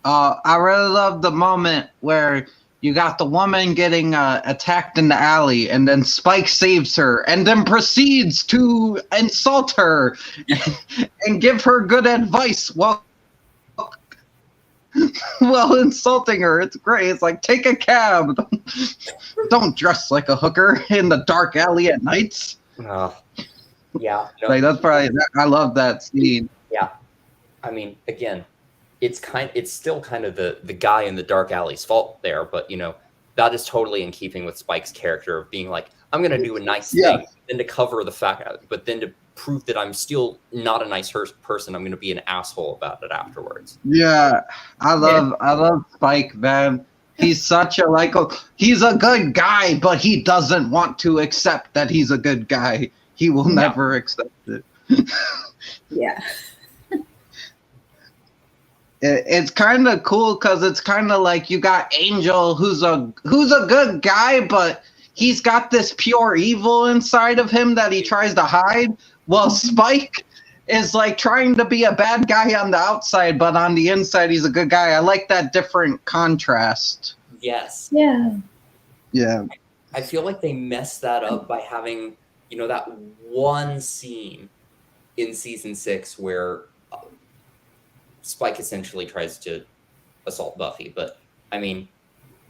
[SPEAKER 3] I really love the moment where you got the woman getting attacked in the alley, and then Spike saves her, and then proceeds to insult her and give her good advice while insulting her. It's great. It's like, take a cab. Don't dress like a hooker in the dark alley at nights.
[SPEAKER 2] Yeah. No,
[SPEAKER 3] Like that's probably. I love that scene.
[SPEAKER 2] Yeah. I mean, again, it's still kind of the guy in the dark alley's fault there, but that is totally in keeping with Spike's character of being like, I'm gonna do a nice thing, then to cover the fact, but then to prove that I'm still not a nice person, I'm gonna be an asshole about it afterwards.
[SPEAKER 3] Yeah, I love Spike, man. He's such he's a good guy, but he doesn't want to accept that he's a good guy. He will never accept it.
[SPEAKER 1] Yeah.
[SPEAKER 3] It's kind of cool because it's kind of like you got Angel, who's a good guy, but he's got this pure evil inside of him that he tries to hide. Well, Spike is like trying to be a bad guy on the outside, but on the inside, he's a good guy. I like that different contrast.
[SPEAKER 2] Yes.
[SPEAKER 1] Yeah.
[SPEAKER 3] Yeah.
[SPEAKER 2] I feel like they messed that up by having, that one scene in season 6 where Spike essentially tries to assault Buffy, but I mean,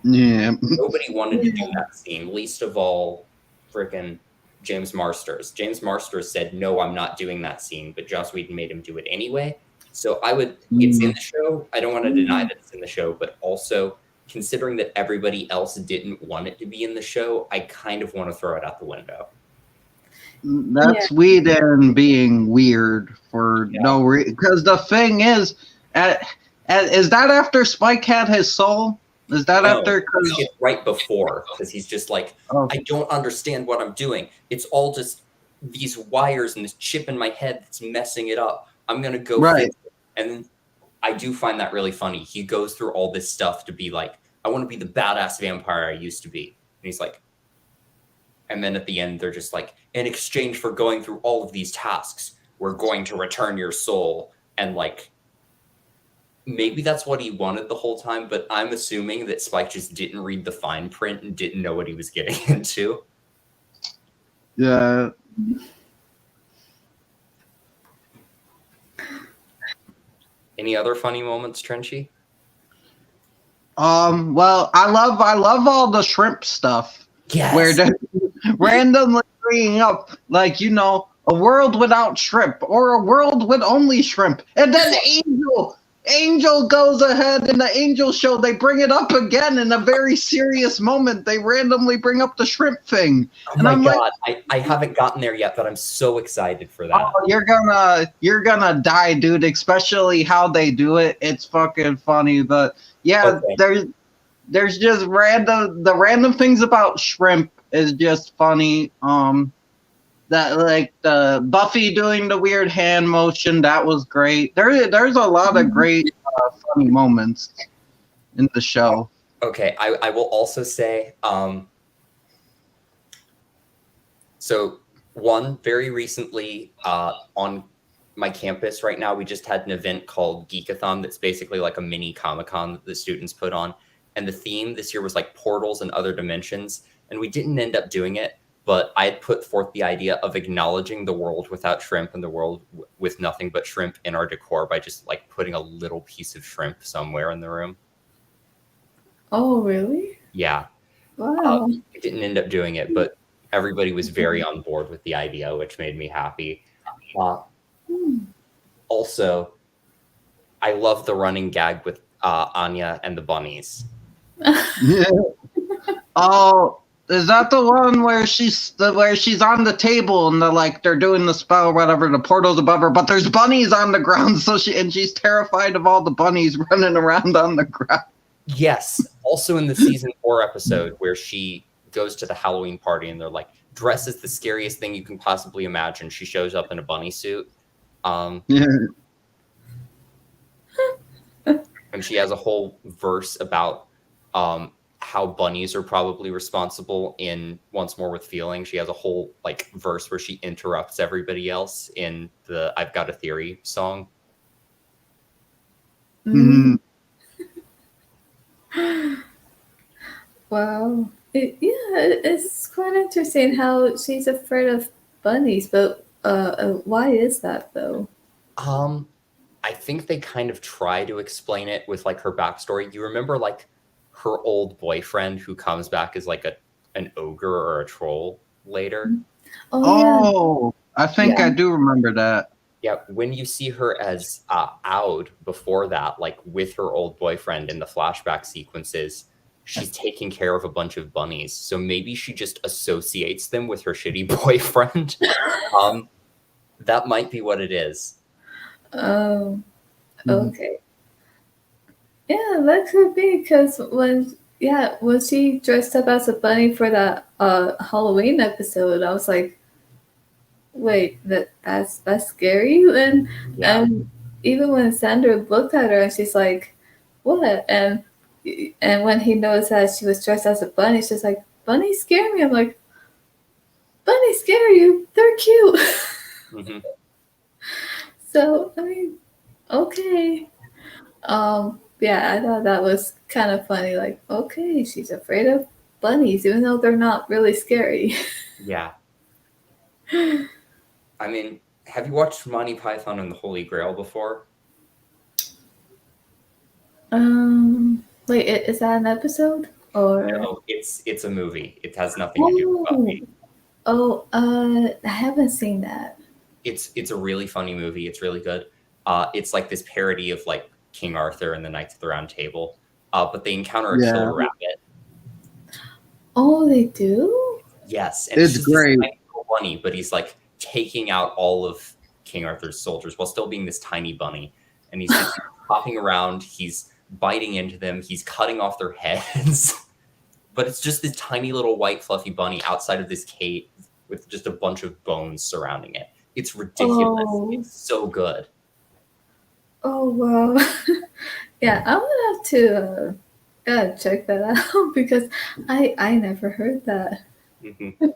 [SPEAKER 2] nobody wanted to do that scene, least of all freaking James Marsters. James Marsters said, no, I'm not doing that scene, but Joss Whedon made him do it anyway. So it's in the show. I don't want to deny that it's in the show, but also considering that everybody else didn't want it to be in the show, I kind of want to throw it out the window.
[SPEAKER 3] That's Whedon being weird for no reason. Because the thing is that after Spike had his soul? Is that after?
[SPEAKER 2] It's right before, because he's just like, I don't understand what I'm doing. It's all just these wires and this chip in my head that's messing it up. I'm going to go fix it. And I do find that really funny. He goes through all this stuff to be like, I want to be the badass vampire I used to be. And he's like, and then at the end, they're just like, in exchange for going through all of these tasks, we're going to return your soul. And like, maybe that's what he wanted the whole time, but I'm assuming that Spike just didn't read the fine print and didn't know what he was getting into.
[SPEAKER 3] Yeah.
[SPEAKER 2] Any other funny moments, Trenchy?
[SPEAKER 3] Well, I love all the shrimp stuff.
[SPEAKER 2] Yes.
[SPEAKER 3] Where they're randomly bringing up, like, a world without shrimp or a world with only shrimp. And then Angel goes ahead in the Angel show. They bring it up again in a very serious moment. They randomly bring up the shrimp thing.
[SPEAKER 2] Oh my God. Like, I haven't gotten there yet, but I'm so excited for that.
[SPEAKER 3] Oh, you're gonna die, dude, especially how they do it. It's fucking funny. But yeah, there's just the random things about shrimp is just funny. That like the Buffy doing the weird hand motion, that was great. There's a lot of great funny moments in the show.
[SPEAKER 2] Okay, I will also say So one, very recently on my campus right now, we just had an event called Geekathon that's basically like a mini Comic-Con that the students put on. And the theme this year was like portals and other dimensions. And we didn't end up doing it, but I had put forth the idea of acknowledging the world without shrimp and the world with nothing but shrimp in our decor by just like putting a little piece of shrimp somewhere in the room.
[SPEAKER 1] Oh, really?
[SPEAKER 2] Yeah.
[SPEAKER 1] Wow.
[SPEAKER 2] We didn't end up doing it, but everybody was very on board with the idea, which made me happy. Also, I love the running gag with Anya and the bunnies.
[SPEAKER 3] Yeah. Oh, is that the one where she's on the table and they're doing the spell or whatever, the portal's above her, but there's bunnies on the ground, so she's terrified of all the bunnies running around on the ground.
[SPEAKER 2] Yes. Also in the season 4 episode where she goes to the Halloween party and they're like, dress is the scariest thing you can possibly imagine. She shows up in a bunny suit.
[SPEAKER 3] Yeah.
[SPEAKER 2] And she has a whole verse about how bunnies are probably responsible in Once More with Feeling. She has a whole like verse where she interrupts everybody else in the I've Got a Theory song.
[SPEAKER 3] Mm-hmm.
[SPEAKER 1] Wow. It's quite interesting how she's afraid of bunnies, but why is that though?
[SPEAKER 2] I think they kind of try to explain it with like her backstory. You remember like her old boyfriend who comes back as like an ogre or a troll later?
[SPEAKER 3] Oh, I think I do remember that.
[SPEAKER 2] Yeah, when you see her as Aud before that, like with her old boyfriend in the flashback sequences, she's taking care of a bunch of bunnies. So maybe she just associates them with her shitty boyfriend. That might be what it is.
[SPEAKER 1] Oh, okay. Yeah, that could be because when she dressed up as a bunny for that Halloween episode, I was like, wait, that's scary. And even when Sandra looked at her and she's like, what? And when he knows that she was dressed as a bunny, she's like, bunnies scare me. I'm like, bunnies scare you? They're cute.
[SPEAKER 2] Mm-hmm.
[SPEAKER 1] So I mean, okay. Yeah, I thought that was kind of funny. Like, okay, she's afraid of bunnies, even though they're not really scary.
[SPEAKER 2] Yeah. I mean, have you watched Monty Python and the Holy Grail before?
[SPEAKER 1] Wait, is that an episode or?
[SPEAKER 2] No, it's a movie. It has nothing to do with Buffy.
[SPEAKER 1] Oh, I haven't seen that.
[SPEAKER 2] It's a really funny movie. It's really good. It's like this parody of like King Arthur and the Knights of the Round Table. But they encounter a killer rabbit.
[SPEAKER 1] Oh, they do?
[SPEAKER 2] Yes, and
[SPEAKER 3] it's great.
[SPEAKER 2] Bunny, but he's like taking out all of King Arthur's soldiers while still being this tiny bunny, and he's just hopping around. He's biting into them. He's cutting off their heads. But it's just this tiny little white fluffy bunny outside of this cave with just a bunch of bones surrounding it. It's ridiculous.
[SPEAKER 1] Oh.
[SPEAKER 2] It's so good.
[SPEAKER 1] Oh, wow. Yeah, I would have to check that out because I never heard that.
[SPEAKER 2] Mm-hmm.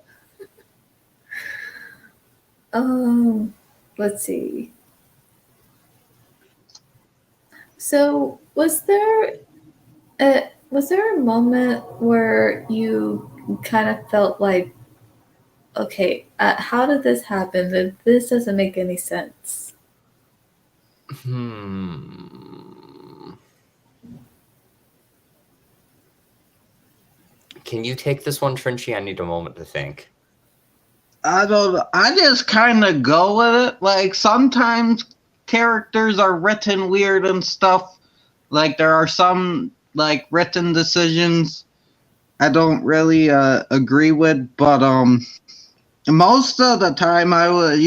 [SPEAKER 1] Let's see. So, was there a moment where you kind of felt like, okay, how did this happen? This doesn't make any sense.
[SPEAKER 2] Can you take this one, Trinchi? I need a moment to think.
[SPEAKER 3] I just kind of go with it. Like, sometimes characters are written weird and stuff. Like, there are some, like, written decisions I don't really agree with. But, most of the time I would,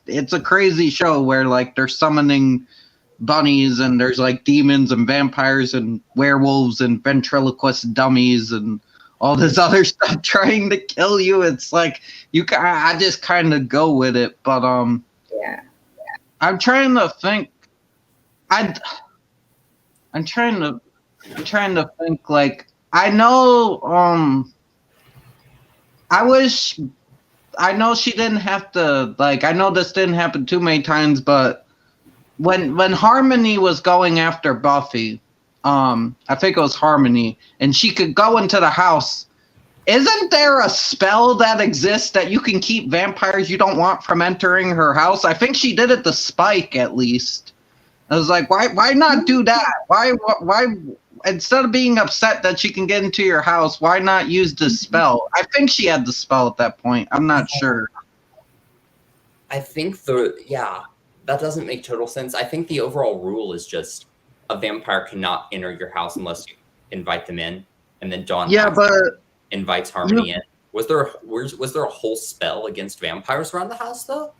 [SPEAKER 3] it's a crazy show where, like, they're summoning bunnies and there's, like, demons and vampires and werewolves and ventriloquist dummies and all this other stuff trying to kill you. It's like I just kind of go with it, but
[SPEAKER 1] yeah.
[SPEAKER 3] I'm trying to think. I'm trying to think. Like, I know. I wish I know she didn't have to, like, I know this didn't happen too many times, but when Harmony was going after Buffy, I think it was Harmony, and she could go into the house. Isn't there a spell that exists that you can keep vampires you don't want from entering her house? I think she did it to Spike, at least. I was like, why not do that? Why instead of being upset that she can get into your house, why not use the spell? I think she had the spell at that point. I'm not sure.
[SPEAKER 2] I think that doesn't make total sense. I think the overall rule is just a vampire cannot enter your house unless you invite them in, and then Dawn invites Harmony in. Was there a whole spell against vampires around the house though?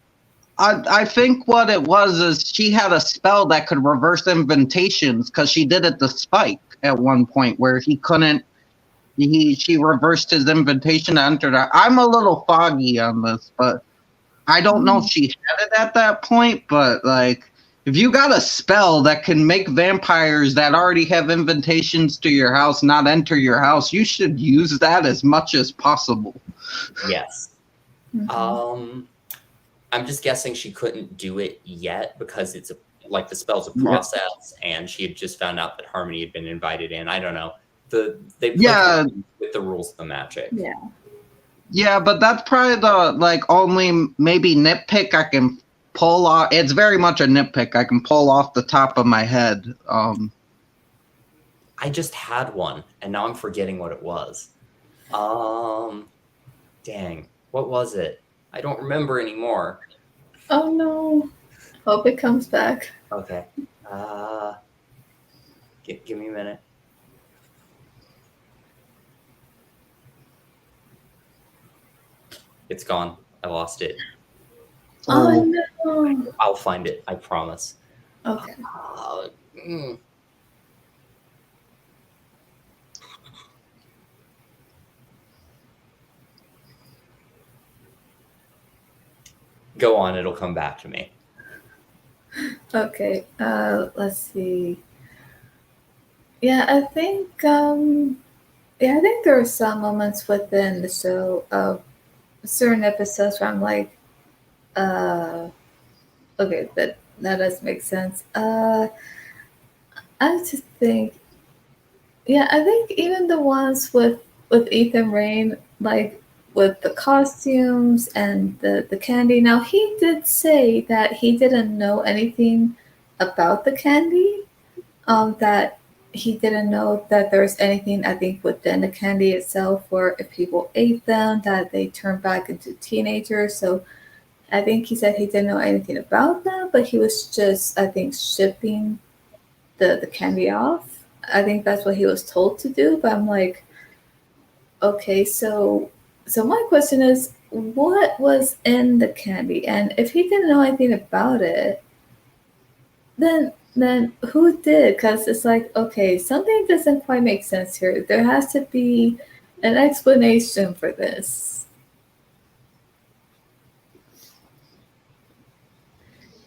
[SPEAKER 3] I think what it was is she had a spell that could reverse invitations because she did it to Spike at one point where he couldn't. She reversed his invitation to enter that. I'm a little foggy on this, but I don't know if she had it at that point. But like, if you got a spell that can make vampires that already have invitations to your house not enter your house, you should use that as much as possible.
[SPEAKER 2] Yes. I'm just guessing she couldn't do it yet because it's the spell's a process, and she had just found out that Harmony had been invited in. I don't know. They play with the rules of the magic.
[SPEAKER 1] Yeah.
[SPEAKER 3] Yeah, but that's probably the only maybe nitpick I can pull off. It's very much a nitpick I can pull off the top of my head.
[SPEAKER 2] I just had one, and now I'm forgetting what it was. Dang, what was it? I don't remember anymore.
[SPEAKER 1] Oh no. Hope it comes back.
[SPEAKER 2] Okay. Give me a minute. It's gone. I lost it.
[SPEAKER 1] Oh no.
[SPEAKER 2] I'll find it. I promise.
[SPEAKER 1] Okay.
[SPEAKER 2] Go on, it'll come back to me.
[SPEAKER 1] Okay, let's see. Yeah, I think there are some moments within the show of certain episodes where I'm like, okay, that does make sense. I just think, I think even the ones with Ethan Rain, like with the costumes and the candy. Now he did say that he didn't know anything about the candy. That he didn't know that there's anything, I think, within the candy itself, where if people ate them, that they turn back into teenagers. So I think he said he didn't know anything about them, but he was just, I think, shipping the candy off. I think that's what he was told to do. But I'm like, okay, so my question is, what was in the candy? And if he didn't know anything about it, then who did? Because it's like, okay, something doesn't quite make sense here. There has to be an explanation for this.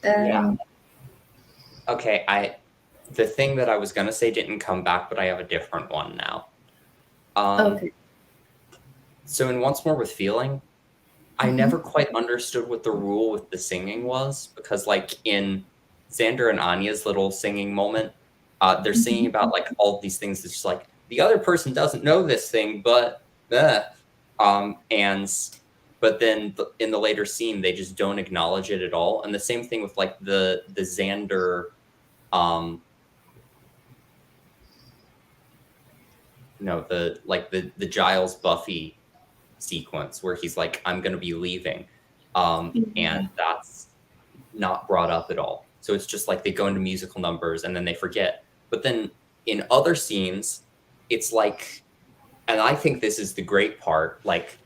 [SPEAKER 2] Yeah. Okay, the thing that I was gonna say didn't come back, but I have a different one now.
[SPEAKER 1] Okay.
[SPEAKER 2] So in Once More with Feeling, I never quite understood what the rule with the singing was, because like in Xander and Anya's little singing moment, they're singing about like all these things that's just like the other person doesn't know this thing, but but then in the later scene they just don't acknowledge it at all. And the same thing with like the Xander the Giles Buffy sequence where he's like, I'm gonna be leaving, and that's not brought up at all. So it's just like they go into musical numbers and then they forget. But then in other scenes, it's like, and I think this is the great part, like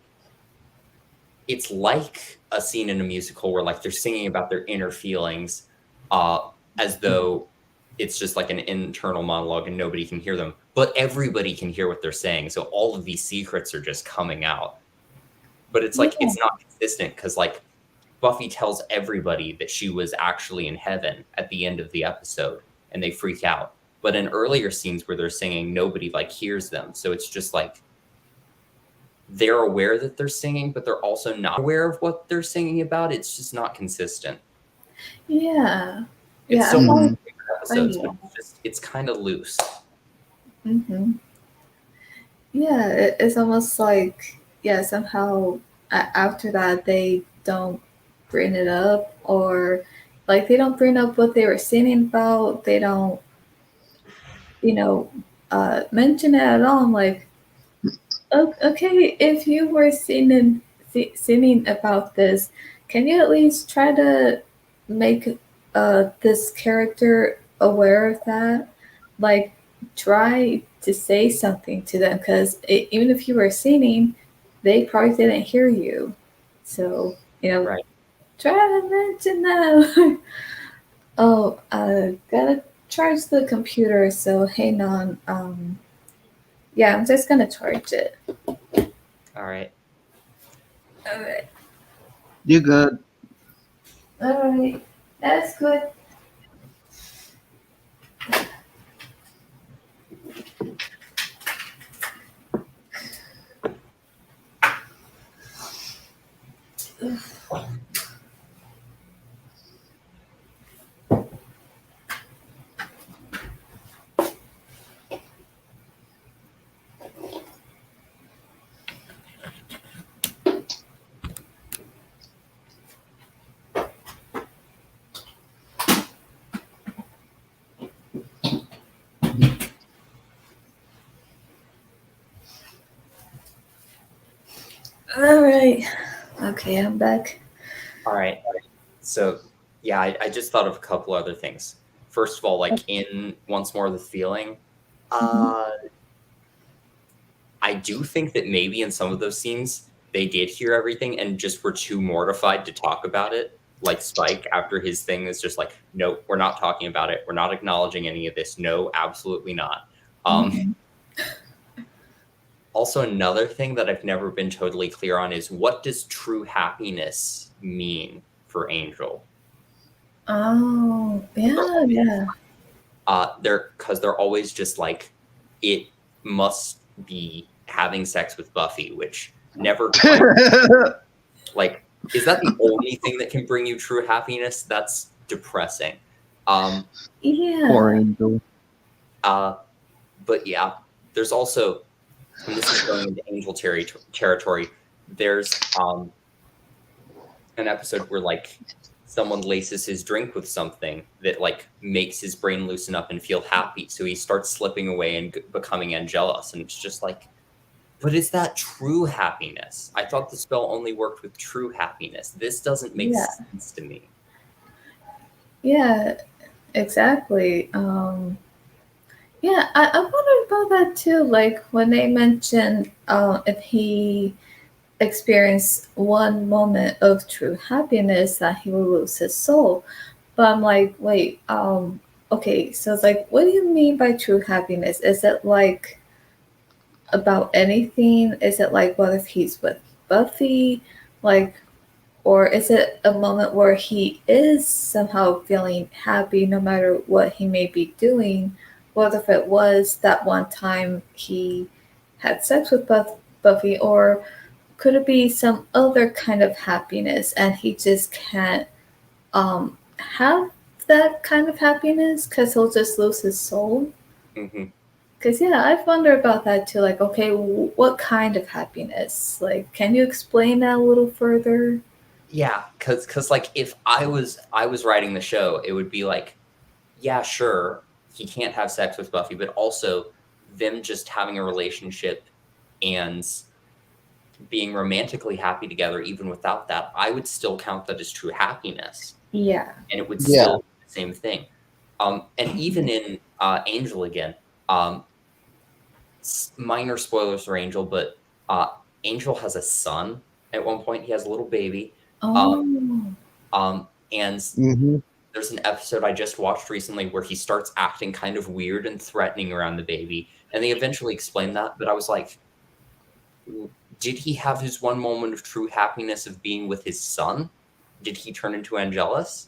[SPEAKER 2] it's like a scene in a musical where like they're singing about their inner feelings, as though it's just like an internal monologue and nobody can hear them, but everybody can hear what they're saying. So all of these secrets are just coming out. But it's like, it's not consistent because like Buffy tells everybody that she was actually in heaven at the end of the episode and they freak out. But in earlier scenes where they're singing, nobody like hears them. So it's just like they're aware that they're singing, but they're also not aware of what they're singing about. It's just not consistent.
[SPEAKER 1] Yeah.
[SPEAKER 2] It's
[SPEAKER 1] Yeah,
[SPEAKER 2] so
[SPEAKER 1] I
[SPEAKER 2] one of
[SPEAKER 1] like
[SPEAKER 2] my favorite episodes, but
[SPEAKER 1] funny.
[SPEAKER 2] it's kind of loose.
[SPEAKER 1] Mm-hmm. Yeah, it's almost like, yeah, somehow after that they don't bring it up, or like they don't bring up what they were singing about. They don't, you know, mention it at all. I'm like, okay, if you were singing about this, can you at least try to make this character aware of that? Like, try to say something to them, because even if you were singing, they probably didn't hear you. So,
[SPEAKER 2] Right.
[SPEAKER 1] try to mention that. Oh, gotta charge the computer, so hang on. Yeah, I'm just gonna charge it.
[SPEAKER 2] All right.
[SPEAKER 1] Alright.
[SPEAKER 3] You good?
[SPEAKER 1] Alright. That's good. Alright. Okay, I'm back.
[SPEAKER 2] All right. So yeah, I just thought of a couple other things. First of all, like in Once More the Feeling, I do think that maybe in some of those scenes they did hear everything and just were too mortified to talk about it. Like Spike after his thing is just like, no, we're not talking about it. We're not acknowledging any of this. No, absolutely not. Also, another thing that I've never been totally clear on is what does true happiness mean for Angel?
[SPEAKER 1] Oh, yeah.
[SPEAKER 2] They're always just like, it must be having sex with Buffy, which never quite like, is that the only thing that can bring you true happiness? That's depressing.
[SPEAKER 1] Yeah.
[SPEAKER 3] Poor Angel.
[SPEAKER 2] But yeah, there's also, and this is going into Angel territory. There's an episode where like someone laces his drink with something that like makes his brain loosen up and feel happy, so he starts slipping away and becoming angelous, and it's just like, but is that true happiness? I thought the spell only worked with true happiness. This doesn't make
[SPEAKER 1] Yeah.
[SPEAKER 2] sense to me.
[SPEAKER 1] Yeah, exactly. Yeah, I wondered about that too. Like when they mentioned if he experienced one moment of true happiness, that he will lose his soul. But I'm like, wait, okay, so it's like, what do you mean by true happiness? Is it like about anything? Is it like what if he's with Buffy? Like, or is it a moment where he is somehow feeling happy no matter what he may be doing? What if it was that one time he had sex with Buffy, or could it be some other kind of happiness and he just can't have that kind of happiness because he'll just lose his soul?
[SPEAKER 2] Mm-hmm.
[SPEAKER 1] Because, yeah, I've wondered about that too. Like, okay, what kind of happiness? Like, can you explain that a little further?
[SPEAKER 2] Yeah, because like if I was writing the show, it would be like, yeah, sure, he can't have sex with Buffy, but also them just having a relationship and being romantically happy together, even without that, I would still count that as true happiness.
[SPEAKER 1] Yeah.
[SPEAKER 2] And it would
[SPEAKER 3] Yeah.
[SPEAKER 2] still be the same thing. And even in Angel again, minor spoilers for Angel, but Angel has a son at one point. He has a little baby.
[SPEAKER 1] Oh.
[SPEAKER 2] And
[SPEAKER 3] Mm-hmm.
[SPEAKER 2] there's an episode I just watched recently where he starts acting kind of weird and threatening around the baby. And they eventually explain that, but I was like, did he have his one moment of true happiness of being with his son? Did he turn into Angelus?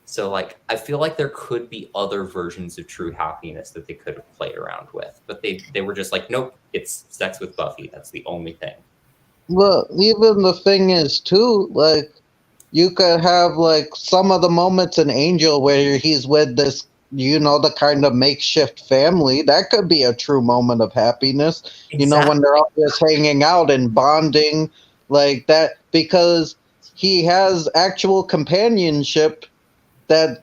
[SPEAKER 2] So, like, I feel like there could be other versions of true happiness that they could have played around with, but they were just like, nope, it's sex with Buffy. That's the only thing.
[SPEAKER 3] Well, even the thing is too, like you could have like some of the moments in Angel where he's with this, the kind of makeshift family. That could be a true moment of happiness. When
[SPEAKER 2] Exactly.
[SPEAKER 3] they're all just hanging out and bonding like that, because he has actual companionship that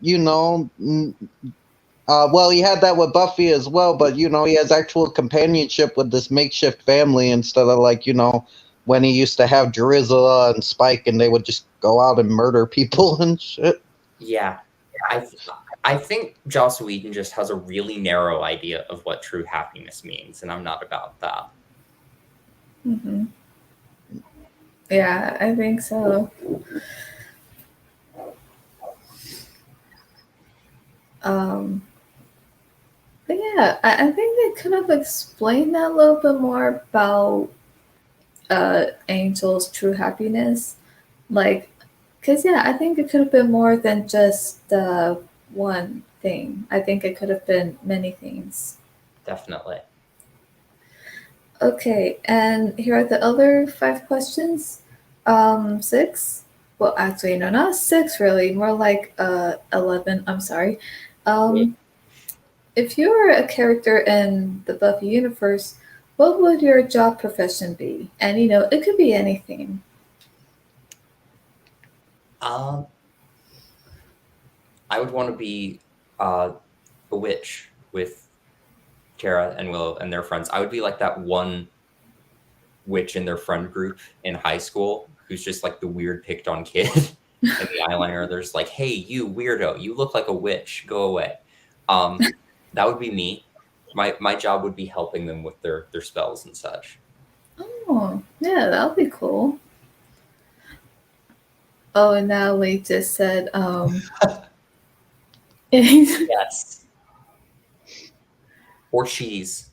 [SPEAKER 3] well, he had that with Buffy as well, but he has actual companionship with this makeshift family instead of like when he used to have Drizella and Spike, and they would just go out and murder people and shit.
[SPEAKER 2] Yeah. I th- I think Joss Whedon just has a really narrow idea of what true happiness means, and I'm not about that.
[SPEAKER 1] Hmm. Yeah, I think so. Um, but yeah, I think they could have explained that a little bit more about Angel's true happiness. Like, because yeah, I think it could have been more than just one thing. I think it could have been many things.
[SPEAKER 2] Definitely.
[SPEAKER 1] Okay, and here are the other five questions. Six. Well, actually, no, not six really. More like 11. I'm sorry.
[SPEAKER 2] Wait.
[SPEAKER 1] Um, if you were a character in the Buffy universe, what would your job profession be? And it could be anything.
[SPEAKER 2] Um, I would want to be uh, a witch with Tara and Willow and their friends. I would be like that one witch in their friend group in high school who's just like the weird picked on kid and the eyeliner. There's like, hey, you weirdo, you look like a witch. Go away. Um, that would be me. My job would be helping them with their spells and such.
[SPEAKER 1] Oh, yeah, that'll be cool. Oh, and now we just said,
[SPEAKER 2] Yes. Or cheese.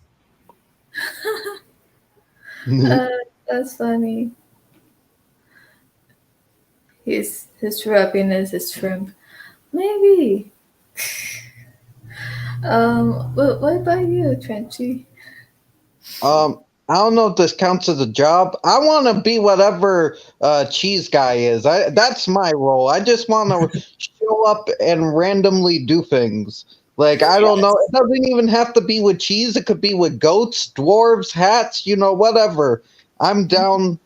[SPEAKER 1] uh, that's funny. His true happiness is shrimp. Maybe. What about you, Trenchy?
[SPEAKER 3] I don't know if this counts as a job. I want to be whatever cheese guy is. That's my role. I just want to show up and randomly do things. Like I don't know.
[SPEAKER 2] Yes.
[SPEAKER 3] It doesn't even have to be with cheese. It could be with goats, dwarves, hats. Whatever. I'm down.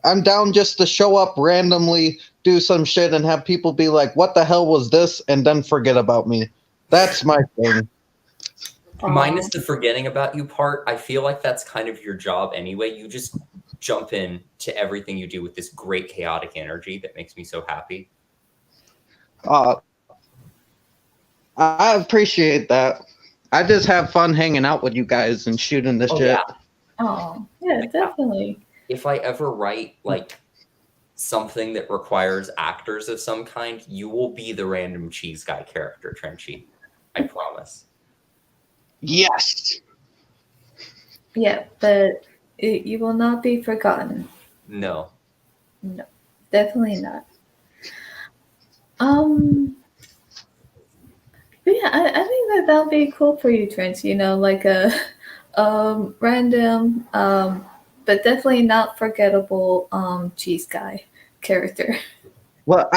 [SPEAKER 3] I'm down just to show up randomly, do some shit, and have people be like, "What the hell was this?" and then forget about me. That's my thing.
[SPEAKER 2] Minus the forgetting about you part, I feel like that's kind of your job anyway. You just jump in to everything you do with this great chaotic energy that makes me so happy.
[SPEAKER 3] Uh, I appreciate that. I just have fun hanging out with you guys and shooting the
[SPEAKER 2] Oh yeah.
[SPEAKER 3] shit.
[SPEAKER 1] Oh, yeah,
[SPEAKER 2] Like,
[SPEAKER 1] definitely.
[SPEAKER 2] if I ever write like something that requires actors of some kind, you will be the random cheese guy character, Trenchy. I promise.
[SPEAKER 3] Yes.
[SPEAKER 1] Yeah, but you will not be forgotten.
[SPEAKER 2] No.
[SPEAKER 1] No, definitely not. Um, but yeah, I think that that'll be cool for you, Trent. Like a random, but definitely not forgettable cheese guy character.
[SPEAKER 3] Well,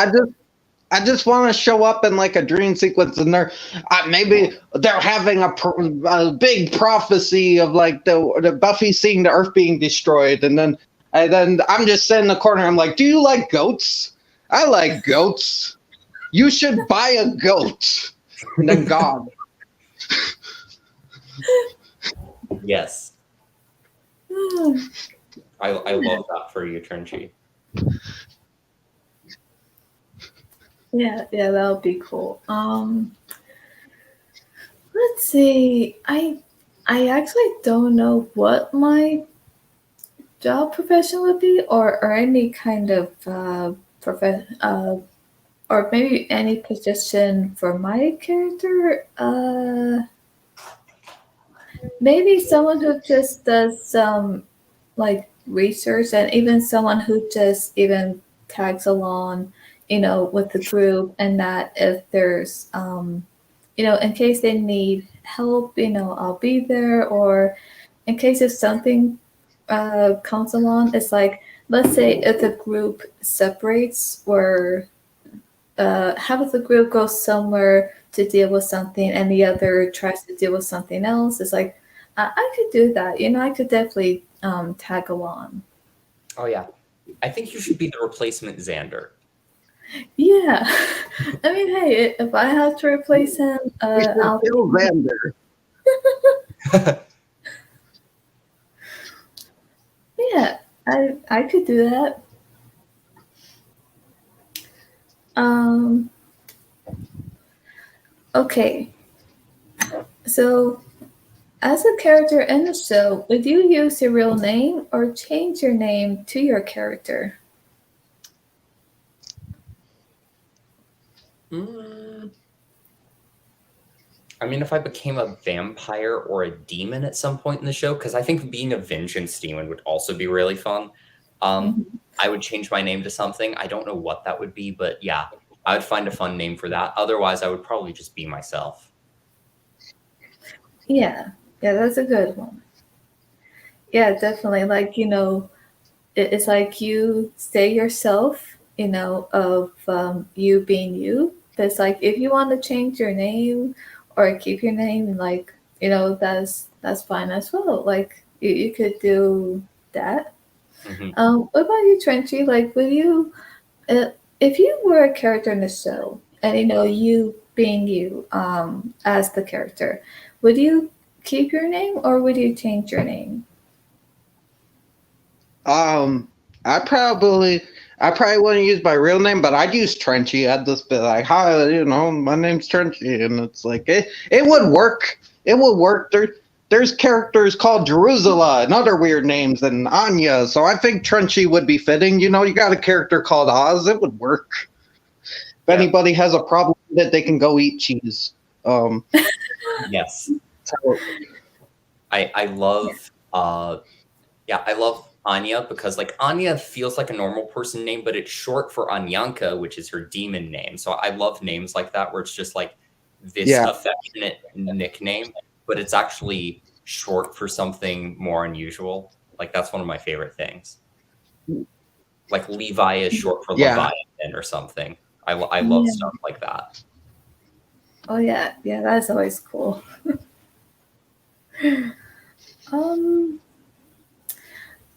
[SPEAKER 3] I just want to show up in like a dream sequence, and maybe they're having a big prophecy of like the Buffy seeing the Earth being destroyed, and then I'm just sitting in the corner. I'm like, "Do you like goats? I like goats. You should buy a goat." And then God.
[SPEAKER 2] Yes. I love that for you, Trenchy.
[SPEAKER 1] Yeah, yeah, that'll be cool. Let's see. I actually don't know what my job profession would be, or any kind of or maybe any position for my character. Maybe someone who just does some like research, and even someone who just even tags along, with the group, and that if there's in case they need help, I'll be there, or in case if something comes along, it's like let's say if the group separates or half of the group goes somewhere to deal with something and the other tries to deal with something else, it's like I could do that. I could definitely tag along.
[SPEAKER 2] Oh yeah, I think you should be the replacement Xander.
[SPEAKER 1] Yeah. I mean, hey, if I have to replace him,
[SPEAKER 3] We should
[SPEAKER 1] I'll.
[SPEAKER 3] kill Vander.
[SPEAKER 1] Yeah, I could do that. Um. Okay. So, as a character in the show, would you use your real name or change your name to your character?
[SPEAKER 2] Mm, I mean, if I became a vampire or a demon at some point in the show, because I think being a vengeance demon would also be really fun.
[SPEAKER 1] Mhm.
[SPEAKER 2] I would change my name to something. I don't know what that would be, but yeah, I would find a fun name for that. Otherwise, I would probably just be myself.
[SPEAKER 1] Yeah, yeah, that's a good one. Yeah, definitely. Like, it's like you stay yourself, of you being you. But it's like if you want to change your name or keep your name, like, that's fine as well. Like, you could do that.
[SPEAKER 2] Hmm.
[SPEAKER 1] What about you, Trenchy? Like, would you, if you were a character in the show, and you being you, as the character, would you keep your name or would you change your name?
[SPEAKER 3] Um, I probably I probably wouldn't use my real name, but I'd use Trenchy. I'd just be like, "Hi, my name's Trenchy," and it's like it would work. It would work. There's characters called Jerusalem and other weird names and Anya, so I think Trenchy would be fitting. You got a character called Oz. It would work. If
[SPEAKER 2] Yeah.
[SPEAKER 3] anybody has a problem with it, they can go eat cheese.
[SPEAKER 2] Yes.
[SPEAKER 3] So,
[SPEAKER 2] I love I love Anya because like Anya feels like a normal person name, but it's short for Anyanka, which is her demon name. So I love names like that where it's just like this
[SPEAKER 3] yeah.
[SPEAKER 2] affectionate nickname, but it's actually short for something more unusual. Like that's one of my favorite things. Like Levi is short for
[SPEAKER 3] Yeah.
[SPEAKER 2] Leviathan or something. I love
[SPEAKER 1] Yeah.
[SPEAKER 2] stuff like that.
[SPEAKER 1] Oh yeah, yeah, that's always cool. Um,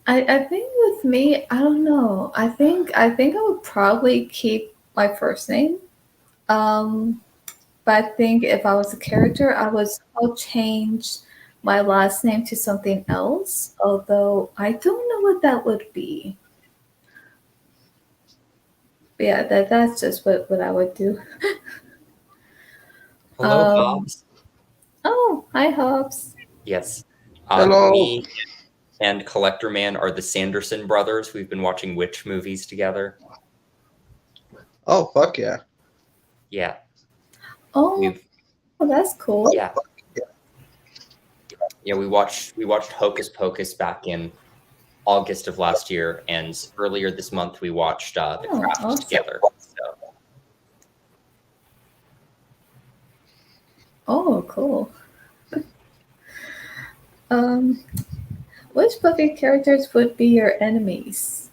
[SPEAKER 1] I think with me, I don't know. I think I would probably keep my first name. Um, but I think if I was a character, I'll change my last name to something else. Although I don't know what that would be. But yeah, that's just what I would do.
[SPEAKER 2] Hello,
[SPEAKER 1] Um,
[SPEAKER 2] Hobbs.
[SPEAKER 1] oh, hi Hobbs.
[SPEAKER 2] Yes.
[SPEAKER 3] Hello.
[SPEAKER 2] Me and Collector Man are the Sanderson brothers. We've been watching witch movies together.
[SPEAKER 3] Oh, fuck yeah.
[SPEAKER 2] Yeah.
[SPEAKER 1] Oh,
[SPEAKER 2] We've
[SPEAKER 1] that's cool.
[SPEAKER 2] yeah. Yeah, we watched Hocus Pocus back in August of last year, and earlier this month we watched The
[SPEAKER 1] Oh,
[SPEAKER 2] Craft
[SPEAKER 1] awesome.
[SPEAKER 2] together. So
[SPEAKER 1] Oh, cool. Um, which Buffy characters would be your enemies?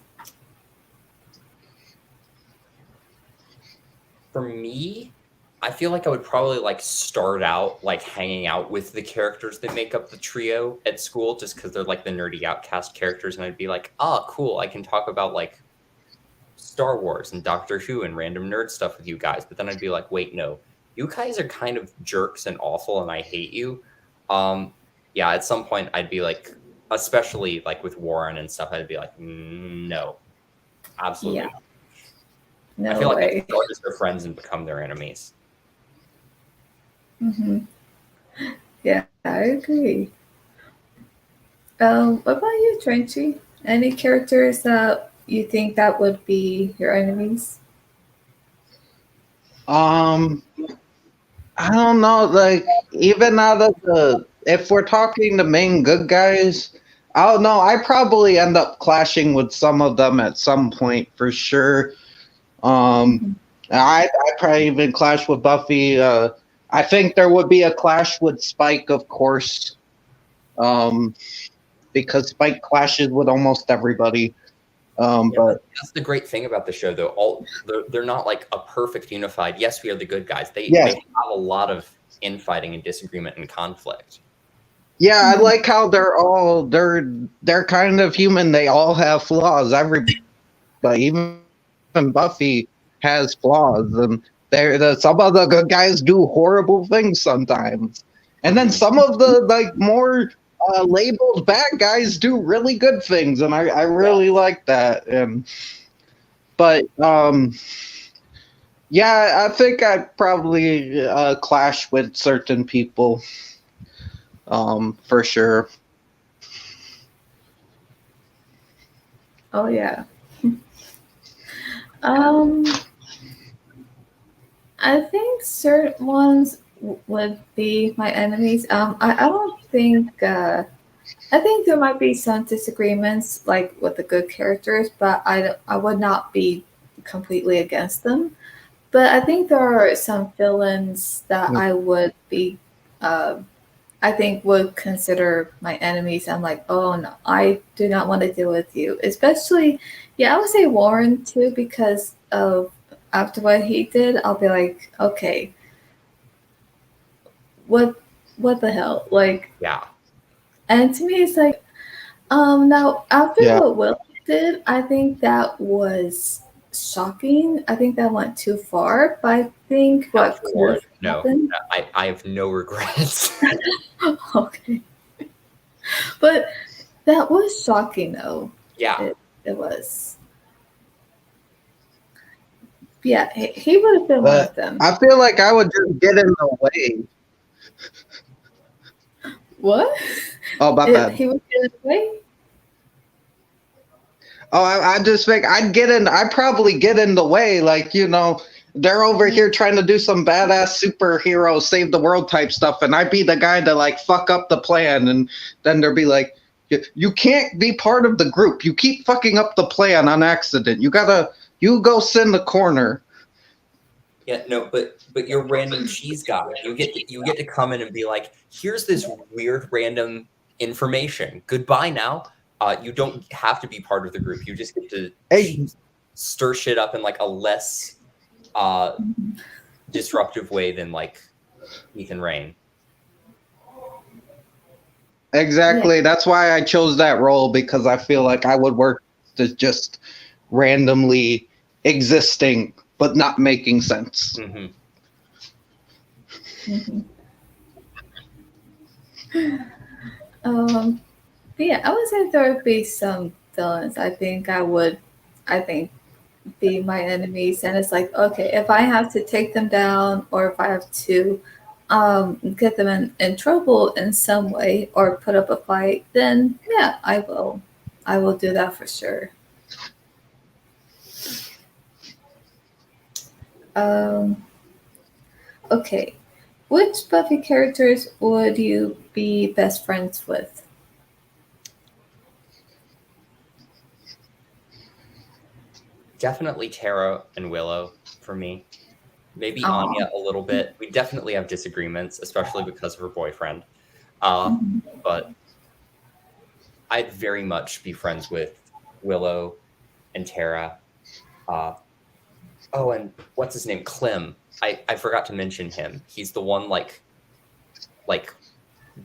[SPEAKER 2] for me, I feel like I would probably like start out like hanging out with the characters that make up the trio at school, just because they're like the nerdy outcast characters, and I'd be like, oh, cool, I can talk about like Star Wars and Doctor Who and random nerd stuff with you guys. But then I'd be like, wait, no, you guys are kind of jerks and awful, and I hate you. Um, yeah, at some point I'd be like, especially like with Warren and stuff, I'd be like, no, absolutely
[SPEAKER 1] Yeah,
[SPEAKER 2] not. I
[SPEAKER 1] no
[SPEAKER 2] feel like I'd
[SPEAKER 1] way.
[SPEAKER 2] start as their friends and become their enemies.
[SPEAKER 1] Hmm. Yeah, I agree. What about you, Trenchy? Any characters that you think that would be your enemies?
[SPEAKER 3] Um, I don't know. Like, even out of if we're talking the main good guys, I don't know. I probably end up clashing with some of them at some point for sure. Um,
[SPEAKER 1] Hmm.
[SPEAKER 3] I probably even clash with Buffy. I think there would be a clash with Spike, of course, um, because Spike clashes with almost everybody. But
[SPEAKER 2] That's the great thing about the show, though. They're not like a perfect unified. Yes, we are the good guys. They
[SPEAKER 3] yeah,
[SPEAKER 2] have a lot of infighting and disagreement and conflict.
[SPEAKER 3] yeah, I like how they're kind of human. They all have flaws. Everybody, even Buffy has flaws, and some of the good guys do horrible things sometimes, and then some of the like more labeled bad guys do really good things, and I really like that. But yeah, I think I'd probably clash with certain people, for sure.
[SPEAKER 1] Oh yeah. Um, I think certain ones would be my enemies. I don't think. I think there might be some disagreements, like with the good characters, but I would not be completely against them. But I think there are some villains that I would be, uh, I think would consider my enemies. I'm like, oh no, I do not want to deal with you. Especially, yeah, I would say Warren too, because of after what he did, I'll be like, okay, what, what the hell, like,
[SPEAKER 2] Yeah.
[SPEAKER 1] and to me, it's like, now after
[SPEAKER 3] Yeah.
[SPEAKER 1] what Will did, I think that was shocking. I think that went too far, but I think what could have
[SPEAKER 2] No,
[SPEAKER 1] happened.
[SPEAKER 2] I have no regrets.
[SPEAKER 1] Okay. But that was shocking, though.
[SPEAKER 2] Yeah.
[SPEAKER 1] It was. Yeah, he would have been one of
[SPEAKER 3] But
[SPEAKER 1] them.
[SPEAKER 3] I feel like I would just get in the way.
[SPEAKER 1] What?
[SPEAKER 3] Oh, my bad.
[SPEAKER 1] He would get away?
[SPEAKER 3] Oh, I just think I'd probably get in the way. Like, they're over here trying to do some badass superhero save the world type stuff, and I'd be the guy to like fuck up the plan, and then they'd be like, you can't be part of the group. You keep fucking up the plan on accident. You go sit in the corner.
[SPEAKER 2] Yeah, no, but you're random cheese guy. You get to come in and be like, here's this weird random information. Goodbye now. You don't have to be part of the group. You just get to stir shit up in like a less disruptive way than like Ethan Rain.
[SPEAKER 3] Exactly. Yeah. That's why I chose that role, because I feel like I would work to just randomly existing but not making sense.
[SPEAKER 2] Mm-hmm.
[SPEAKER 1] But yeah, I would say there would be some villains. I think be my enemies, and it's like, okay, if I have to take them down, or if I have to get them in trouble in some way, or put up a fight, then yeah, I will do that for sure. Okay, which Buffy characters would you be best friends with?
[SPEAKER 2] Definitely Tara and Willow for me. Maybe Anya a little bit. We definitely have disagreements, especially because of her boyfriend. But I'd very much be friends with Willow and Tara. And what's his name? Clem. I forgot to mention him. He's the one like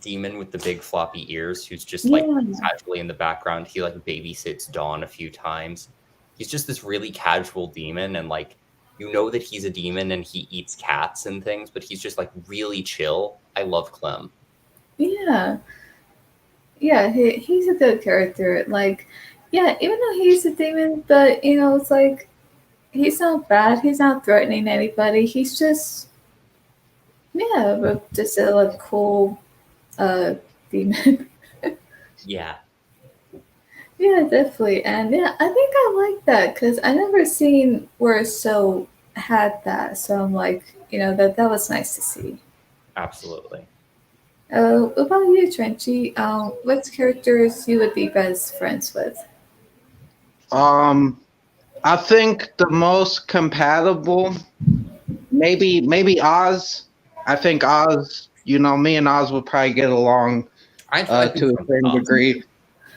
[SPEAKER 2] demon with the big floppy ears who's just like casually in the background. He like babysits Dawn a few times. He's just this really casual demon, and like that he's a demon and he eats cats and things, but he's just like really chill. I love Clem.
[SPEAKER 1] Yeah, he's a good character. Like, yeah, even though he's a demon, but it's like he's not bad. He's not threatening anybody. He's just just a like, cool demon.
[SPEAKER 2] Yeah.
[SPEAKER 1] Yeah, definitely. And yeah, I think I like that because I never seen where So had that. So I'm like, that was nice to see.
[SPEAKER 2] Absolutely.
[SPEAKER 1] What about you, Trenchy? What characters you would be best friends with?
[SPEAKER 3] I think the most compatible, maybe Oz. I think Oz, me and Oz would probably get along to a certain degree.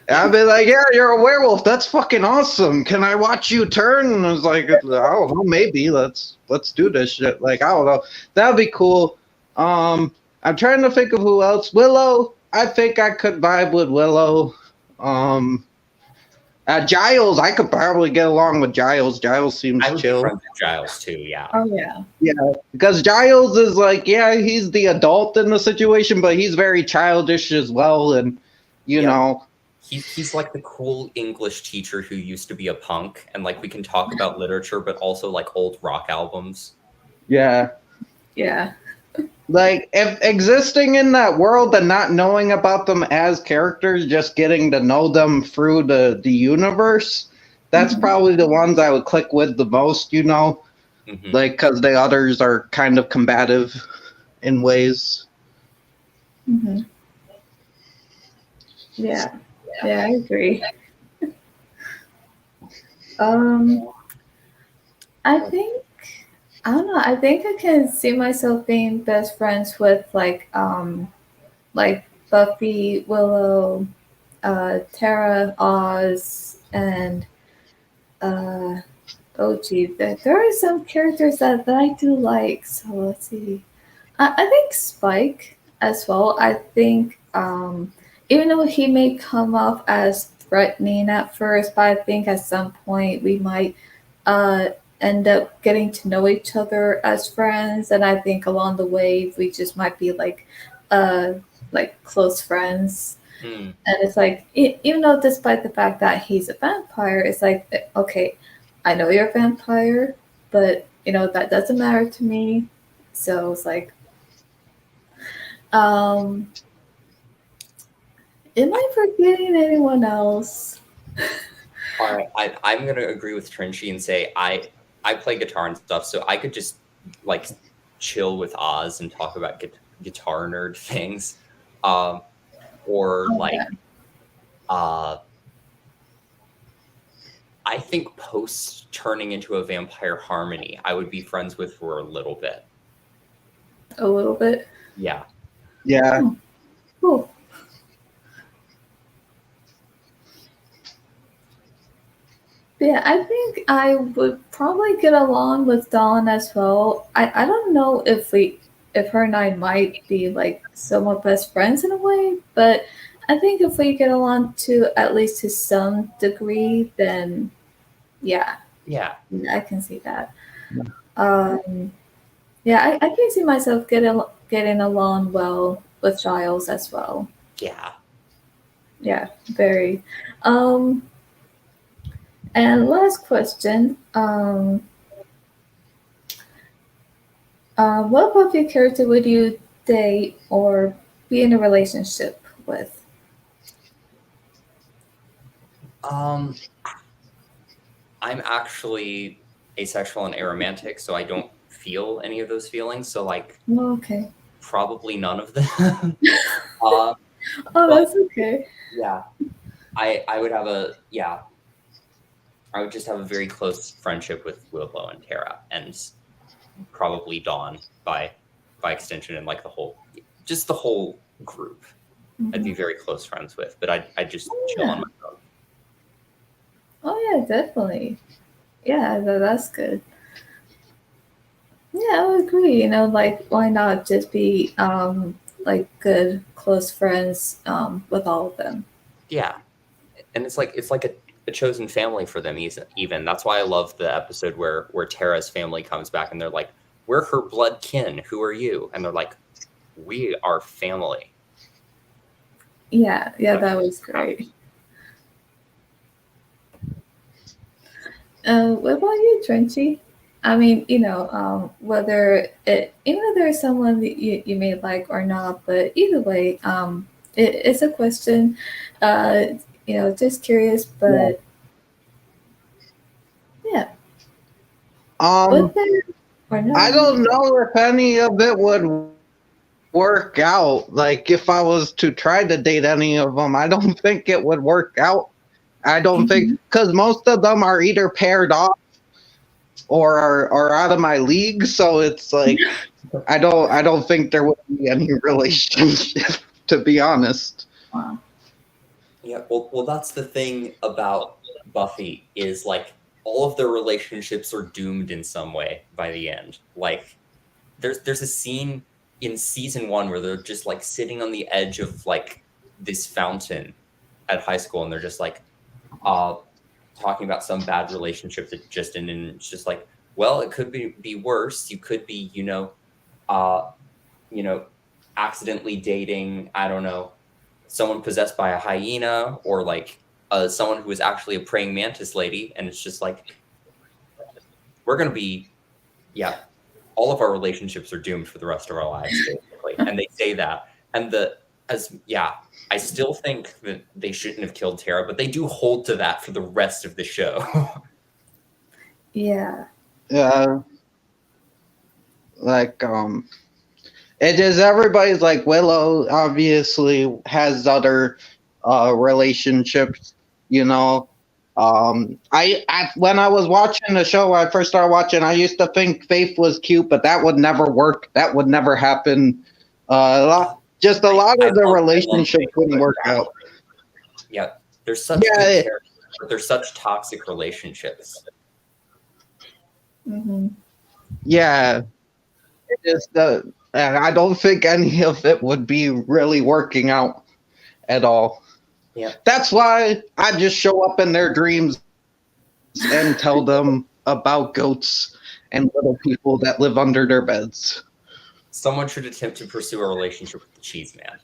[SPEAKER 3] And I'd be like, yeah, you're a werewolf. That's fucking awesome. Can I watch you turn? And I was like, I don't know, maybe. Let's do this shit. Like, I don't know. That'd be cool. I'm trying to think of who else. Willow. I think I could vibe with Willow. Giles, I could probably get along with Giles. Giles seems
[SPEAKER 2] I would be
[SPEAKER 3] chill.
[SPEAKER 2] friends with Giles too. Yeah.
[SPEAKER 1] Oh yeah.
[SPEAKER 3] Yeah, because Giles is like, yeah, he's the adult in the situation, but he's very childish as well, and you
[SPEAKER 2] Yep.
[SPEAKER 3] know,
[SPEAKER 2] He's like the cool English teacher who used to be a punk, and like we can talk about literature, but also like old rock albums.
[SPEAKER 3] yeah,
[SPEAKER 1] Yeah.
[SPEAKER 3] like if existing in that world and not knowing about them as characters, just getting to know them through the universe, that's
[SPEAKER 1] Mhm.
[SPEAKER 3] probably the ones I would click with the most, you know,
[SPEAKER 2] Mhm.
[SPEAKER 3] like because the others are kind of combative in ways.
[SPEAKER 1] Hmm. Yeah. Yeah, I agree. Um, I think I don't know. I think I can see myself being best friends with like Buffy, Willow, Tara, Oz, and uh, oh gee, there are some characters that I do like. So let's see. I think Spike as well. I think even though he may come off as threatening at first, but I think at some point we might uh, end up getting to know each other as friends, and I think along the way we just might be uh, like close friends.
[SPEAKER 2] Mm.
[SPEAKER 1] And it's like, even though despite the fact that he's a vampire, it's like, okay, I know you're a vampire, but that doesn't matter to me. So it's like, um, am I forgetting anyone else?
[SPEAKER 2] All right, I'm gonna agree with Trinchy and say I play guitar and stuff, so I could just like chill with Oz and talk about guitar nerd things, or
[SPEAKER 1] Oh,
[SPEAKER 2] like
[SPEAKER 1] yeah.
[SPEAKER 2] uh, I think post turning into a vampire Harmony, I would be friends with for a little bit.
[SPEAKER 1] A little bit.
[SPEAKER 2] Yeah.
[SPEAKER 3] Yeah.
[SPEAKER 1] Cool. Yeah, I think I would probably get along with Dawn as well. I don't know if her and I might be like somewhat best friends in a way, but I think if we get along to at least to some degree, then yeah,
[SPEAKER 2] Yeah.
[SPEAKER 1] I can see that. Um, yeah, I can see myself getting along well with Giles as well.
[SPEAKER 2] Yeah.
[SPEAKER 1] Yeah, very. Um, and last question. What Buffy character would you date or be in a relationship with?
[SPEAKER 2] I'm actually asexual and aromantic, so I don't feel any of those feelings. So like
[SPEAKER 1] Oh, okay.
[SPEAKER 2] probably none of them. uh,
[SPEAKER 1] Oh,
[SPEAKER 2] but
[SPEAKER 1] that's okay.
[SPEAKER 2] yeah, I would have I would just have a very close friendship with Willow and Tara, and probably Dawn by extension, and like the whole group. I'd be
[SPEAKER 1] Mhm.
[SPEAKER 2] very close friends with, but I'd just
[SPEAKER 1] Oh,
[SPEAKER 2] chill on
[SPEAKER 1] yeah.
[SPEAKER 2] my own.
[SPEAKER 1] Oh, yeah, definitely. Yeah, that's good. Yeah, I would agree. Like why not just be like good close friends with all of them?
[SPEAKER 2] Yeah, and it's like a chosen family for them. Even that's why I love the episode where Tara's family comes back and they're like, "We're her blood kin. Who are you?" And they're like, "We are family."
[SPEAKER 1] Yeah, that was great. What about you, Trenchy? I mean, whether even if there's someone that you may like or not, but either way, it's a question. Just curious,
[SPEAKER 3] Yeah.
[SPEAKER 1] but yeah, would
[SPEAKER 3] Um,
[SPEAKER 1] there or
[SPEAKER 3] I
[SPEAKER 1] no?
[SPEAKER 3] don't know if any of it would work out. Like if I was to try to date any of them, I don't think it would work out. I don't think
[SPEAKER 1] Mhm.
[SPEAKER 3] because most of them are either paired off or are out of my league. So it's like I don't think there would be any relationship, to be honest.
[SPEAKER 1] Wow.
[SPEAKER 2] Yeah, well, that's the thing about Buffy is like all of their relationships are doomed in some way by the end. Like there's a scene in season 1 where they're just like sitting on the edge of like this fountain at high school, and they're just like uh talking about some bad relationship that just ended, and it's just like, well, it could be worse. You could be, uh you know, accidentally dating, I don't know, someone possessed by a hyena, or like someone who is actually a praying mantis lady. And it's just like, we're going to be, yeah, all of our relationships are doomed for the rest of our lives, basically. And they say that. And I still think that they shouldn't have killed Tara, but they do hold to that for the rest of the show.
[SPEAKER 1] Yeah.
[SPEAKER 3] Yeah, like it is everybody's like Willow obviously has other relationships, you know. I when I was watching the show, when I first started watching, I used to think Faith was cute, but that would never work. That would never happen. Just a lot
[SPEAKER 2] I
[SPEAKER 3] of the
[SPEAKER 2] love
[SPEAKER 3] relationships
[SPEAKER 2] Faith,
[SPEAKER 3] wouldn't
[SPEAKER 2] but
[SPEAKER 3] work out.
[SPEAKER 2] yeah, they're such good
[SPEAKER 3] Yeah,
[SPEAKER 2] characters, but they're such toxic relationships.
[SPEAKER 1] Mm-hmm.
[SPEAKER 3] yeah. It is and I don't think any of it would be really working out at all.
[SPEAKER 2] Yeah.
[SPEAKER 3] That's why I just show up in their dreams and tell them about goats and little people that live under their beds.
[SPEAKER 2] Someone should attempt to pursue a relationship with the cheese man.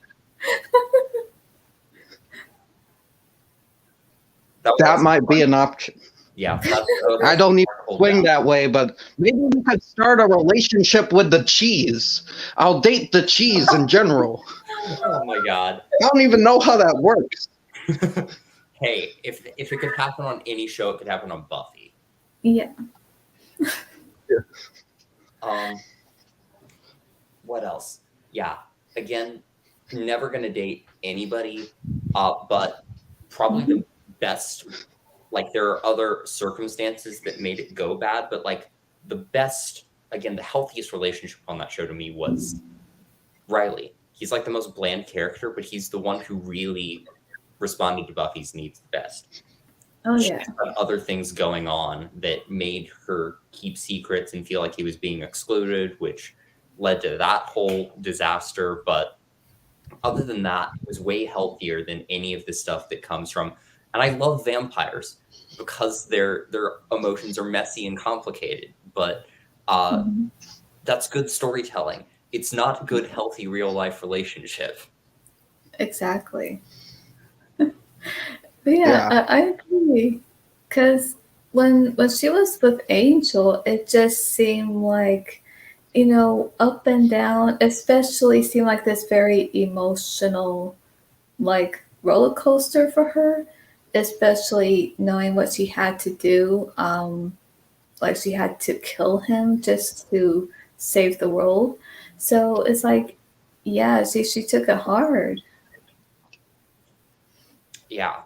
[SPEAKER 2] That would
[SPEAKER 3] That
[SPEAKER 2] also
[SPEAKER 3] might be an option.
[SPEAKER 2] Yeah,
[SPEAKER 3] I don't even swing that way, but maybe we could start a relationship with the cheese. I'll date the cheese in general.
[SPEAKER 2] Oh my god.
[SPEAKER 3] I don't even know how that works.
[SPEAKER 2] Hey, if it could happen on any show, it could happen on Buffy.
[SPEAKER 1] Yeah.
[SPEAKER 2] What else? Yeah, again, never gonna date anybody, but probably the best. Like, there are other circumstances that made it go bad, but like the best, again, the healthiest relationship on that show to me was Riley. He's like the most bland character, but he's the one who really responded to Buffy's needs the best.
[SPEAKER 1] Oh
[SPEAKER 2] She
[SPEAKER 1] yeah.
[SPEAKER 2] had other things going on that made her keep secrets and feel like he was being excluded, which led to that whole disaster. But other than that, it was way healthier than any of the stuff that comes from. And I love vampires because their emotions are messy and complicated, but that's good storytelling. It's not good, healthy real life relationship.
[SPEAKER 1] Exactly. But yeah, I agree. Because when she was with Angel, it just seemed like, up and down, especially seemed like this very emotional, like, roller coaster for her, especially knowing what she had to do. Like, she had to kill him just to save the world. So it's like, yeah, she took it hard.
[SPEAKER 2] Yeah.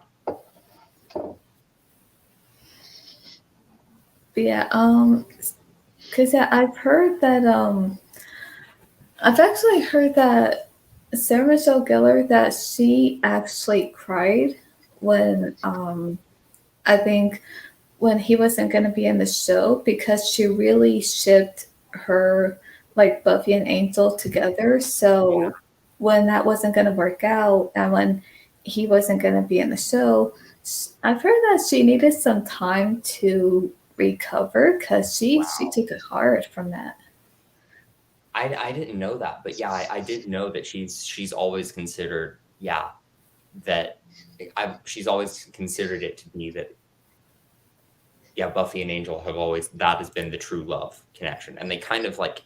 [SPEAKER 1] But yeah, because yeah, I've actually heard that Sarah Michelle Gellar, that she actually cried when I think when he wasn't going to be in the show, because she really shipped her, like, Buffy and Angel together. So when that wasn't going to work out and when he wasn't going to be in the show, I've heard that she needed some time to recover because she took it hard from that.
[SPEAKER 2] I didn't know that, but yeah, I did know that she's always considered, that she's always considered it to be that, Buffy and Angel that has been the true love connection. And they kind of like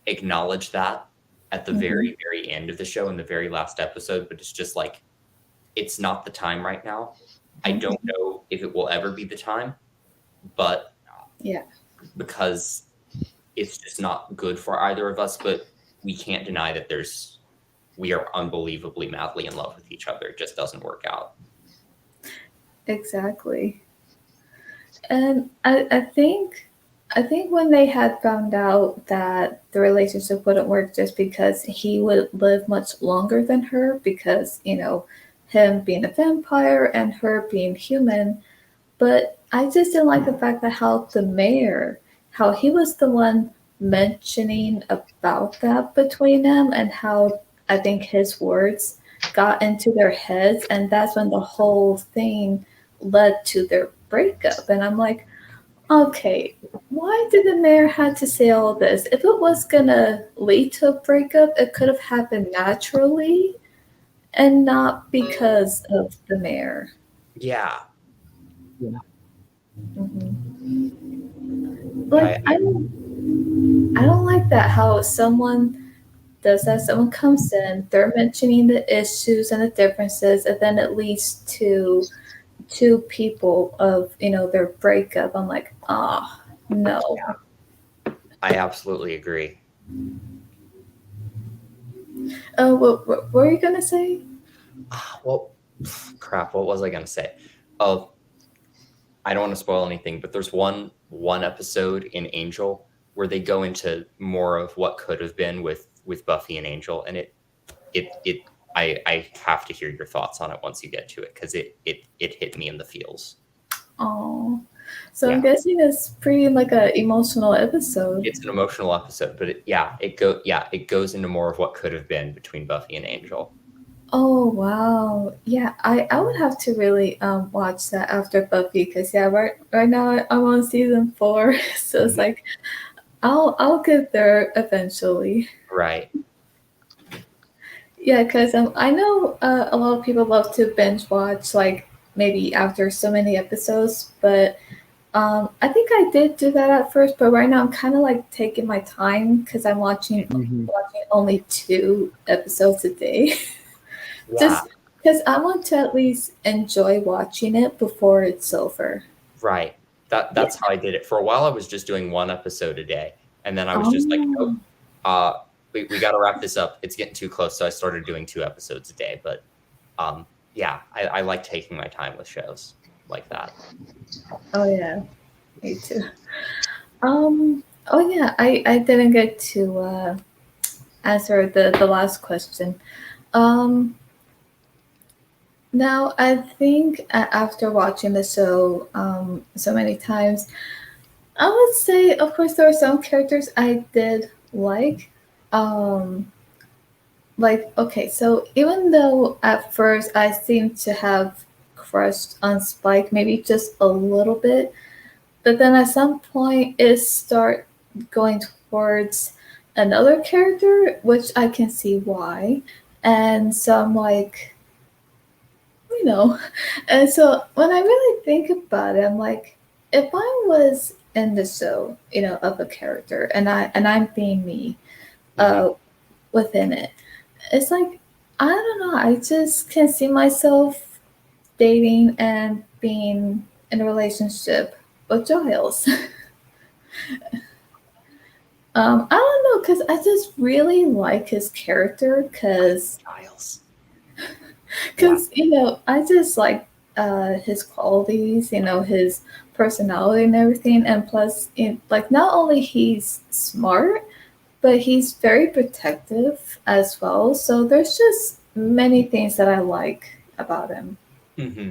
[SPEAKER 2] acknowledge that at the very, very end of the show in the very last episode, but it's just like, it's not the time right now. I don't know if it will ever be the time, but because it's just not good for either of us, but we can't deny that we are unbelievably madly in love with each other. It just doesn't work out.
[SPEAKER 1] Exactly. And I think when they had found out that the relationship wouldn't work just because he would live much longer than her, because him being a vampire and her being human. But I just didn't like the fact that how the mayor, how he was the one mentioning about that between them, and how I think his words got into their heads, and that's when the whole thing led to their breakup. And I'm like, okay, why did the mayor have to say all this? If it was gonna lead to a breakup, it could have happened naturally and not because of the mayor.
[SPEAKER 2] Yeah.
[SPEAKER 1] Like
[SPEAKER 2] I,
[SPEAKER 1] I don't like that how someone does that. Someone comes in, they're mentioning the issues and the differences, and then it leads to two people of their breakup. I'm like, ah, no.
[SPEAKER 2] I absolutely agree.
[SPEAKER 1] Oh, what were you gonna say?
[SPEAKER 2] Well, crap. What was I gonna say? Oh, I don't want to spoil anything, but there's one episode in Angel where they go into more of what could have been with Buffy and Angel, and I have to hear your thoughts on it once you get to it, because it hit me in the feels.
[SPEAKER 1] Oh, so I'm
[SPEAKER 2] Yeah.
[SPEAKER 1] guessing it's pretty like a emotional episode.
[SPEAKER 2] It's an emotional episode, but it goes into more of what could have been between Buffy and Angel.
[SPEAKER 1] Oh wow, yeah. I would have to really watch that after Buffy, because yeah, right now I'm on season 4, so it's like I'll get there eventually.
[SPEAKER 2] Right.
[SPEAKER 1] Yeah, because I know a lot of people love to binge watch, like maybe after so many episodes, but I think I did do that at first, but right now I'm kind of like taking my time because I'm watching only 2 episodes a day,
[SPEAKER 2] Yeah.
[SPEAKER 1] just because I want to at least enjoy watching it before it's over.
[SPEAKER 2] Right. That's how I did it. For a while I was just doing 1 episode a day, and then I was just like, nope,
[SPEAKER 1] Oh,
[SPEAKER 2] we got to wrap this up. It's getting too close. So I started doing 2 episodes a day. But yeah, I like taking my time with shows like that.
[SPEAKER 1] oh yeah, me too. Oh yeah, I didn't get to answer the last question. Um, Now, I think after watching the show so many times, I would say, of course, there are some characters I did like. Um, like, okay, so even though at first I seemed to have crushed on Spike, maybe just a little bit, but then at some point it start going towards another character, which I can see why. And so I'm like, you know. And so when I really think about it, I'm like, if I was in the show, of a character, and I'm being me,
[SPEAKER 2] Mhm.
[SPEAKER 1] uh, within it, it's like I don't know. I just can see myself dating and being in a relationship with Giles. I don't know, because I just really like his character, because
[SPEAKER 2] Giles. Yeah.
[SPEAKER 1] I just like his qualities, his personality and everything, and plus, like not only he's smart, but he's very protective as well. So there's just many things that I like about him.
[SPEAKER 2] Hmm.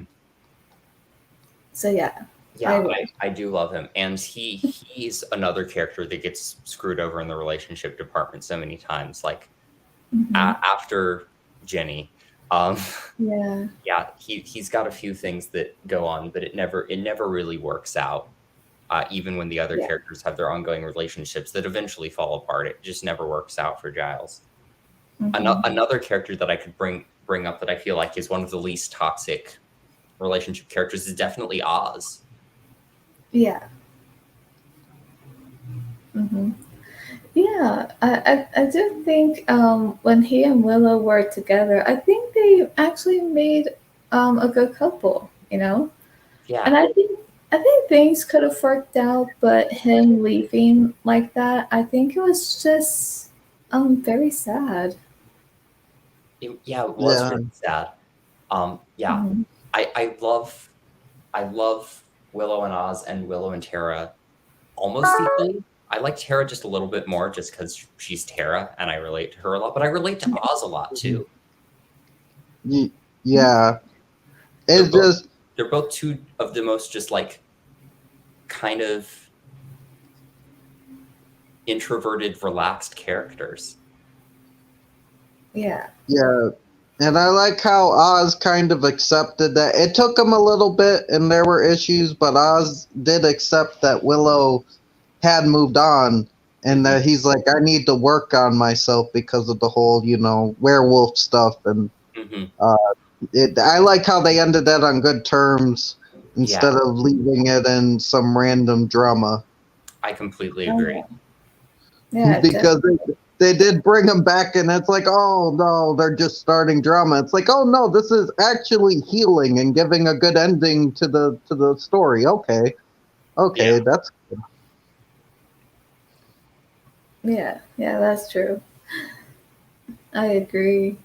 [SPEAKER 1] So yeah, I
[SPEAKER 2] Yeah,
[SPEAKER 1] would.
[SPEAKER 2] I do love him, and he's another character that gets screwed over in the relationship department so many times. Like
[SPEAKER 1] Mhm.
[SPEAKER 2] after Jenny, um,
[SPEAKER 1] Yeah,
[SPEAKER 2] yeah, he's got a few things that go on, but it never really works out. Even when the other
[SPEAKER 1] yeah.
[SPEAKER 2] characters have their ongoing relationships that eventually fall apart, it just never works out for Giles.
[SPEAKER 1] Hmm.
[SPEAKER 2] Another character that I could bring up that I feel like is one of the least toxic relationship characters is definitely Oz.
[SPEAKER 1] Yeah. Hmm. Yeah, I do think when he and Willow were together, I think they actually made a good couple, And
[SPEAKER 2] Yeah,
[SPEAKER 1] I think things could have worked out, but him leaving like that, I think it was just very sad.
[SPEAKER 2] it was
[SPEAKER 3] Yeah.
[SPEAKER 2] really sad. Yeah,
[SPEAKER 1] Mhm.
[SPEAKER 2] I love Willow and Oz and Willow and Tara almost equally. I like Tara just a little bit more just because she's Tara and I relate to her a lot, but I relate to Oz a lot
[SPEAKER 3] Mhm.
[SPEAKER 2] too.
[SPEAKER 3] Ye- Yeah.
[SPEAKER 2] They're
[SPEAKER 3] It's
[SPEAKER 2] both,
[SPEAKER 3] just
[SPEAKER 2] they're both two of the most just like kind of introverted, relaxed characters.
[SPEAKER 1] Yeah.
[SPEAKER 3] yeah. And I like how Oz kind of accepted that. It took him a little bit and there were issues, but Oz did accept that Willow had moved on and that he's like, I need to work on myself because of the whole, werewolf stuff. And
[SPEAKER 2] Mm-hmm.
[SPEAKER 3] I like how they ended that on good terms instead
[SPEAKER 2] Yeah,
[SPEAKER 3] of leaving it in some random drama.
[SPEAKER 2] I completely
[SPEAKER 1] Oh,
[SPEAKER 2] agree.
[SPEAKER 1] yeah.
[SPEAKER 3] Because they did bring him back and it's like, oh no, they're just starting drama. It's like, oh no, this is actually healing and giving a good ending to the story. Okay,
[SPEAKER 2] Yeah.
[SPEAKER 3] that's
[SPEAKER 1] Yeah, that's true. I agree.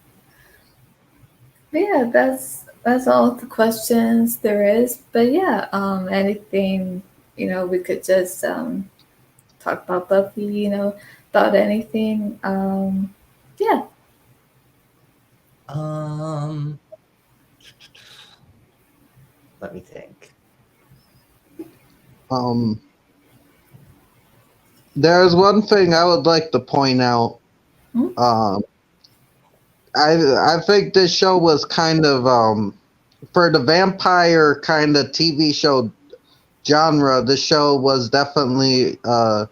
[SPEAKER 1] But yeah, that's all the questions there is. But yeah, anything, we could just talk about Buffy, about anything. Yeah.
[SPEAKER 2] Let me think.
[SPEAKER 3] There's one thing I would like to point out.
[SPEAKER 1] Hmm?
[SPEAKER 3] I think this show was kind of for the vampire kind of TV show genre. The show was definitely a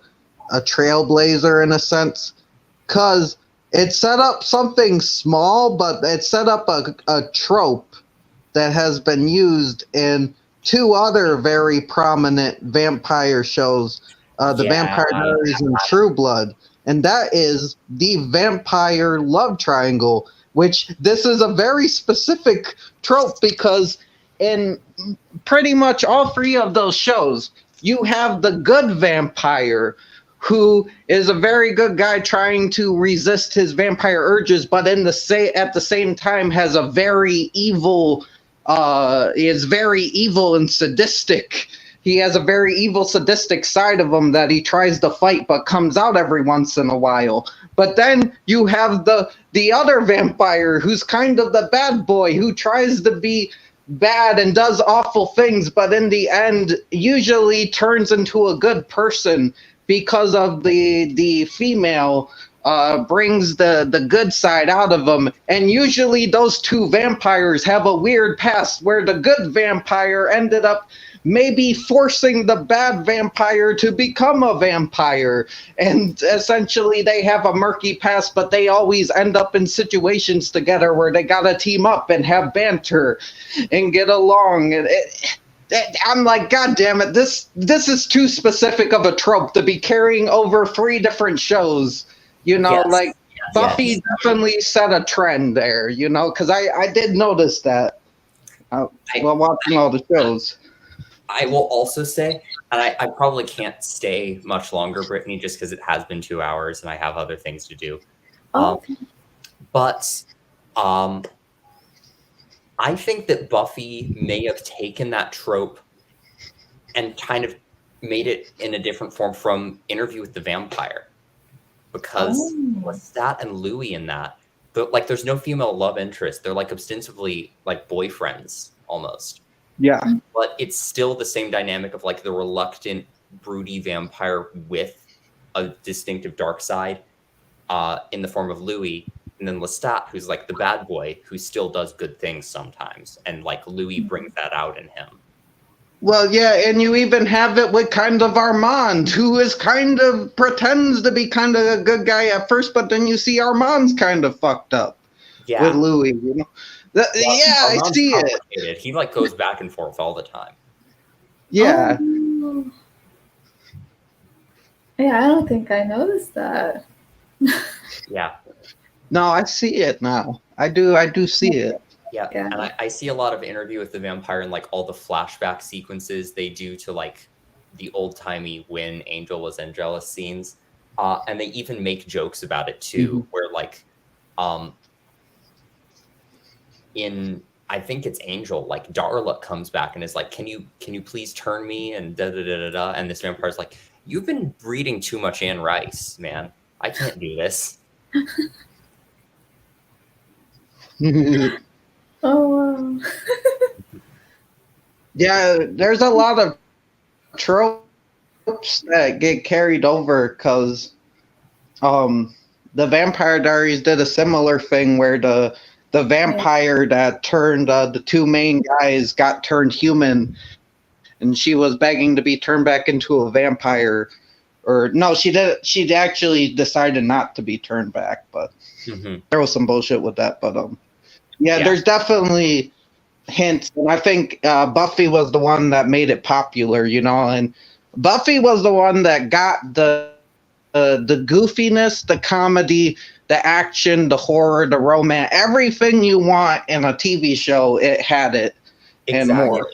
[SPEAKER 3] trailblazer in a sense, because it set up something small, but it set up a trope that has been used in two other very prominent vampire shows, The
[SPEAKER 2] Yeah,
[SPEAKER 3] Vampire Diaries and True Blood. And that is the vampire love triangle, which this is a very specific trope because in pretty much all three of those shows, you have the good vampire who is a very good guy trying to resist his vampire urges, but at the same time has a very evil is very evil and sadistic. He has a very evil, sadistic side of him that he tries to fight, but comes out every once in a while. But then you have the other vampire who's kind of the bad boy who tries to be bad and does awful things, but in the end usually turns into a good person because of the female brings the good side out of them. And usually those two vampires have a weird past where the good vampire ended up maybe forcing the bad vampire to become a vampire. And essentially they have a murky past, but they always end up in situations together where they gotta team up and have banter and get along. And I'm like, God damn it, this is too specific of a trope to be carrying over three different shows.
[SPEAKER 2] yes,
[SPEAKER 3] Like Buffy
[SPEAKER 2] yes.
[SPEAKER 3] definitely set a trend there, because I did notice that while watching all the shows.
[SPEAKER 2] I will also say, and I probably can't stay much longer, Brittany, just because it has been 2 hours and I have other things to do.
[SPEAKER 1] Okay.
[SPEAKER 2] But I think that Buffy may have taken that trope and kind of made it in a different form from Interview with the Vampire, because Lestat and Louis in that, but like there's no female love interest. They're like ostensibly like boyfriends almost.
[SPEAKER 3] Yeah.
[SPEAKER 2] But it's still the same dynamic of like the reluctant, broody vampire with a distinctive dark side in the form of Louis, and then Lestat, who's like the bad boy who still does good things sometimes, and like Louis brings that out in him.
[SPEAKER 3] Well, yeah, and you even have it with kind of Armand, who is kind of pretends to be kind of a good guy at first, but then you see Armand's kind of fucked up with Louis,
[SPEAKER 2] Well,
[SPEAKER 3] yeah, I see
[SPEAKER 2] it. He like goes back and forth all the time.
[SPEAKER 3] Yeah.
[SPEAKER 1] Yeah, I don't think I noticed that.
[SPEAKER 2] Yeah.
[SPEAKER 3] No, I see it now. I do see it.
[SPEAKER 2] Yeah. And I see a lot of Interview with the Vampire and like all the flashback sequences they do to like the old-timey when Angel was Angelus scenes. And they even make jokes about it too, where like in I think it's Angel, like Darla comes back and is like, can you please turn me, and da da da da da, and this vampire's like, you've been reading too much Anne Rice, man. I can't do this.
[SPEAKER 1] Oh wow.
[SPEAKER 3] Yeah, there's a lot of tropes that get carried over because the Vampire Diaries did a similar thing where the
[SPEAKER 1] Yeah.
[SPEAKER 3] vampire that turned the two main guys got turned human, and she was begging to be turned back into a vampire. Or no, she did. She actually decided not to be turned back, but
[SPEAKER 2] Mhm.
[SPEAKER 3] there was some bullshit with that. But yeah,
[SPEAKER 2] Yeah.
[SPEAKER 3] there's definitely hints, and I think Buffy was the one that made it popular, and Buffy was the one that got the goofiness, the comedy, the action, the horror, the romance, everything you want in a TV show. It had it and
[SPEAKER 2] Exactly.
[SPEAKER 3] more.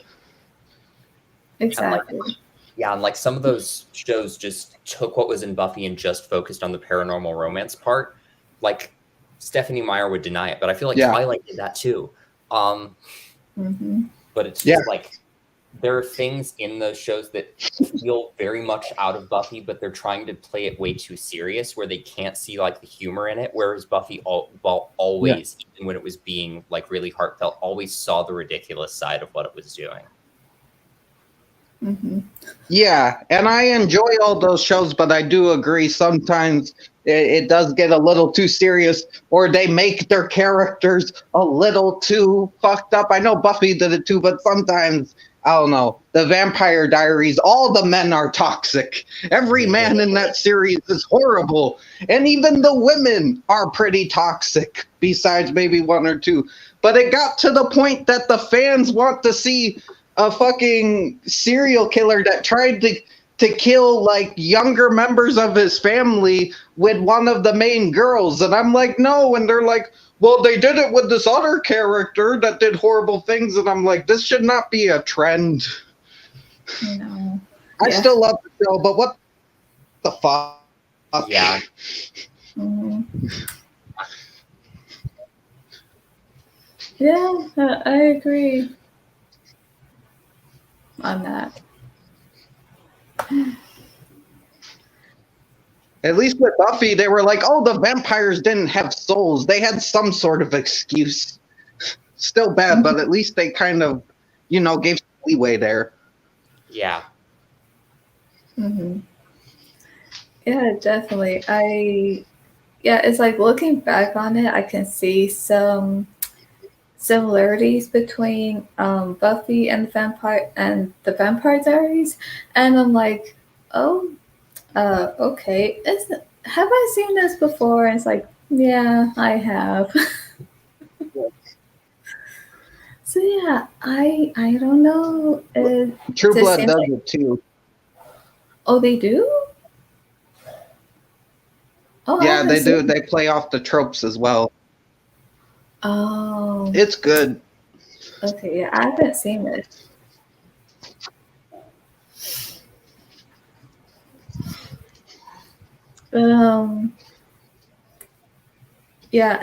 [SPEAKER 2] And like,
[SPEAKER 1] Exactly.
[SPEAKER 2] yeah, and like some of those shows just took what was in Buffy and just focused on the paranormal romance part. Like Stephanie Meyer would deny it, but I feel like
[SPEAKER 3] Yeah,
[SPEAKER 2] Twilight did that too. Um,
[SPEAKER 1] Mm-hmm.
[SPEAKER 2] but it's
[SPEAKER 3] yeah,
[SPEAKER 2] just like there are things in those shows that feel very much out of Buffy, but they're trying to play it way too serious where they can't see like the humor in it. Whereas Buffy
[SPEAKER 3] yeah.
[SPEAKER 2] always, even when it was being like really heartfelt, always saw the ridiculous side of what it was doing.
[SPEAKER 1] Mm-hmm.
[SPEAKER 3] Yeah, and I enjoy all those shows, but I do agree sometimes it does get a little too serious, or they make their characters a little too fucked up. I know Buffy did it too, but sometimes, I don't know. The Vampire Diaries, all the men are toxic. Every man in that series is horrible. And even the women are pretty toxic, besides maybe one or two. But it got to the point that the fans want to see a fucking serial killer that tried to kill like younger members of his family with one of the main girls, and I'm like, no. And they're like, well, they did it with this other character that did horrible things, and I'm like, this should not be a trend.
[SPEAKER 1] No.
[SPEAKER 3] I
[SPEAKER 1] Yeah.
[SPEAKER 3] still love the show, but what the fuck?
[SPEAKER 2] Yeah,
[SPEAKER 1] Mm-hmm. Yeah, I agree on that.
[SPEAKER 3] At least with Buffy, they were like, oh, the vampires didn't have souls. They had some sort of excuse. Still bad, but at least they kind of, gave some leeway there.
[SPEAKER 2] yeah,
[SPEAKER 1] Mm-hmm. Yeah, definitely. Yeah, it's like looking back on it, I can see some similarities between Buffy and the Vampire Diaries, and I'm like, oh, okay. Have I seen this before? And it's like, yeah, I have. So yeah, I don't know.
[SPEAKER 3] True
[SPEAKER 1] It
[SPEAKER 3] Blood
[SPEAKER 1] seems
[SPEAKER 3] does
[SPEAKER 1] like,
[SPEAKER 3] it too.
[SPEAKER 1] oh, they do. Oh, I
[SPEAKER 3] Yeah,
[SPEAKER 1] haven't
[SPEAKER 3] they do.
[SPEAKER 1] seen.
[SPEAKER 3] They play off the tropes as well.
[SPEAKER 1] Oh,
[SPEAKER 3] It's good.
[SPEAKER 1] okay. Yeah, I haven't seen it. But yeah,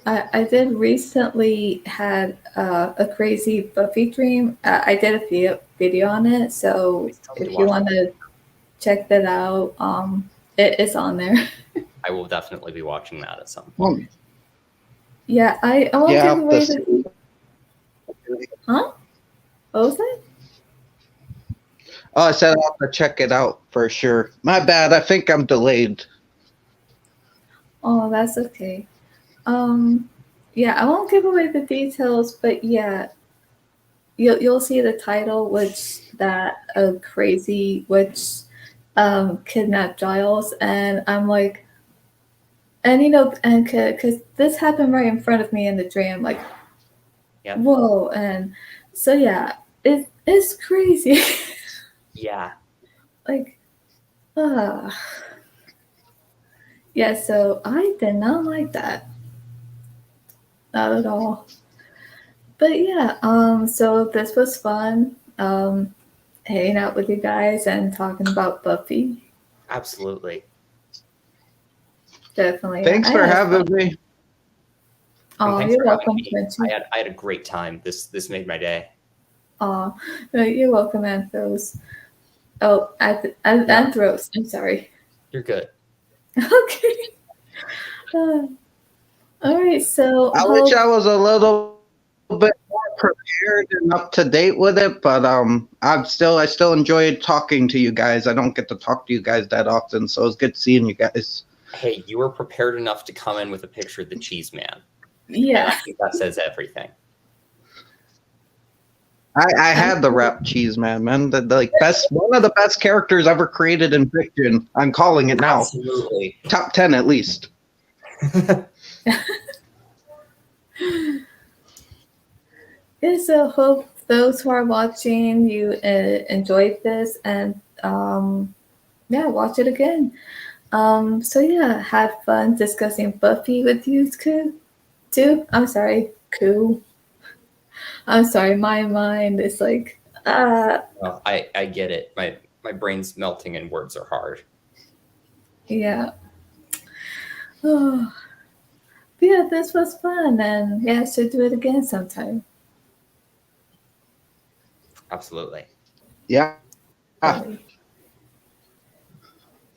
[SPEAKER 1] I did recently had a crazy Buffy dream. I did a video on it, so
[SPEAKER 2] please tell me to
[SPEAKER 1] if you
[SPEAKER 2] watch
[SPEAKER 1] want
[SPEAKER 2] that.
[SPEAKER 1] to check that out, it's on there.
[SPEAKER 2] I will definitely be watching that at some point.
[SPEAKER 3] Hmm.
[SPEAKER 1] Yeah, I won't
[SPEAKER 3] Yeah,
[SPEAKER 1] give
[SPEAKER 3] I'll have to
[SPEAKER 1] away
[SPEAKER 3] see.
[SPEAKER 1] the huh? What was that?
[SPEAKER 3] Oh, I said I'll have to check it out for sure. My bad. I think I'm delayed.
[SPEAKER 1] Oh, that's okay. Um, yeah, I won't give away the details, but yeah, you'll see the title, which that a crazy witch kidnapped Giles, and I'm like, and and because this happened right in front of me in the dream, like,
[SPEAKER 2] Yeah,
[SPEAKER 1] whoa, and so yeah, it's crazy,
[SPEAKER 2] yeah,
[SPEAKER 1] like, ah, yeah. So I did not like that, not at all. But yeah, so this was fun. Hanging out with you guys and talking about Buffy.
[SPEAKER 2] absolutely.
[SPEAKER 1] Definitely.
[SPEAKER 3] Thanks
[SPEAKER 1] I
[SPEAKER 3] for
[SPEAKER 1] had
[SPEAKER 3] having
[SPEAKER 1] fun.
[SPEAKER 3] me.
[SPEAKER 2] And
[SPEAKER 1] Oh,
[SPEAKER 2] thanks
[SPEAKER 1] you're
[SPEAKER 2] for having
[SPEAKER 1] welcome,
[SPEAKER 2] me.
[SPEAKER 1] Quincy.
[SPEAKER 2] I had a great time. This made my day.
[SPEAKER 1] Oh, no, you're welcome, Anthros. Oh,
[SPEAKER 3] Yeah.
[SPEAKER 1] Anthros. I'm sorry.
[SPEAKER 2] You're good.
[SPEAKER 1] Okay. All right. So,
[SPEAKER 3] I wish I was a little bit more prepared and up to date with it, but I still enjoyed talking to you guys. I don't get to talk to you guys that often, so it's good seeing you guys.
[SPEAKER 2] Hey, you were prepared enough to come in with a picture of the Cheese Man.
[SPEAKER 1] Yeah.
[SPEAKER 2] And I think that says everything.
[SPEAKER 3] I had the rap Cheese Man, man. The best, one of the best characters ever created in fiction. I'm calling it now.
[SPEAKER 2] Absolutely.
[SPEAKER 3] Top 10 at least.
[SPEAKER 1] Yeah, so hope those who are watching you enjoyed this and yeah, watch it again. So yeah, had fun discussing Buffy with you too. I'm sorry, Koo. I'm sorry, my mind is like
[SPEAKER 2] Well, I get it. My brain's melting and words are hard.
[SPEAKER 1] yeah. Oh. But yeah, this was fun and yeah, I should do it again sometime.
[SPEAKER 2] Absolutely.
[SPEAKER 3] Yeah.
[SPEAKER 1] Really.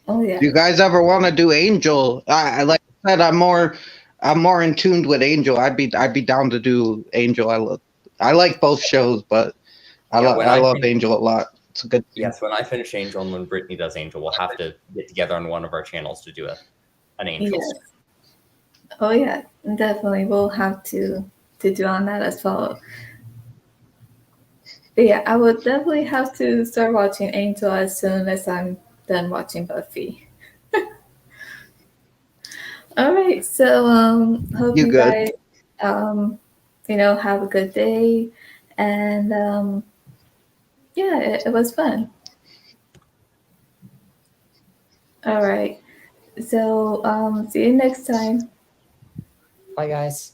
[SPEAKER 1] Oh yeah.
[SPEAKER 3] Do you guys ever want to do Angel? I like I said, I'm more in tuned with Angel. I'd be down to do Angel. I like both shows, but I love Angel a lot. It's a good thing.
[SPEAKER 2] Yes, when I finish Angel and when Brittany does Angel, we'll have to get together on one of our channels to do an Angel.
[SPEAKER 1] Yes. Oh yeah, definitely. We'll have to do on that as well. But yeah, I would definitely have to start watching Angel as soon as I'm done watching Buffy. All right, so hope you guys have a good day, and yeah, it was fun. All right, so see you next time.
[SPEAKER 2] Bye, guys.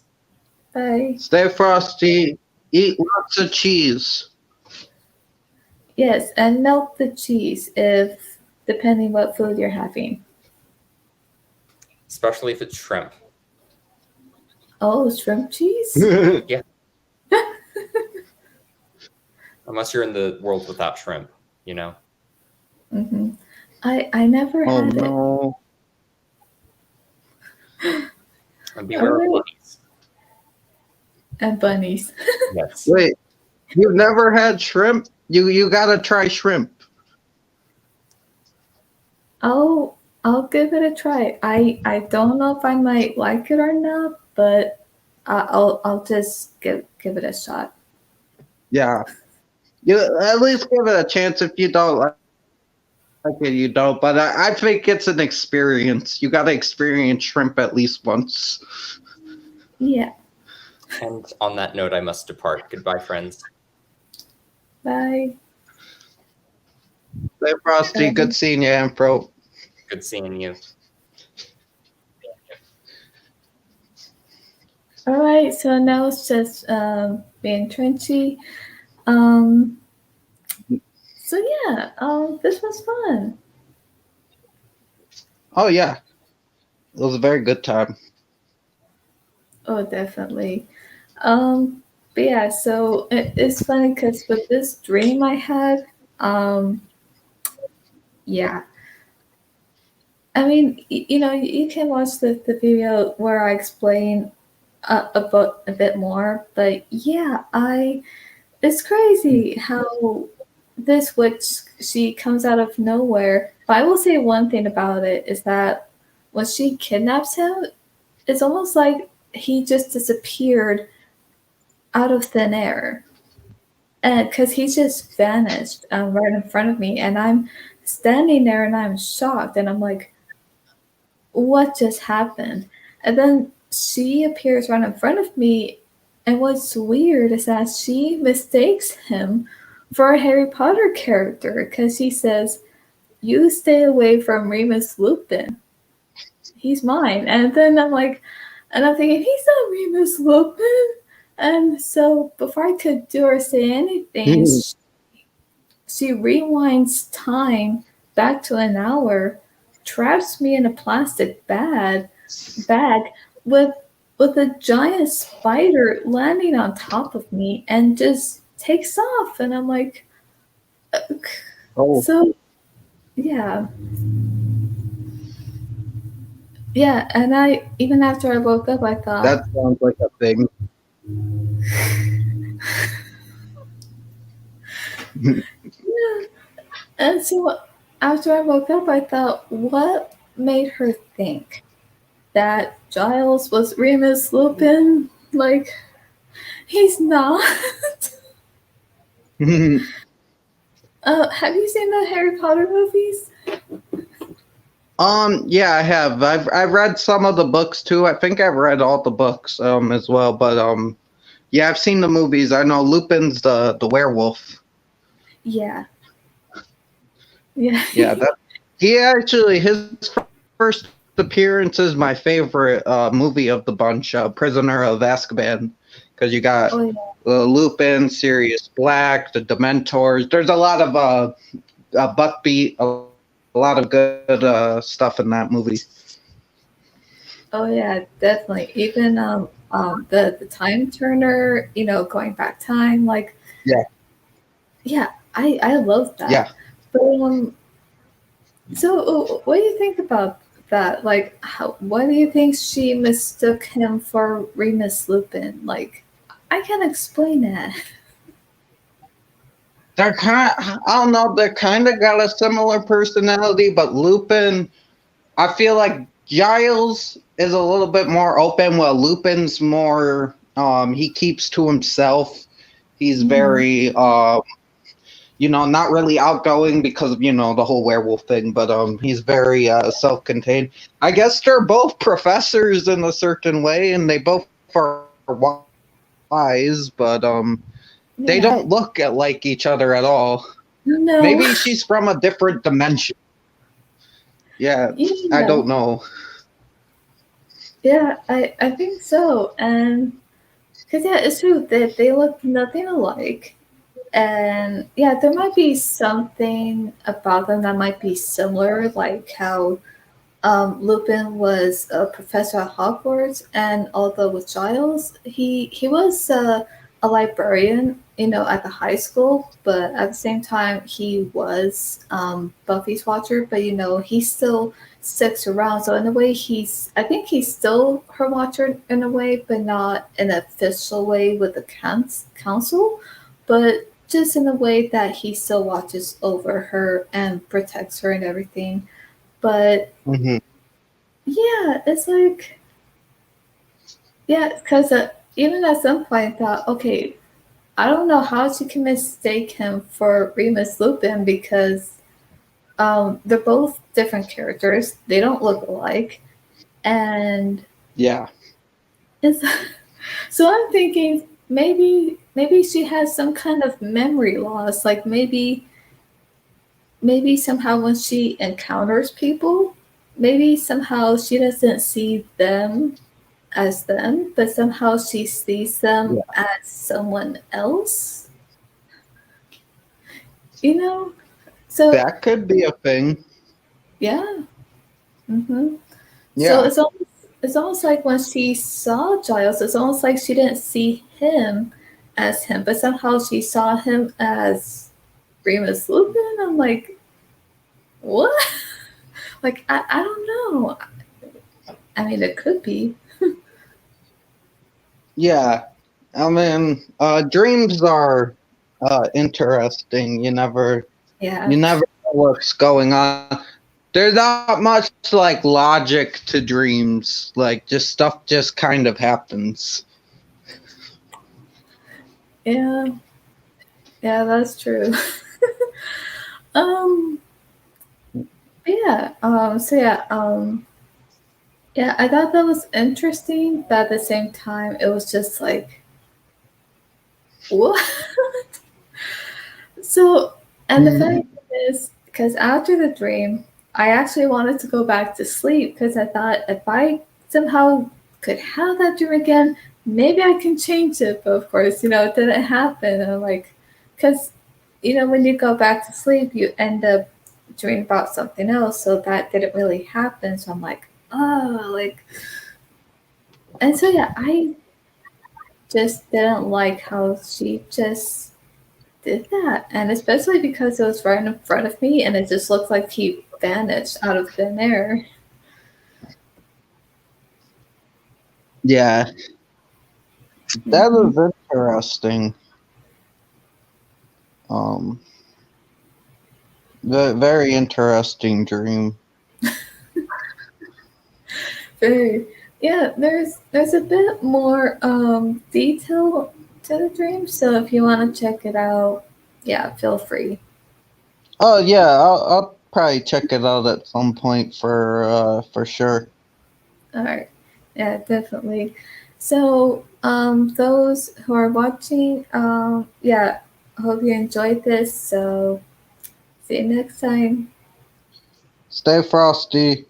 [SPEAKER 1] Bye.
[SPEAKER 3] Stay frosty. Eat lots of cheese.
[SPEAKER 1] Yes, and melt the cheese if depending what food you're having.
[SPEAKER 2] Especially if it's shrimp.
[SPEAKER 1] Oh, shrimp cheese?
[SPEAKER 2] Yeah. Unless you're in the world without shrimp, you know?
[SPEAKER 1] Mm-hmm. I never had
[SPEAKER 3] no.
[SPEAKER 2] it. And beware of bunnies.
[SPEAKER 1] And bunnies.
[SPEAKER 2] Yes.
[SPEAKER 3] Wait, you've never had shrimp? You gotta try shrimp.
[SPEAKER 1] I'll give it a try. I don't know if I might like it or not, but I'll just give it a shot.
[SPEAKER 3] Yeah. You at least give it a chance. If you don't like it, you don't. But I think it's an experience. You gotta experience shrimp at least once.
[SPEAKER 1] Yeah.
[SPEAKER 2] And on that note, I must depart. Goodbye, friends.
[SPEAKER 1] Bye.
[SPEAKER 3] Stay frosty. Good seeing you, Ampro.
[SPEAKER 2] Good seeing you.
[SPEAKER 1] All right, so now it's just being Trenchy. So yeah, this was fun.
[SPEAKER 3] Oh yeah, it was a very good time.
[SPEAKER 1] Oh, definitely. But yeah, so it's funny because with this dream I had, yeah. I mean, you can watch the video where I explain about a bit more, but yeah, it's crazy how this witch, she comes out of nowhere. But I will say one thing about it is that when she kidnaps him, it's almost like he just disappeared out of thin air. And because he just vanished right in front of me, and I'm standing there and I'm shocked, and I'm like, what just happened? And then she appears right in front of me, and what's weird is that she mistakes him for a Harry Potter character because he says, "You stay away from Remus Lupin. He's mine." And then and I'm thinking, he's not Remus Lupin. And so before I could do or say anything, she rewinds time back to an hour, traps me in a plastic bag with a giant spider landing on top of me and just takes off. And I'm like,
[SPEAKER 3] Oh.
[SPEAKER 1] So yeah. Yeah, and I even after I woke up I thought
[SPEAKER 3] That sounds like a thing.
[SPEAKER 1] Yeah. And so after I woke up, I thought, what made her think that Giles was Remus Lupin? Like, he's not. Have you seen the Harry Potter movies?
[SPEAKER 3] Yeah, I have. I've read some of the books too. I think I've read all the books as well. But yeah, I've seen the movies. I know Lupin's the werewolf.
[SPEAKER 1] Yeah. Yeah.
[SPEAKER 3] Yeah, that he actually his first appearance is my favorite movie of the bunch, Prisoner of Azkaban, because you got
[SPEAKER 1] Oh, yeah.
[SPEAKER 3] Lupin, Sirius Black, the Dementors. There's a lot of Buckbeat, a lot of good stuff in that movie.
[SPEAKER 1] Oh, yeah, definitely. Even the time turner, going back time, like,
[SPEAKER 3] Yeah.
[SPEAKER 1] yeah, I love that.
[SPEAKER 3] Yeah.
[SPEAKER 1] But so what do you think about that? Like, why do you think she mistook him for Remus Lupin? Like, I can't explain that.
[SPEAKER 3] They're kind. I don't know. They're kind of got a similar personality, but Lupin. I feel like Giles is a little bit more open, while Lupin's more. He keeps to himself. He's very. Not really outgoing because of the whole werewolf thing, but he's very self-contained. I guess they're both professors in a certain way, and they both are wise, but they
[SPEAKER 1] Yeah.
[SPEAKER 3] don't look like each other at all.
[SPEAKER 1] No.
[SPEAKER 3] Maybe she's from a different dimension. Yeah, I
[SPEAKER 1] Yeah.
[SPEAKER 3] don't know.
[SPEAKER 1] Yeah, I think so. And because, yeah, it's true that they look nothing alike. And yeah, there might be something about them that might be similar, like how Lupin was a professor at Hogwarts, and although with Giles, he was a librarian, at the high school, but at the same time, he was Buffy's watcher. But he still sticks around. So in a way, I think he's still her watcher in a way, but not in an official way with the council, but just in a way that he still watches over her and protects her and everything. But
[SPEAKER 3] Mm-hmm.
[SPEAKER 1] yeah, it's like, yeah, because even at some point I thought, okay, I don't know how she can mistake him for Remus Lupin because they're both different characters. They don't look alike. And
[SPEAKER 3] Yeah.
[SPEAKER 1] it's, so I'm thinking maybe she has some kind of memory loss. Like maybe somehow when she encounters people, maybe somehow she doesn't see them as them, but somehow she sees them
[SPEAKER 3] Yeah.
[SPEAKER 1] as someone else. You know? So
[SPEAKER 3] That could be a thing.
[SPEAKER 1] yeah. So
[SPEAKER 3] Yeah.
[SPEAKER 1] it's almost like when she saw Giles, it's almost like she didn't see him as him, but somehow she saw him as Remus Lupin. I'm like, what? Like I don't know. I mean, it could be.
[SPEAKER 3] Yeah. I mean, dreams are interesting.
[SPEAKER 1] Yeah.
[SPEAKER 3] You never know what's going on. There's not much like logic to dreams. Like just stuff just kind of happens.
[SPEAKER 1] Yeah. Yeah, that's true. um yeah. So yeah, I thought that was interesting, but at the same time it was just like, what? So, and the funny thing is, because after the dream, I actually wanted to go back to sleep because I thought if I somehow could have that dream again, maybe I can change it. But of course, it didn't happen. And I'm like, because, when you go back to sleep, you end up dreaming about something else. So that didn't really happen. So I'm like, oh, like, and so yeah, I just didn't like how she just did that, and especially because it was right in front of me, and it just looked like he vanished out of thin air.
[SPEAKER 3] Yeah. That was interesting. Um, very interesting dream.
[SPEAKER 1] Very, yeah. There's a bit more detail to the dream, so if you want to check it out, yeah, feel free.
[SPEAKER 3] Oh yeah, I'll probably check it out at some point for sure.
[SPEAKER 1] All right, yeah, definitely. So those who are watching, yeah, hope you enjoyed this. So see you next time.
[SPEAKER 3] Stay frosty.